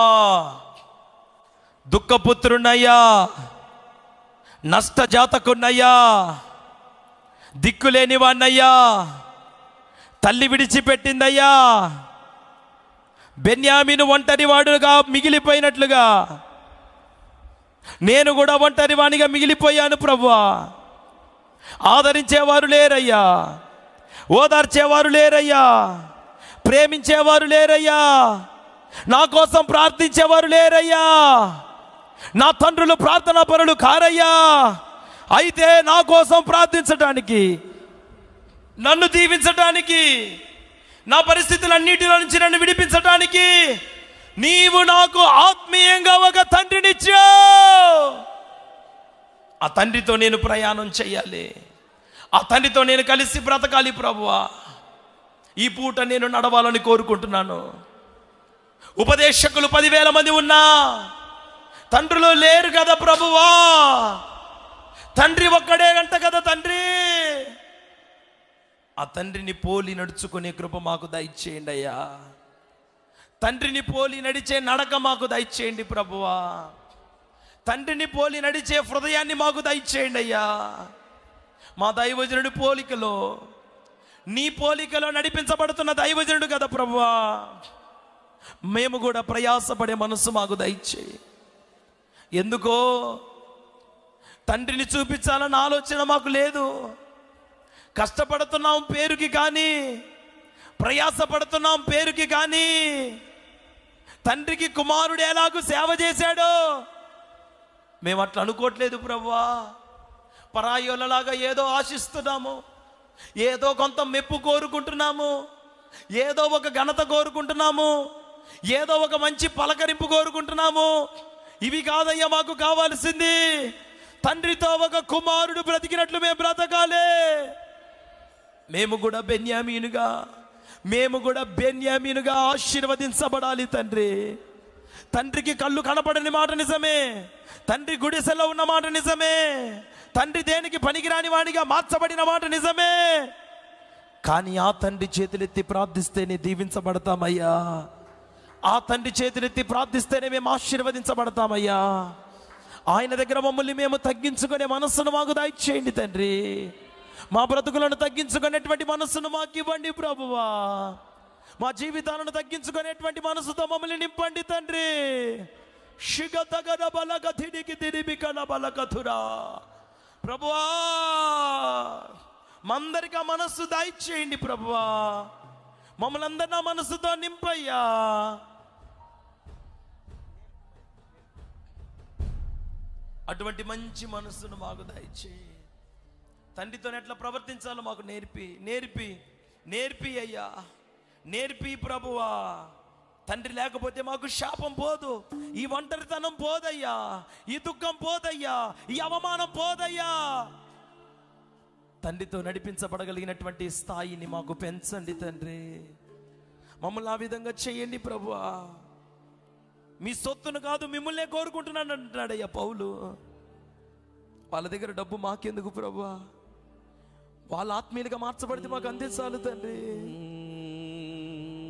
దుఃఖపుత్రున్నయ్యా, నష్టజాతకున్నయ్యా, దిక్కులేని వాణ్ణయ్యా, తల్లి విడిచిపెట్టిందయ్యా, బెన్యామీను ఒంటరి వాడుగా మిగిలిపోయినట్లుగా నేను కూడా ఒంటరి వాణిగా మిగిలిపోయాను. ప్రభువా, ఆదరించేవారు లేరయ్యా, ఓదార్చేవారు లేరయ్యా, ప్రేమించేవారు లేరయ్యా, నా కోసం ప్రార్థించేవారు లేరయ్యా, నా తండ్రులు ప్రార్థనా పరులు కారయ్యా. అయితే నా కోసం ప్రార్థించటానికి, నన్ను దీవించటానికి, నా పరిస్థితులన్నిటిలో నుంచి నన్ను విడిపించటానికి నీవు నాకు ఆత్మీయంగా ఒక తండ్రినిచ్చావు. ఆ తండ్రితో నేను ప్రయాణం చేయాలి, ఆ తండ్రితో నేను కలిసి బ్రతకాలి. ప్రభువా, ఈ పూట నేను నడవాలని కోరుకుంటున్నాను. ఉపదేశకులు 10,000 మంది ఉన్నా తండ్రులు లేరు కదా ప్రభువా, తండ్రి ఒక్కడే అంట కదా తండ్రి. ఆ తండ్రిని పోలి నడుచుకునే కృప మాకు దయచేయండి అయ్యా. తండ్రిని పోలి నడిచే నడక మాకు దయచేయండి ప్రభువా. తండ్రిని పోలి నడిచే హృదయాన్ని మాకు దయచేయండి అయ్యా. మా దైవజనుడి పోలికలో, నీ పోలికలో నడిపించబడుతున్న దైవజనుడు కదా ప్రభువా. మేము కూడా ప్రయాసపడే మనసు మాకు దయచేయి. ఎందుకో తండ్రిని చూపించాలన్న ఆలోచన మాకు లేదు. కష్టపడుతున్నాం పేరుకి కానీ, ప్రయాసపడుతున్నాం పేరుకి కానీ, తండ్రికి కుమారుడు ఎలాగూ సేవ చేశాడో మేము అట్లా అనుకోవట్లేదు ప్రభువా. పరాయోళ్ళలాగా ఏదో ఆశిస్తున్నాము, ఏదో కొంత మెప్పు కోరుకుంటున్నాము, ఏదో ఒక ఘనత కోరుకుంటున్నాము, ఏదో ఒక మంచి పలకరింపు కోరుకుంటున్నాము. ఇవి కాదయ్యా మాకు కావాల్సింది. తండ్రితో ఒక కుమారుడు బ్రతికినట్లు మేము బ్రతకాలి. మేము కూడా బెన్యామీనుగా ఆశీర్వదించబడాలి తండ్రి. తండ్రికి కళ్ళు కనపడని మాట నిజమే, తండ్రి గుడిసెలో ఉన్న మాట నిజమే, తండ్రి దేనికి పనికిరాని వాడిగా మార్చబడిన మాట నిజమే. కానీ ఆ తండ్రి చేతులెత్తి ప్రార్థిస్తేనే దీవించబడతామయ్యా. ఆ తండ్రి చేతులెత్తి ప్రార్థిస్తేనే మేము ఆశీర్వదించబడతామయ్యా. ఆయన దగ్గర మమ్మల్ని మేము తగ్గించుకునే మనస్సును మాకు దయచేయండి తండ్రి. మా బ్రతుకులను తగ్గించుకునేటువంటి మనస్సును మాకు ఇవ్వండి ప్రభువా. మా జీవితాలను తగ్గించుకునేటువంటి మనసుతో మమ్మల్ని నింపండి తండ్రి. ప్రభువా, మందరికి ఆ మనస్సు దయచేయండి ప్రభువా. మమ్మల్ని అందరినీ ఆ మనస్సుతో నింపయ్యా. అటువంటి మంచి మనస్సును మాకు దయచేయి. తండ్రితో ఎట్లా ప్రవర్తించాలో మాకు నేర్పి అయ్యా, నేర్పి ప్రభువా. తండ్రి లేకపోతే మాకు శాపం పోదు, ఈ ఒంటరితనం పోదయ్యా, ఈ దుఃఖం పోదయ్యా, ఈ అవమానం పోదయ్యా. తండ్రితో నడిపించబడగలిగినటువంటి స్థాయిని మాకు పెంచండి తండ్రి. మమ్మల్ని ఆ విధంగా చేయండి ప్రభువా. మీ సొత్తును కాదు మిమ్మల్నే కోరుకుంటున్నాను అంటున్నాడయ్యా పౌలు. వాళ్ళ దగ్గర డబ్బు మాకెందుకు ప్రభువా? వాళ్ళ ఆత్మీయులుగా మార్చబడితే మాకు అంతే చాలు తండ్రి.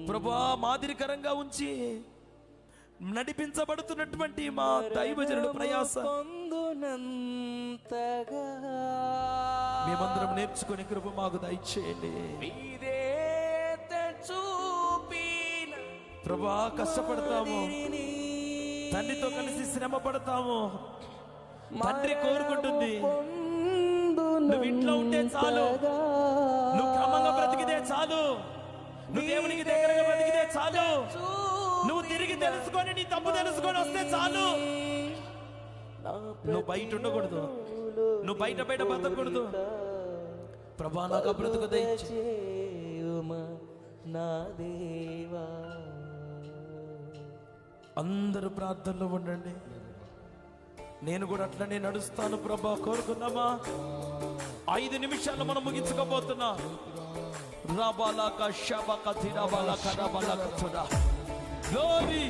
ప్రభువా, మాదిరికరంగా ఉంచి నడిపించబడుతున్నటువంటి మా దైవజనుడు ప్రయాస మేమందరం నేర్చుకునే కృప మాకు దయచేయండి ప్రభువా. కష్టపడతాము, తండ్రితో కలిసి శ్రమ పడతాము. తండ్రి కోరుకుంటుంది నువ్వు ఇంట్లో ఉంటే చాలు, నువ్వు క్రమంగా బ్రతికితే చాలు, నువ్వు దేవునికి దగ్గరగా బ్రతికితే చాలు, నువ్వు తిరిగి తెలుసుకొని నీ తప్పు తెలుసుకొని వస్తే చాలు. నువ్వు బయట ఉండకూడదు, నువ్వు బయట బ్రతకూడదు. ప్రభా, నాకు బ్రతుకు దయచేయి నా దేవా. అందరూ ప్రార్థనలో ఉండండి. నేను కూడా అట్లనే నడుస్తాను ప్రభా. కోరుకున్నామా? 5 నిమిషాలు మనం ముగించుకోబోతున్నా. రాబాలక శబక ధిరాబాలక రాబాలక తుడా గ్లోరీ.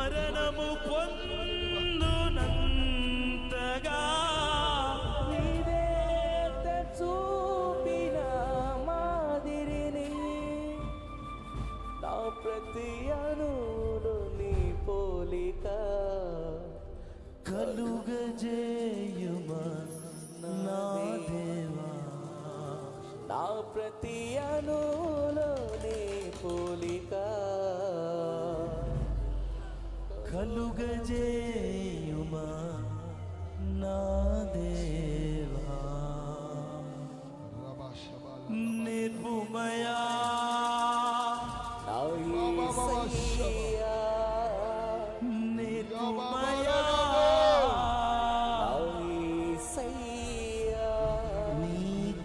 మరణము పొందునంతగా నీవే చూపిన మాదిరిని నా ప్రతి అణువులో నీ పోలిక కలుగజేయుమా నా దేవా, నా ప్రతి అణువులో నీ పోలిక కలుగజేయుమా నా దేవా. నిర్భుమయా నా యేసయ్యా, నిర్భుమయా నా యేసయ్యా, నీ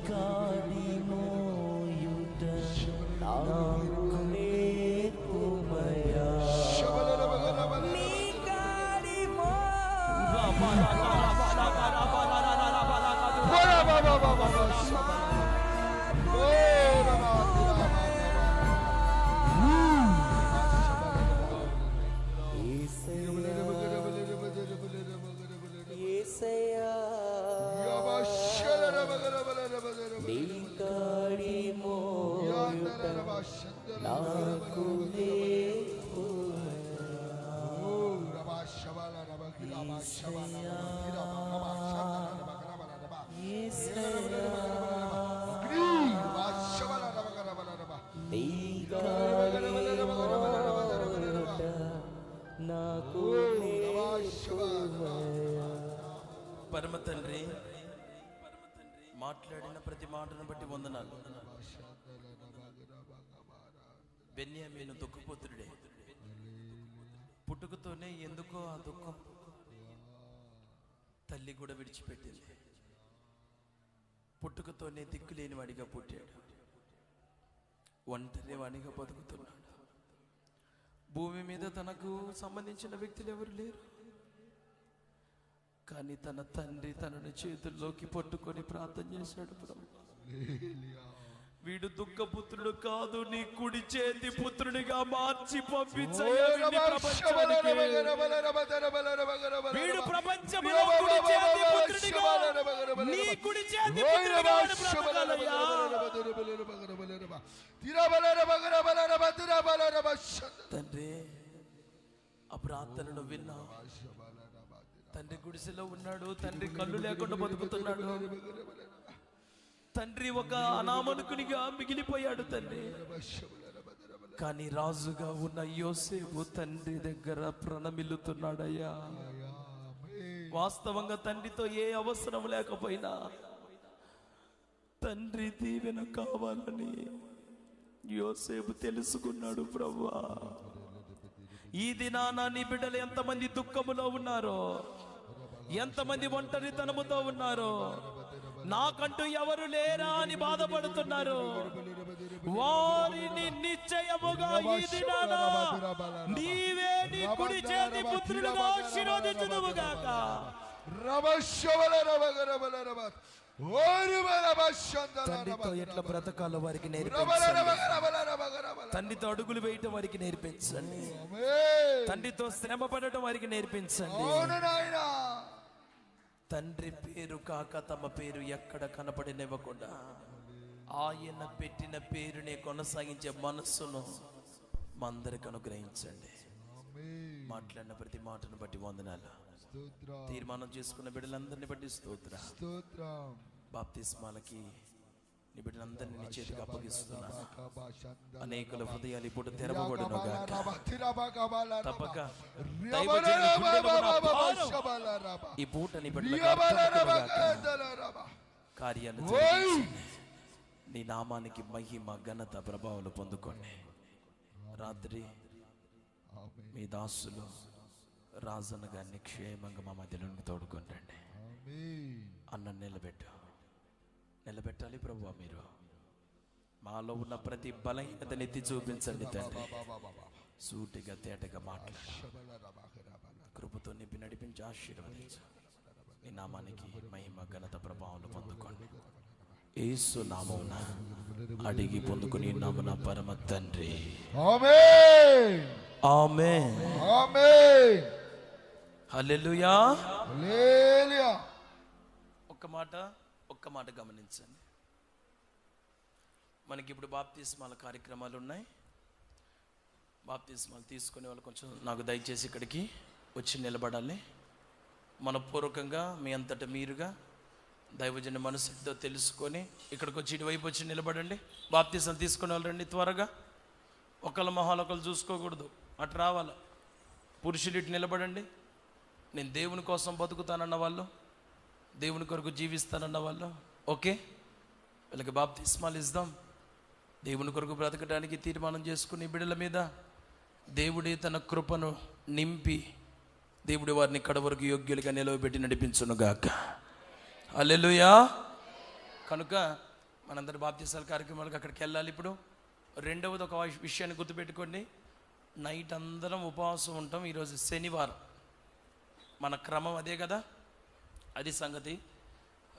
కాడి మోయుట నాకు నేర్పుమయ్యా. నీ కాడి యేసయ్యా, నీ కాడి మోయుట నాకు నాకు పరమ తండ్రి, మాట్లాడిన ప్రతి మాటను బట్టి వందనాలు. బెన్యామీను దుఃఖపుత్రుడే, పుట్టుకతోనే ఎందుకో ఆ దుఃఖం తల్లి కూడా విడిచిపెట్టింది. పుట్టుకతోనే దిక్కులేని వాడిగా పుట్టాడు, ఒంటరి వాడిగా బతుకుతున్నాడు. భూమి మీద తనకు సంబంధించిన వ్యక్తులు ఎవరు లేరు, కానీ తన తండ్రి తనను చేతుల్లోకి పట్టుకొని ప్రార్థన చేశాడు. ప్రభు, వీడు దుఃఖపుత్రుడు కాదు, నీ కుడి చేతి పుత్రుడిగా మార్చి పంపించయ్యా. వీడు ప్రపంచంలో కుడి చేతి పుత్రుడిగా, నీ కుడి చేతి పుత్రుడిగా బ్రతకాలయ్యా. తండ్రి, ఆ ప్రార్థనను విన్నావు. తండ్రి గుడిసెలో ఉన్నాడు, తండ్రి కళ్ళు లేకుండా బతుకుతున్నాడు, తండ్రి ఒక అనామనుకునిగా మిగిలిపోయాడు తండ్రి. కానీ రాజుగా ఉన్న యోసేపు తండ్రి దగ్గర ప్రణమిల్లుతున్నాడయ్యా. వాస్తవంగా తండ్రితో ఏ అవసరం లేకపోయినా తండ్రి దీవెన కావాలని యోసేపు తెలుసుకున్నాడు. ప్రభువా, ఈ దినాన నీ బిడ్డలు ఎంతమంది దుఃఖములో ఉన్నారో, ఎంతమంది ఒంటరితనముతో ఉన్నారో, నాకంటూ ఎవరు లేరా అని బాధపడుతున్నారు, వారిని నిశ్చయముగా ఈ దినాన నీవే నీ కుడి చేతి పుత్రులుగా ఆశీర్వదించుదువుగాక. తండ్రితో ఎట్లా బ్రతకాలో వారికి నేర్పించండి. తండ్రితో అడుగులు వేయటం వారికి నేర్పించండి. తండ్రితో శ్రమ పడటం వారికి నేర్పించండి. తండ్రి పేరు కాక తమ పేరు ఎక్కడ కనపడనివ్వకుండా ఆయన పెట్టిన పేరునే కొనసాగించే మనస్సును మా అందరికి అనుగ్రహించండి. మాట్లాడిన ప్రతి మాటను బట్టి వందనాలు. తీర్మానం చేసుకున్న బిడ్డలందరినీ బట్టి స్తోత్రం. బాప్తిస్మాలకి నీ బిడ్డలందరినీ నీ చేతికి అప్పగిస్తున్నాను. అనేకుల హృదయాలు ఇప్పుడు తెరవబడును గాక. తప్పక దైవజనుల గుండెలో ఉన్న భారం ఈ పూట నీ బిడ్డలకు అర్థమవును గాక. కార్యాలు జరిగించండి. నీ నామానికి మహిమ, ఘనత, ప్రభావాలు పొందుకోండి. రాత్రి మీ దాసులు రాజన్న గారిని క్షేమంగా మా మధ్యలో తోడుకోండి. అన్న నిలబెట్టాలి ప్రభువా. మీరు మాలో ఉన్న ప్రతి బలహీనతను ఎత్తి చూపించండి తండ్రి. సూటిగా తేటగా మాట్లాడి కృపతో నింపి నడిపించి ఆశీర్వదించు. నీ నామానికి మహిమ, ఘనత, ప్రభావాలు పొందుకోండి. యేసు నామమున అడిగి పొందుకుని నామన పరమ తండ్రి, ఆమేన్. ఆమేన్. ఆమేన్. హల్లెలూయా. హల్లెలూయా. ఒక్క మాట గమనించండి. మనకి ఇప్పుడు బాప్తిస్మాల కార్యక్రమాలు ఉన్నాయి. బాప్తిస్మాలు తీసుకునే వాళ్ళు కొంచెం నాకు దయచేసి ఇక్కడికి వచ్చి నిలబడాలి. మనపూర్వకంగా మీ అంతటా మీరుగా దైవజన మనసుతో తెలుసుకొని ఇక్కడికి వచ్చి ఇటువైపు వచ్చి నిలబడండి. బాప్తిసం తీసుకునే వాళ్ళు రండి త్వరగా. ఒకళ్ళ మొహాలు ఒకళ్ళు చూసుకోకూడదు, అటు రావాలి. పురుషులు ఇటు నిలబడండి. నేను దేవుని కోసం బతుకుతానన్న వాళ్ళు, దేవుని కొరకు జీవిస్తానన్న వాళ్ళు, ఓకే, వీళ్ళకి బాప్తిస్మాలు ఇద్దాం. దేవుని కొరకు బ్రతకడానికి తీర్మానం చేసుకుని బిడ్డల మీద దేవుడే తన కృపను నింపి దేవుడి వారిని కడవరకు యోగ్యులుగా నిలవబెట్టి నడిపించునుగాక. హల్లెలూయా. కనుక మనందరి బాప్తిసాల కార్యక్రమాలకు అక్కడికి వెళ్ళాలి. ఇప్పుడు రెండవది ఒక విషయాన్ని గుర్తుపెట్టుకోండి. నైట్ అందరం ఉపవాసం ఉంటాం. ఈరోజు శనివారం, మన క్రమం అదే కదా. అది సంగతి.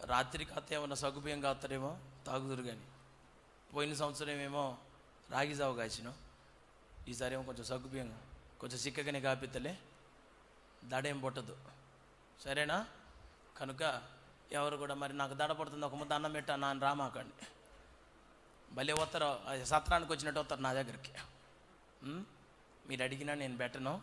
రాత్రికి అత్త ఏమన్నా సగుబియ్యం కాస్తారేమో తాగుదురు. కానీ పోయిన సంవత్సరం ఏమో రాగి జావ కాచినాం. ఈసారి ఏమో కొంచెం సగ్గుబియ్యం కొంచెం చిక్కగానే కాపిత్తలే, దడేం పుట్టదు, సరేనా? కనుక ఎవరు కూడా మరి నాకు దడ పడుతుంది ఒక ముద్ద అన్నం పెట్టా నా రామాకండి. భలే వస్తారు, సత్రానికి వచ్చినట్టు వస్తారు నా దగ్గరికి. మీరు అడిగినా నేను పెట్టను.